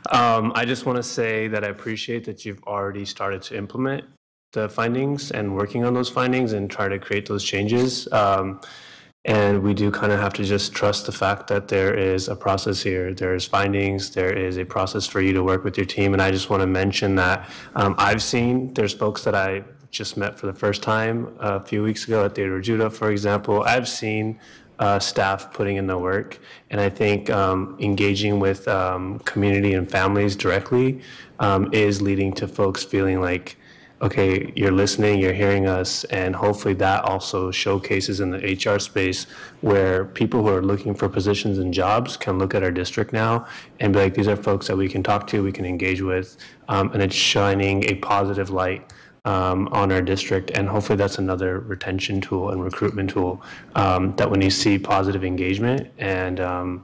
I just want to say that I appreciate that you've already started to implement the findings and working on those findings and try to create those changes. And we do kind of have to just trust the fact that there is a process here. There's findings, there is a process for you to work with your team. And I just want to mention that I've seen, there's folks that I just met for the first time a few weeks ago at Theodore Judah, for example. I've seen staff putting in the work. And I think engaging with community and families directly is leading to folks feeling like, okay, you're listening, you're hearing us, and hopefully that also showcases in the HR space where people who are looking for positions and jobs can look at our district now and be like, these are folks that we can talk to, we can engage with, and it's shining a positive light on our district. And hopefully that's another retention tool and recruitment tool that when you see positive engagement and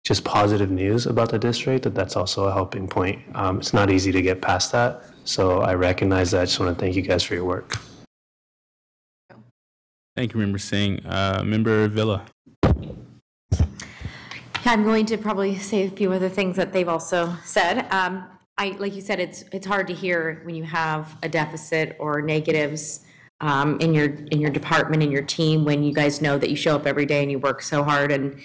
just positive news about the district, that's also a helping point. It's not easy to get past that. So I recognize that. I just want to thank you guys for your work. Thank you, Member Singh. Member Villa. I'm going to probably say a few other things that they've also said. Like you said, it's hard to hear when you have a deficit or negatives in your department, in your team, when you guys know that you show up every day and you work so hard and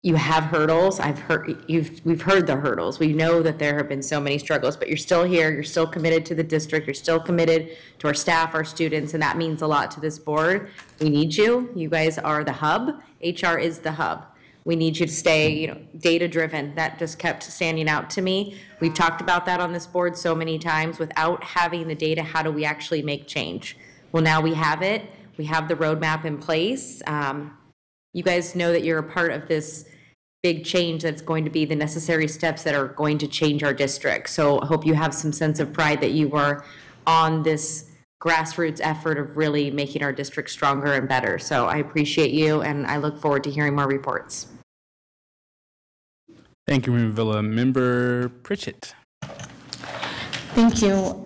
you have hurdles. We've heard the hurdles. We know that there have been so many struggles, but you're still here. You're still committed to the district. You're still committed to our staff, our students, and that means a lot to this board. We need you. You guys are the hub. HR is the hub. We need you to stay, data-driven. That just kept standing out to me. We've talked about that on this board so many times. Without having the data, how do we actually make change? Well, now we have it. We have the roadmap in place. You guys know that you're a part of this big change that's going to be the necessary steps that are going to change our district. So I hope you have some sense of pride that you are on this grassroots effort of really making our district stronger and better. So I appreciate you, and I look forward to hearing more reports. Thank you, Member Villa. Member Pritchett. Thank you.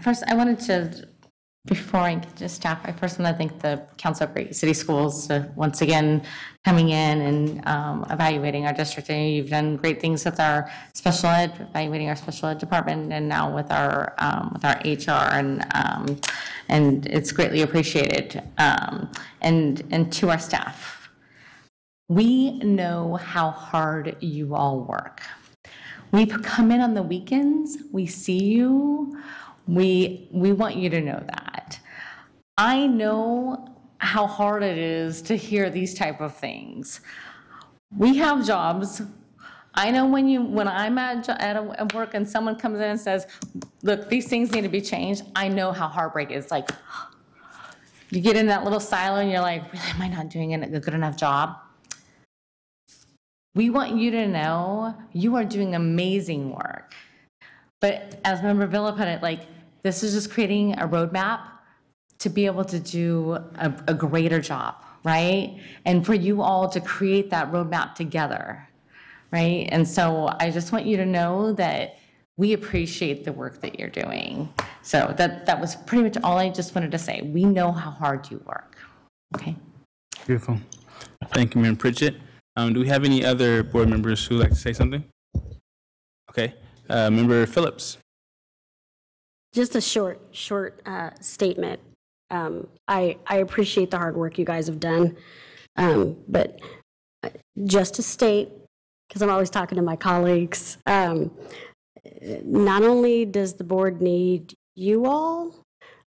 First, I wanted to, before I get to staff, I first want to thank the Council of Great City Schools once again coming in and evaluating our district. I know you've done great things with our special ed, evaluating our special ed department, and now with our HR, and it's greatly appreciated. And to our staff, we know how hard you all work. We come in on the weekends. We see you. We want you to know that. I know how hard it is to hear these type of things. We have jobs. I know when I'm at work and someone comes in and says, look, these things need to be changed, I know how heartbreak is. Like, you get in that little silo and you're like, really, am I not doing a good enough job? We want you to know you are doing amazing work. But as Member Villa put it, like, this is just creating a roadmap to be able to do a greater job, right? And for you all to create that roadmap together, right? And so I just want you to know that we appreciate the work that you're doing. So that was pretty much all I just wanted to say. We know how hard you work, okay? Beautiful. Thank you, Member Pritchett. Do we have any other board members who would like to say something? Okay. Member Phillips. Just a short statement. I appreciate the hard work you guys have done, but just to state, because I'm always talking to my colleagues, not only does the board need you all,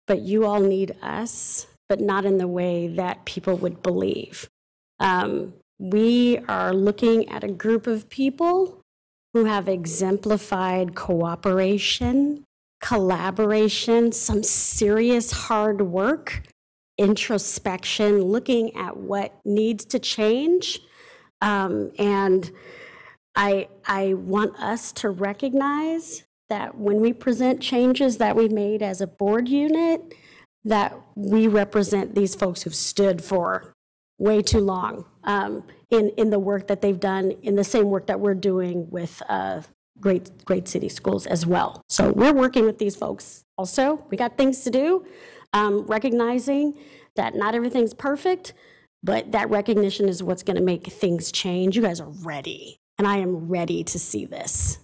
but you all need us, but not in the way that people would believe. We are looking at a group of people who have exemplified cooperation, collaboration, some serious hard work, introspection, looking at what needs to change. And I want us to recognize that when we present changes that we made as a board unit, that we represent these folks who've stood for way too long in the work that they've done, in the same work that we're doing with great city schools as well. So we're working with these folks also. We got things to do, recognizing that not everything's perfect, but that recognition is what's going to make things change. You guys are ready, and I am ready to see this.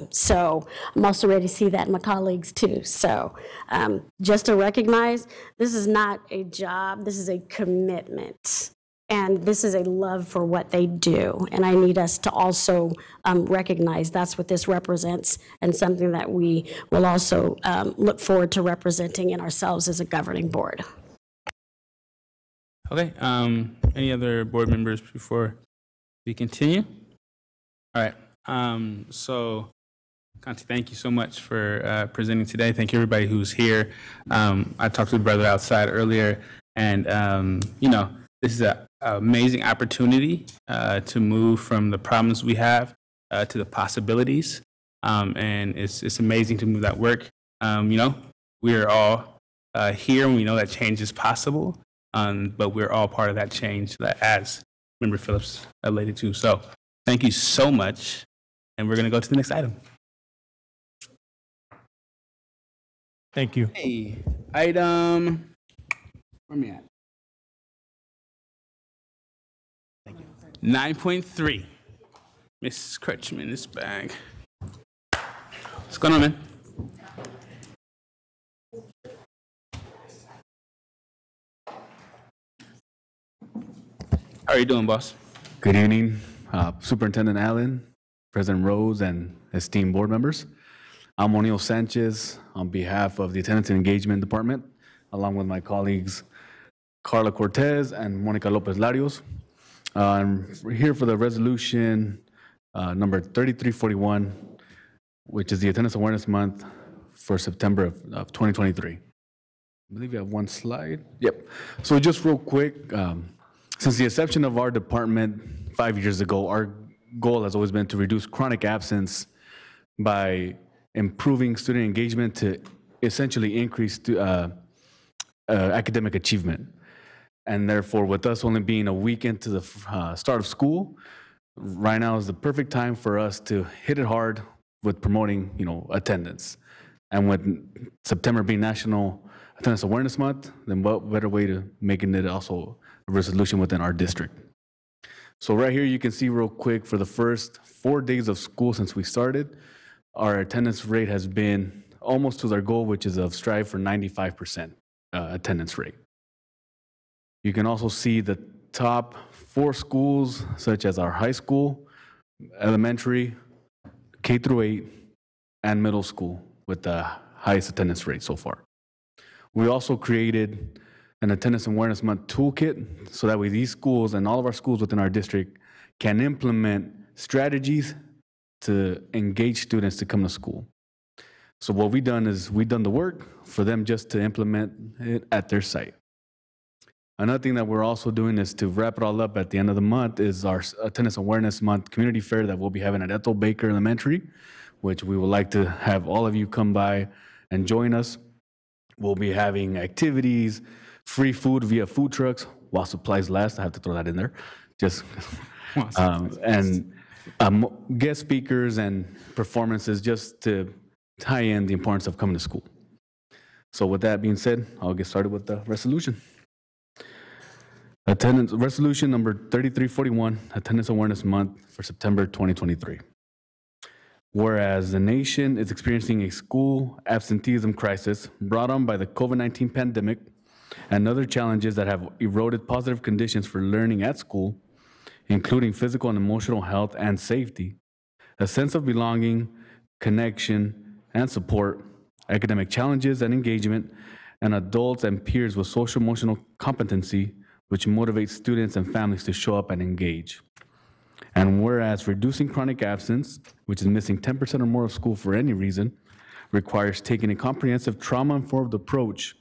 So I'm also ready to see that in my colleagues too. So just to recognize, this is not a job, this is a commitment. And this is a love for what they do. And I need us to also recognize that's what this represents, and something that we will also look forward to representing in ourselves as a governing board. Okay, any other board members before we continue? All right, so Conti, thank you so much for presenting today. Thank you everybody who's here. I talked to the brother outside earlier, and you know, this is an amazing opportunity to move from the problems we have to the possibilities, and it's amazing to move that work. You know, we're all here, and we know that change is possible, but we're all part of that change, that as Member Phillips related to. So thank you so much, and we're going to go to the next item. Thank you. Hey, item, where am I at? 9.3. Mrs. Crutchman is back. What's going on, man? How are you doing, boss? Good evening, Superintendent Allen, President Rhodes, and esteemed board members. I'm O'Neill Sanchez on behalf of the Attendance and Engagement Department, along with my colleagues Carla Cortez and Monica Lopez Larios. We're here for the resolution number 3341, which is the Attendance Awareness Month for September of 2023. I believe you have one slide. Yep. So just real quick, since the inception of our department 5 years ago, our goal has always been to reduce chronic absence by improving student engagement to essentially increase academic achievement. And therefore, with us only being a week into the start of school, right now is the perfect time for us to hit it hard with promoting, you know, attendance. And with September being National Attendance Awareness Month, then what better way to making it also a resolution within our district. So right here, you can see real quick, for the first 4 days of school since we started, our attendance rate has been almost to our goal, which is of strive for 95% attendance rate. You can also see the top 4 schools, such as our high school, elementary, K through 8, and middle school, with the highest attendance rate so far. We also created an Attendance Awareness Month toolkit, so that way these schools and all of our schools within our district can implement strategies to engage students to come to school. So what we've done is we've done the work for them just to implement it at their site. Another thing that we're also doing is to wrap it all up at the end of the month is our Attendance Awareness Month community fair that we'll be having at Ethel Baker Elementary, which we would like to have all of you come by and join us. We'll be having activities, free food via food trucks while supplies last. I have to throw that in there. Just and guest speakers and performances just to tie in the importance of coming to school. So with that being said, I'll get started with the resolution. Attendance resolution number 3341, Attendance Awareness Month for September 2023. Whereas the nation is experiencing a school absenteeism crisis brought on by the COVID-19 pandemic and other challenges that have eroded positive conditions for learning at school, including physical and emotional health and safety, a sense of belonging, connection, and support, academic challenges and engagement, and adults and peers with social emotional competency, which motivates students and families to show up and engage. And whereas reducing chronic absence, which is missing 10% or more of school for any reason, requires taking a comprehensive trauma-informed approach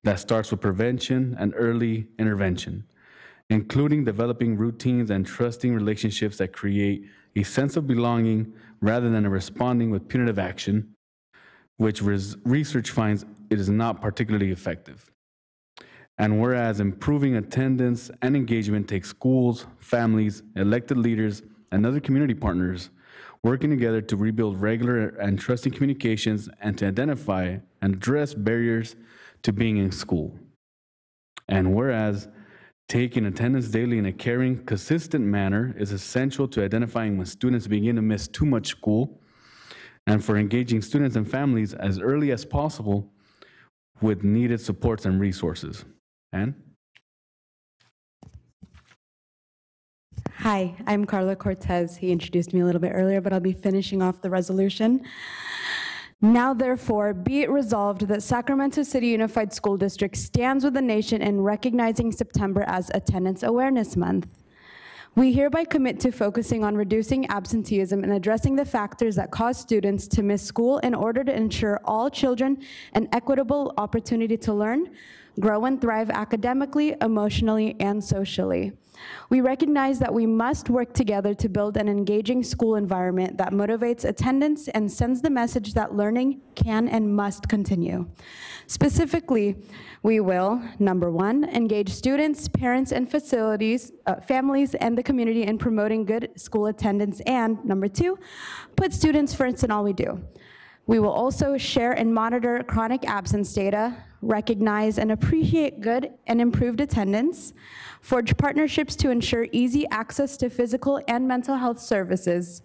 that starts with prevention and early intervention, including developing routines and trusting relationships that create a sense of belonging rather than responding with punitive action, which research finds it is not particularly effective. And whereas improving attendance and engagement takes schools, families, elected leaders, and other community partners working together to rebuild regular and trusting communications and to identify and address barriers to being in school. And whereas taking attendance daily in a caring, consistent manner is essential to identifying when students begin to miss too much school and for engaging students and families as early as possible with needed supports and resources. Anne? Hi, I'm Carla Cortez. He introduced me a little bit earlier, but I'll be finishing off the resolution. Now, therefore, be it resolved that Sacramento City Unified School District stands with the nation in recognizing September as Attendance Awareness Month. We hereby commit to focusing on reducing absenteeism and addressing the factors that cause students to miss school in order to ensure all children an equitable opportunity to learn, grow and thrive academically, emotionally, and socially. We recognize that we must work together to build an engaging school environment that motivates attendance and sends the message that learning can and must continue. Specifically, we will, number one, engage students, parents, and families, and the community in promoting good school attendance, and number two, put students first in all we do. We will also share and monitor chronic absence data, recognize and appreciate good and improved attendance, forge partnerships to ensure easy access to physical and mental health services.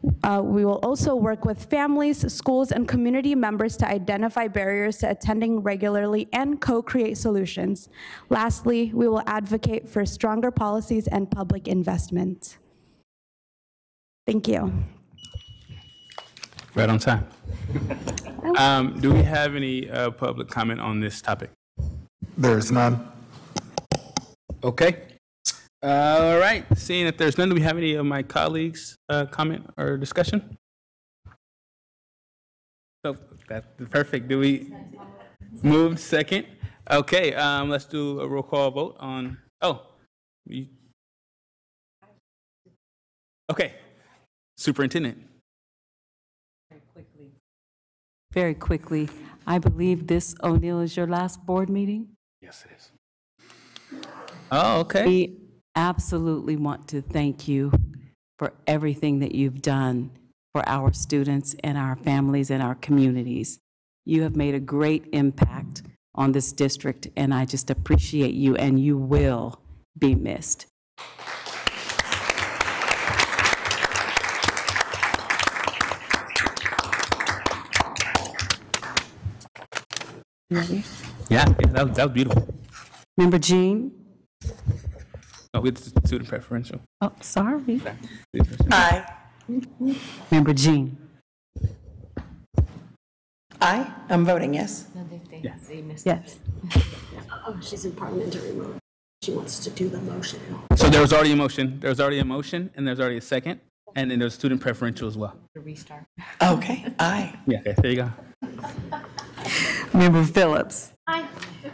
We will also work with families, schools, and community members to identify barriers to attending regularly and co-create solutions. Lastly, we will advocate for stronger policies and public investment. Thank you. Right on time. Do we have any public comment on this topic? There's none. Okay. All right. Seeing that there's none, do we have any of my colleagues comment or discussion? So that's perfect. Do we move second? Okay. Let's do a roll call vote on. Okay. Superintendent. Very quickly, I believe this, O'Neill, is your last board meeting? Yes, it is. Oh, okay. We absolutely want to thank you for everything that you've done for our students and our families and our communities. You have made a great impact on this district, and I just appreciate you, and you will be missed. Ready? Yeah, that was beautiful. Member Jean? Oh, it's student preferential. Oh, sorry. Aye. Member Jean? Aye. I'm voting yes. They missed yes. Oh, she's in parliamentary mode. She wants to do the motion. So there was already a motion. There was already a motion, and there's already a second, and then there's student preferential as well. To restart. Okay. Aye. Yeah. Okay. There you go. Member Phillips? Aye.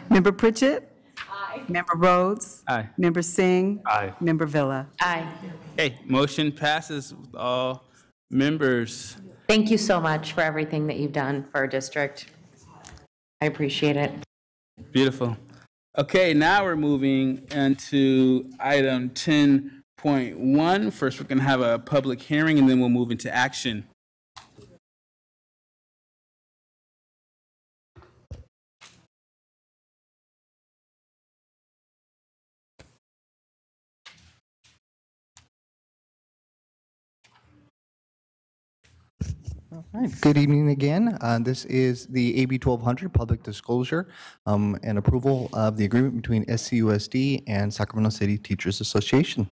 Member Pritchett? Aye. Member Rhodes? Aye. Member Singh? Aye. Member Villa? Aye. Okay, motion passes with all members. Thank you so much for everything that you've done for our district. I appreciate it. Beautiful. Okay, now we're moving into item 10.1. First, we're going to have a public hearing, and then we'll move into action. All right, good evening again. This is the AB 1200 public disclosure and approval of the agreement between SCUSD and Sacramento City Teachers Association.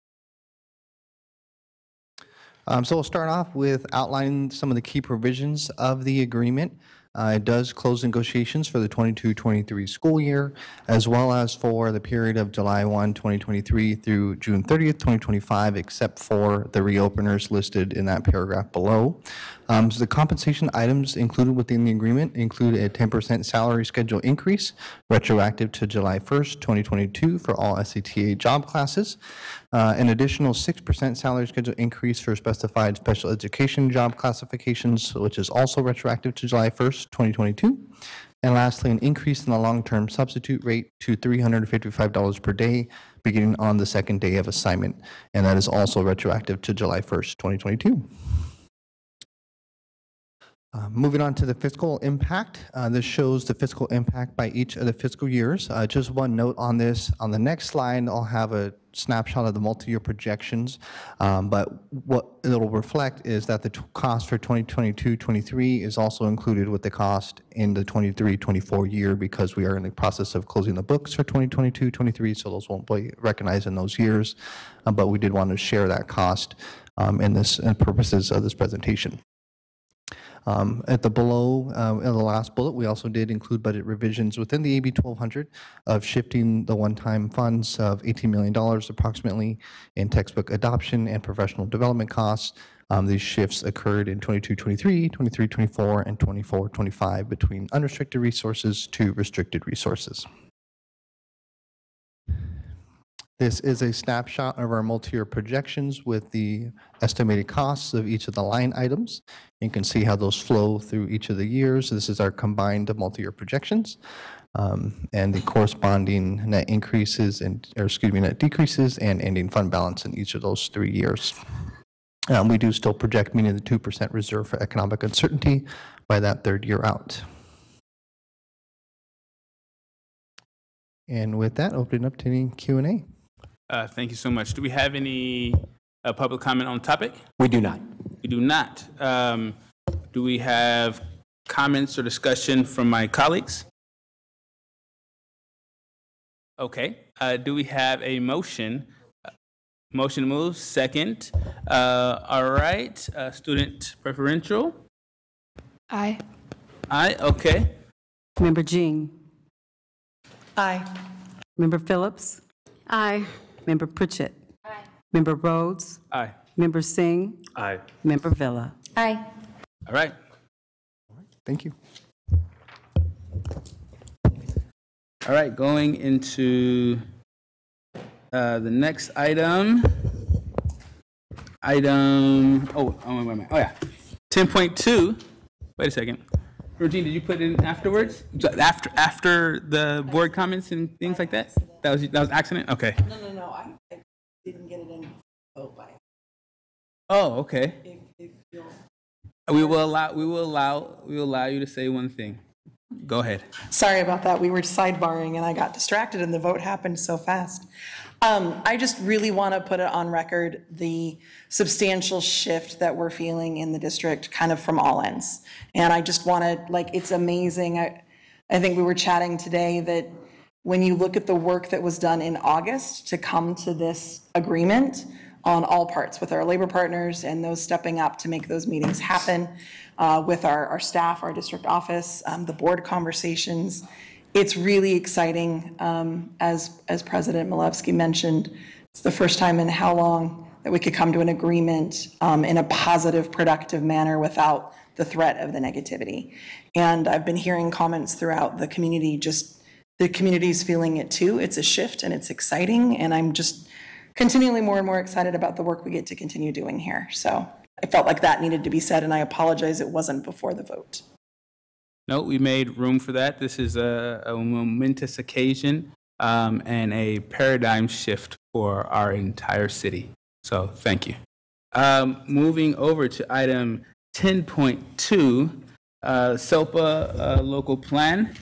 So we'll start off with outlining some of the key provisions of the agreement. It does close negotiations for the 22-23 school year, as well as for the period of July 1, 2023 through June 30th, 2025, except for the reopeners listed in that paragraph below. So the compensation items included within the agreement include a 10% salary schedule increase, retroactive to July 1st, 2022 for all SATA job classes, an additional 6% salary schedule increase for specified special education job classifications, which is also retroactive to July 1st, 2022. And lastly, an increase in the long-term substitute rate to $355 per day, beginning on the second day of assignment. And that is also retroactive to July 1st, 2022. Moving on to the fiscal impact. This shows the fiscal impact by each of the fiscal years. Just one note on this. On the next slide, I'll have a snapshot of the multi-year projections, but what it'll reflect is that the cost for 2022-23 is also included with the cost in the 23-24 year, because we are in the process of closing the books for 2022-23, so those won't be recognized in those years, but we did want to share that cost in purposes of this presentation. At the below, in the last bullet, we also did include budget revisions within the AB 1200 of shifting the one-time funds of $18 million approximately in textbook adoption and professional development costs. These shifts occurred in 22-23, 23-24, and 24-25 between unrestricted resources to restricted resources. This is a snapshot of our multi-year projections with the estimated costs of each of the line items. You can see how those flow through each of the years. This is our combined multi-year projections and the corresponding net increases net decreases and ending fund balance in each of those 3 years. We do still project meeting the 2% reserve for economic uncertainty by that third year out. And with that, opening up to any Q&A. Thank you so much. Do we have any public comment on the topic? We do not. We do not. Do we have comments or discussion from my colleagues? Okay. Do we have a motion? Motion to move, second. All right. Student preferential? Aye. Aye, okay. Member Jean? Aye. Member Phillips? Aye. Member Pritchett? Aye. Member Rhodes? Aye. Member Singh? Aye. Member Villa? Aye. All right. Thank you. All right, going into the next item. Wait a minute. Oh yeah, 10.2. Wait a second. Regine, did you put it in afterwards? After the board comments and things like that? That was accident? Okay. No. I didn't get it in vote by. Oh, okay. If you'll. We will allow you to say one thing. Go ahead. Sorry about that. We were sidebarring and I got distracted and the vote happened so fast. I just really want to put it on record, the substantial shift that we're feeling in the district kind of from all ends. And I just want to, it's amazing. I think we were chatting today that when you look at the work that was done in August to come to this agreement on all parts with our labor partners and those stepping up to make those meetings happen, with our staff, our district office, the board conversations. It's really exciting. As President Milevsky mentioned, it's the first time in how long that we could come to an agreement in a positive, productive manner without the threat of the negativity. And I've been hearing comments throughout the community just the community's feeling it too. It's a shift and it's exciting, and I'm just continually more and more excited about the work we get to continue doing here. So I felt like that needed to be said, and I apologize it wasn't before the vote. No, we made room for that. This is a momentous occasion and a paradigm shift for our entire city. So thank you. Moving over to item 10.2, SELPA local plan.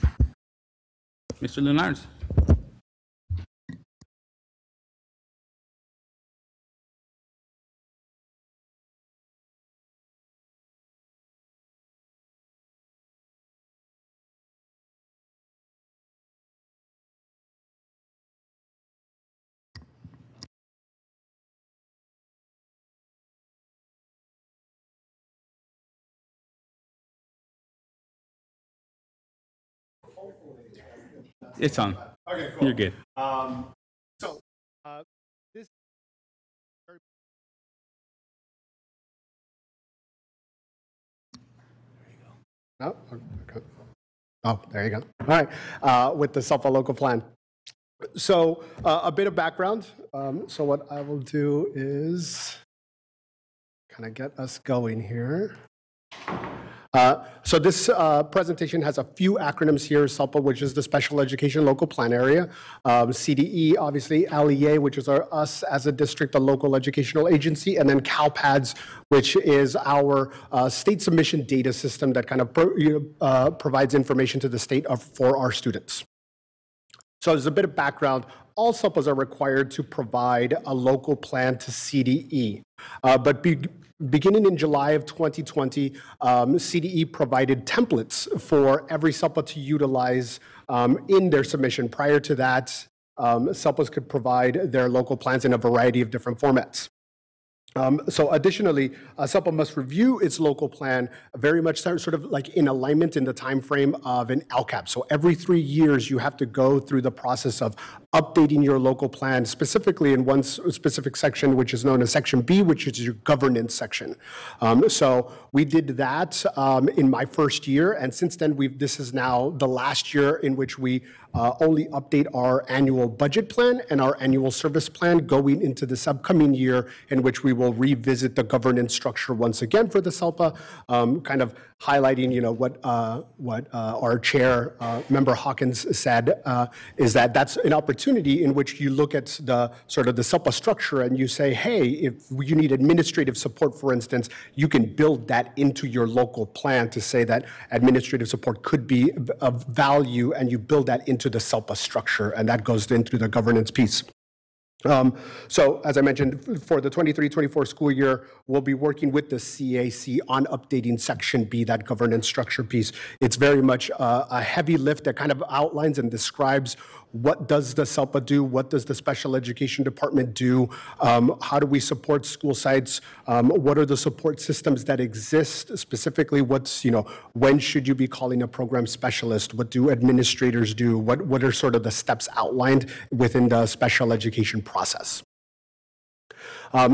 Mr. Lunards. It's on. Okay, cool. You're good. So this. Oh, okay. Oh, there you go. All right, with the SELPA local plan. So a bit of background. So what I will do is kind of get us going here. So this presentation has a few acronyms here, SELPA, which is the Special Education Local Plan Area, CDE, obviously, LEA, which is us as a district, a local educational agency, and then CalPADS, which is our state submission data system that kind of provides information to the state for our students. So there's a bit of background. All SELPAs are required to provide a local plan to CDE, but beginning in July of 2020, CDE provided templates for every SELPA to utilize in their submission. Prior to that, SELPAs could provide their local plans in a variety of different formats. So additionally, SELPA must review its local plan very much sort of like in alignment in the time frame of an LCAP. So every 3 years, you have to go through the process of updating your local plan, specifically in one specific section, which is known as Section B, which is your governance section. So we did that in my first year, and since then, this is now the last year in which we only update our annual budget plan and our annual service plan going into this upcoming year, in which we will revisit the governance structure once again for the SELPA, kind of highlighting, what our chair, Member Hawkins, said, is that that's an opportunity in which you look at the sort of the SELPA structure and you say, hey, if you need administrative support, for instance, you can build that into your local plan to say that administrative support could be of value, and you build that into the SELPA structure, and that goes into the governance piece. So as I mentioned, for the 23-24 school year, we'll be working with the CAC on updating Section B, that governance structure piece. It's very much a heavy lift that kind of outlines and describes what does the SELPA do, what does the special education department do, how do we support school sites, what are the support systems that exist, specifically when should you be calling a program specialist, what do administrators do, what are sort of the steps outlined within the special education process.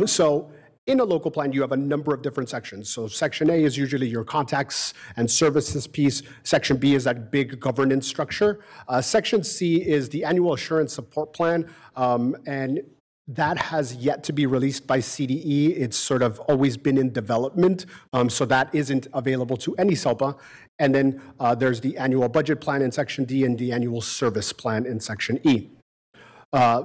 So in a local plan, you have a number of different sections. So Section A is usually your contacts and services piece. Section B is that big governance structure. Section C is the annual assurance support plan, and that has yet to be released by CDE. It's sort of always been in development, so that isn't available to any SELPA. And then there's the annual budget plan in Section D and the annual service plan in Section E.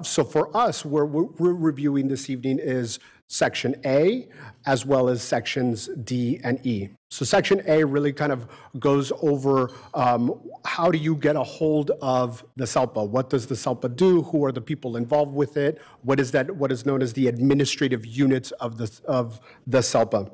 So for us, what we're reviewing this evening is Section A, as well as Sections D and E. So Section A really kind of goes over how do you get a hold of the SELPA? What does the SELPA do? Who are the people involved with it? What is known as the administrative unit of the SELPA?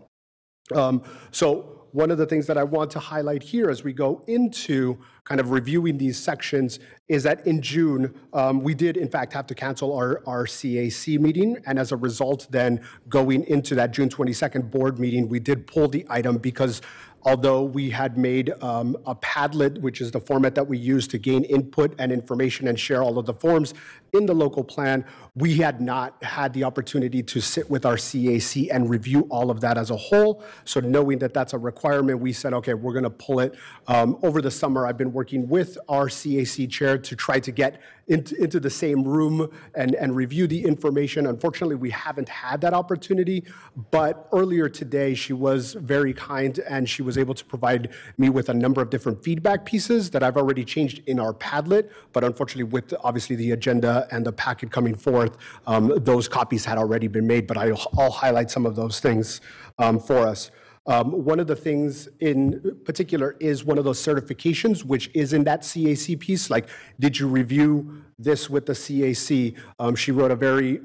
So one of the things that I want to highlight here as we go into kind of reviewing these sections is that in June, we did in fact have to cancel our CAC meeting. And as a result, then going into that June 22nd board meeting, we did pull the item because although we had made a Padlet, which is the format that we use to gain input and information and share all of the forms in the local plan, we had not had the opportunity to sit with our CAC and review all of that as a whole. So knowing that that's a requirement, we said, okay, we're going to pull it. Over the summer, I've been working with our CAC chair to try to get into the same room and review the information. Unfortunately, we haven't had that opportunity, but earlier today, she was very kind and she was able to provide me with a number of different feedback pieces that I've already changed in our Padlet, but unfortunately with obviously the agenda and the packet coming forth, those copies had already been made, but I'll highlight some of those things for us. One of the things in particular is one of those certifications, which is in that CAC piece. Like, did you review this with the CAC? She wrote a very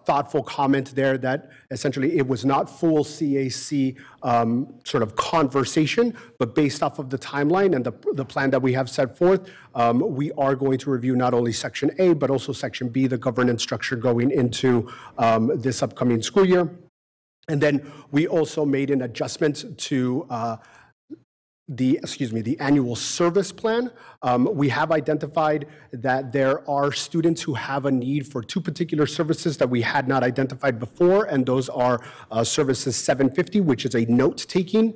thoughtful comment there that essentially it was not full CAC sort of conversation, but based off of the timeline and the plan that we have set forth, we are going to review not only Section A, but also Section B, the governance structure going into this upcoming school year. And then we also made an adjustment to the annual service plan. We have identified that there are students who have a need for two particular services that we had not identified before, and those are services 750, which is a note-taking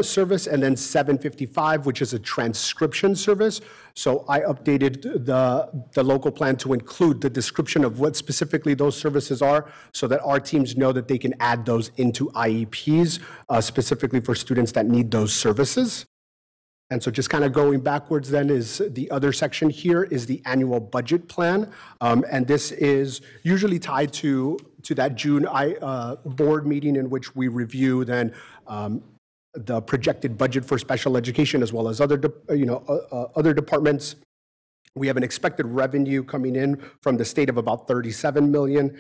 service, and then 755, which is a transcription service. So I updated the local plan to include the description of what specifically those services are so that our teams know that they can add those into IEPs, specifically for students that need those services. And so just kind of going backwards then is the other section here is the annual budget plan. And this is usually tied to that June board meeting in which we review then the projected budget for special education as well as other departments. We have an expected revenue coming in from the state of about 37 million,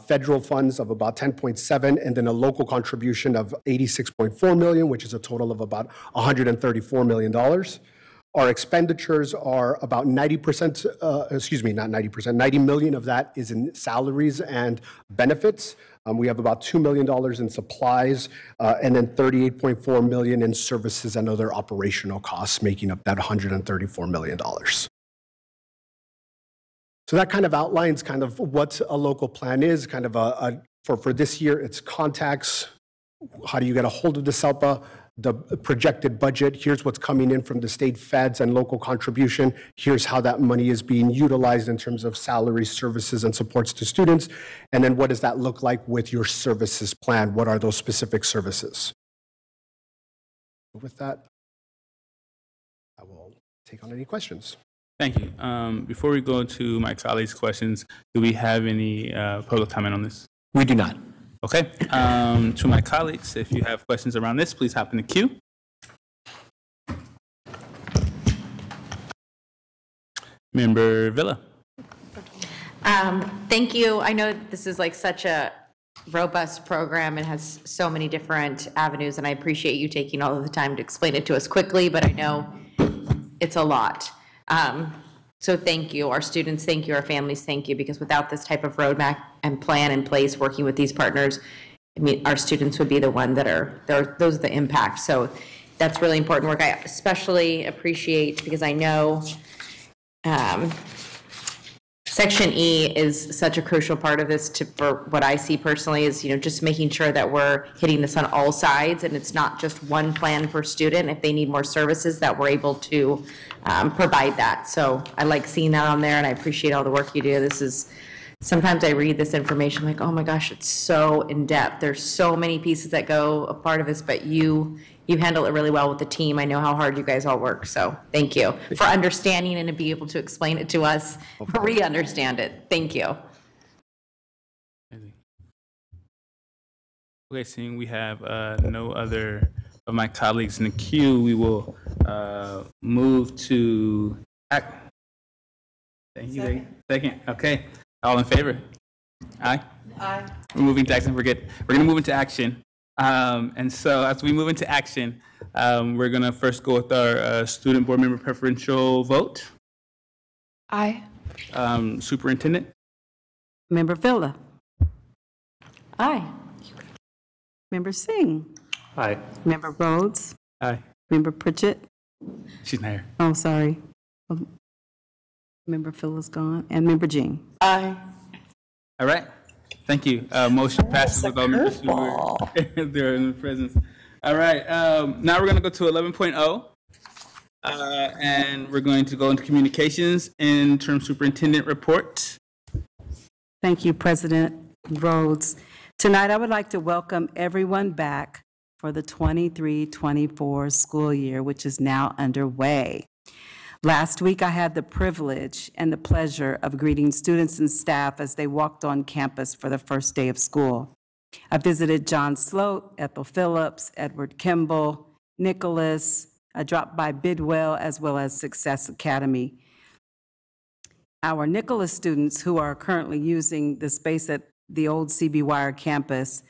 federal funds of about 10.7, and then a local contribution of 86.4 million, which is a total of about $134 million. Our expenditures are about 90%, not 90%, 90 million of that is in salaries and benefits. We have about $2 million in supplies, and then 38.4 million in services and other operational costs, making up that $134 million. So that kind of outlines kind of what a local plan is, kind of for this year, it's contacts, how do you get a hold of the SELPA, the projected budget, here's what's coming in from the state feds and local contribution, here's how that money is being utilized in terms of salaries, services, and supports to students, and then what does that look like with your services plan? What are those specific services? With that, I will take on any questions. Thank you. Before we go to my colleagues' questions, do we have any public comment on this? We do not. Okay. To my colleagues, if you have questions around this, please hop in the queue. Member Villa. Thank you. I know this is like such a robust program and has so many different avenues, and I appreciate you taking all of the time to explain it to us quickly, but I know it's a lot. So thank you, our students, thank you, our families, thank you, because without this type of roadmap and plan in place, working with these partners, I mean, our students would be the one that those are the impacts. So that's really important work. I especially appreciate, because I know Section E is such a crucial part of this for what I see personally is, just making sure that we're hitting this on all sides and it's not just one plan per student. If they need more services, that we're able to provide that. So I like seeing that on there and I appreciate all the work you do. Sometimes I read this information like, oh my gosh, it's so in depth. There's so many pieces that go a part of this, but you handle it really well with the team. I know how hard you guys all work, so thank you for understanding and to be able to explain it to us, re-understand it. Thank you. Okay, seeing we have no other of my colleagues in the queue, we will move to act. Thank you. Second. Okay. All in favor? Aye. Aye. We're moving to action. We're going to move into action. And so as we move into action, we're going to first go with our student board member preferential vote. Aye. Superintendent? Member Villa. Aye. Member Singh. Aye. Member Rhodes. Aye. Member Pritchett? She's not here. Oh, sorry. Member Phil is gone. And Member Jean? Aye. All right. Thank you. Motion passes with all members who were there in the presence. All right. Now we're going to go to 11.0. And we're going to go into communications, interim superintendent report. Thank you, President Rhodes. Tonight, I would like to welcome everyone back for the 23-24 school year, which is now underway. Last week, I had the privilege and the pleasure of greeting students and staff as they walked on campus for the first day of school. I visited John Sloat, Ethel Phillips, Edward Kimball, Nicholas. I dropped by Bidwell as well as Success Academy. Our Nicholas students who are currently using the space at the old CB Wire campus,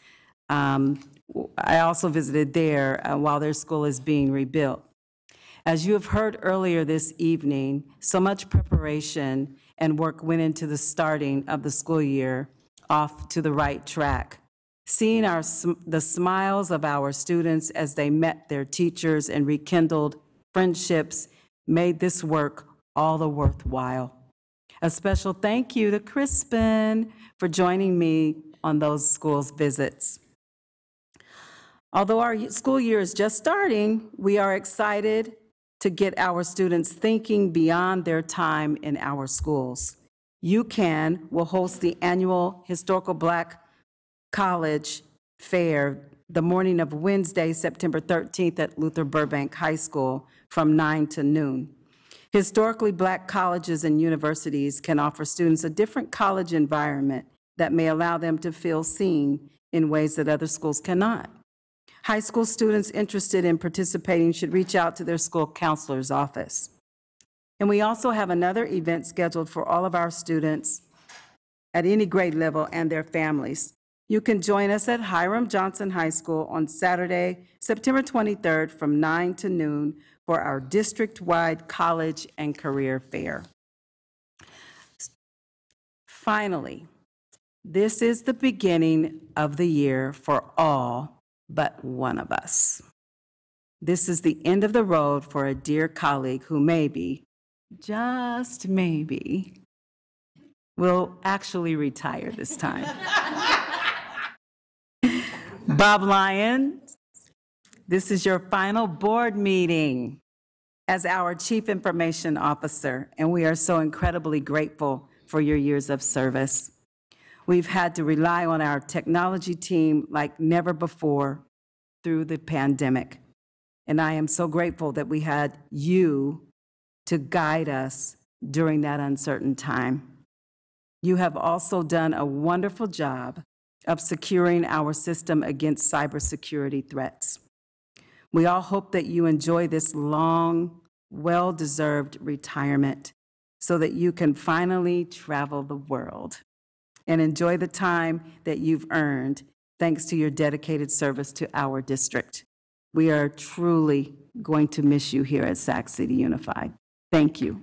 I also visited there while their school is being rebuilt. As you have heard earlier this evening, so much preparation and work went into the starting of the school year off to the right track. Seeing the smiles of our students as they met their teachers and rekindled friendships made this work all the worthwhile. A special thank you to Crispin for joining me on those schools visits. Although our school year is just starting, we are excited to get our students thinking beyond their time in our schools. UCAN will host the annual Historical Black College Fair the morning of Wednesday, September 13th at Luther Burbank High School from 9 to noon. Historically Black colleges and universities can offer students a different college environment that may allow them to feel seen in ways that other schools cannot. High school students interested in participating should reach out to their school counselor's office. And we also have another event scheduled for all of our students at any grade level and their families. You can join us at Hiram Johnson High School on Saturday, September 23rd from 9 to noon for our district-wide college and career fair. Finally, this is the beginning of the year for all but one of us. This is the end of the road for a dear colleague who maybe, just maybe, will actually retire this time. Bob Lyons, this is your final board meeting as our Chief Information Officer, and we are so incredibly grateful for your years of service. We've had to rely on our technology team like never before through the pandemic, and I am so grateful that we had you to guide us during that uncertain time. You have also done a wonderful job of securing our system against cybersecurity threats. We all hope that you enjoy this long, well-deserved retirement so that you can finally travel the world and enjoy the time that you've earned thanks to your dedicated service to our district. We are truly going to miss you here at Sac City Unified. Thank you.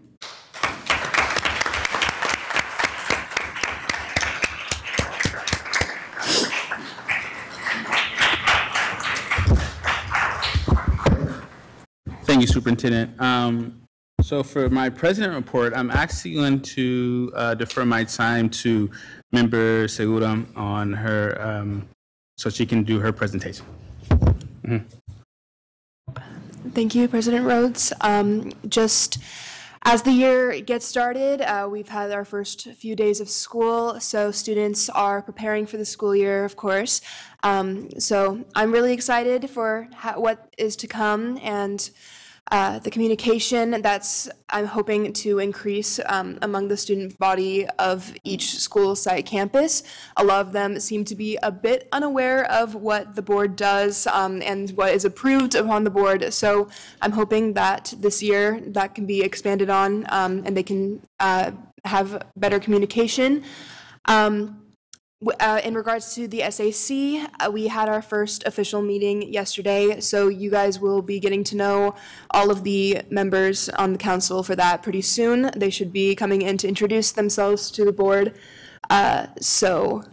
Thank you, Superintendent. So for my president report, I'm actually going to defer my time to Member Segura on her, so she can do her presentation. Mm-hmm. Thank you, President Rhodes. Just as the year gets started, we've had our first few days of school, so students are preparing for the school year, of course. So I'm really excited for what is to come, and the communication that's I'm hoping to increase among the student body of each school site campus. A lot of them seem to be a bit unaware of what the board does and what is approved upon the board. So I'm hoping that this year that can be expanded on and they can have better communication. In regards to the SAC, we had our first official meeting yesterday, so you guys will be getting to know all of the members on the council for that pretty soon. They should be coming in to introduce themselves to the board. So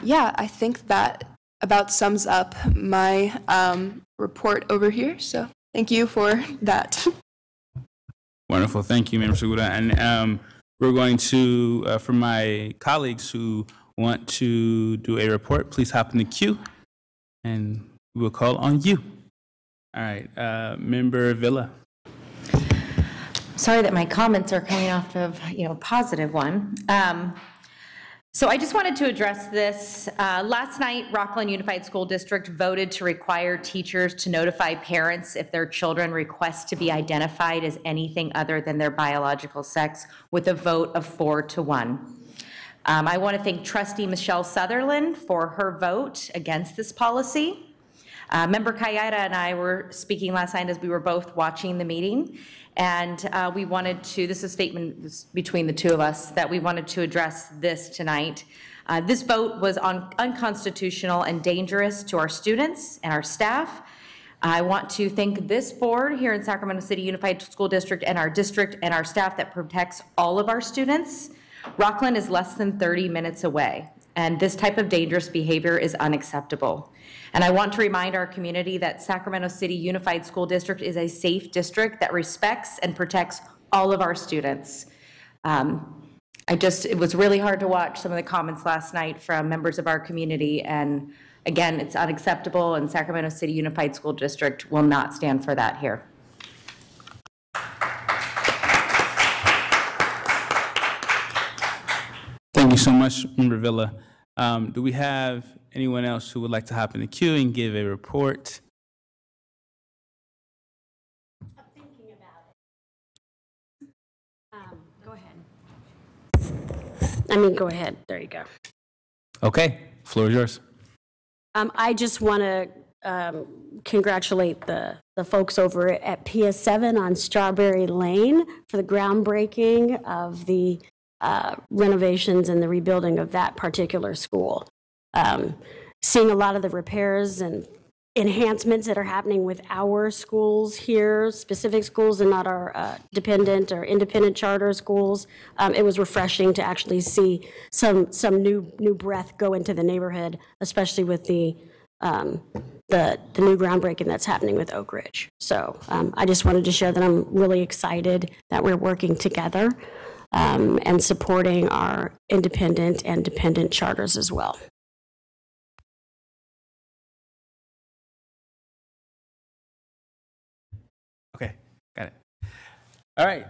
yeah, I think that about sums up my report over here, so Thank you for that. Wonderful. Thank you, Member Segura. And we're going to, for my colleagues who want to do a report, please hop in the queue and we'll call on you. All right, Member Villa. Sorry that my comments are coming off of, a positive one. So I just wanted to address this. Last night, Rockland Unified School District voted to require teachers to notify parents if their children request to be identified as anything other than their biological sex with a vote of 4-1. I want to thank Trustee Michelle Sutherland for her vote against this policy. Member Kayada and I were speaking last night as we were both watching the meeting, and we wanted to, this is a statement between the two of us, that we wanted to address this tonight. This vote was unconstitutional and dangerous to our students and our staff. I want to thank this board here in Sacramento City Unified School District and our staff that protects all of our students. Rockland is less than 30 minutes away, and this type of dangerous behavior is unacceptable. And I want to remind our community that Sacramento City Unified School District is a safe district that respects and protects all of our students. It was really hard to watch some of the comments last night from members of our community, and again, it's unacceptable, and Sacramento City Unified School District will not stand for that here. Thank you so much, Member Villa. Do we have anyone else who would like to hop in the queue and give a report? I'm thinking about it. Go ahead. Go ahead. There you go. Okay, floor is yours. I just want to congratulate the folks over at PS7 on Strawberry Lane for the groundbreaking of the renovations and the rebuilding of that particular school. Seeing a lot of the repairs and enhancements that are happening with our schools here, specific schools and not our dependent or independent charter schools, it was refreshing to actually see some new breath go into the neighborhood, especially with the new groundbreaking that's happening with Oak Ridge. So I just wanted to share that I'm really excited that we're working together and supporting our independent and dependent charters as well. Okay, got it. All right,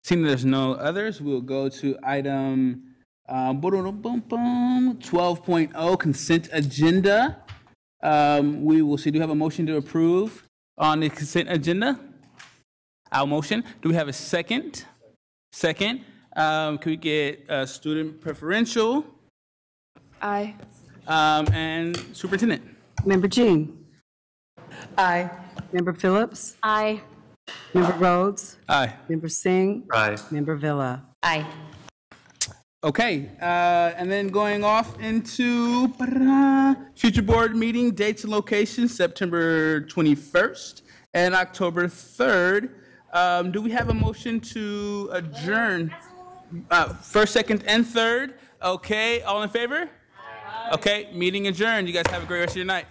seeing there's no others, we'll go to item 12.0, consent agenda. We will see, do we have a motion to approve on the consent agenda? Our motion. Do we have a second? Second. Can we get student preferential? Aye. And superintendent? Member Jean? Aye. Member Phillips? Aye. Member Rhodes? Aye. Member Singh? Aye. Member Villa? Aye. Okay, and then going off into future board meeting dates and locations, September 21st and October 3rd. Do we have a motion to adjourn? First, second, and third. Okay, all in favor? Okay, meeting adjourned. You guys have a great rest of your night.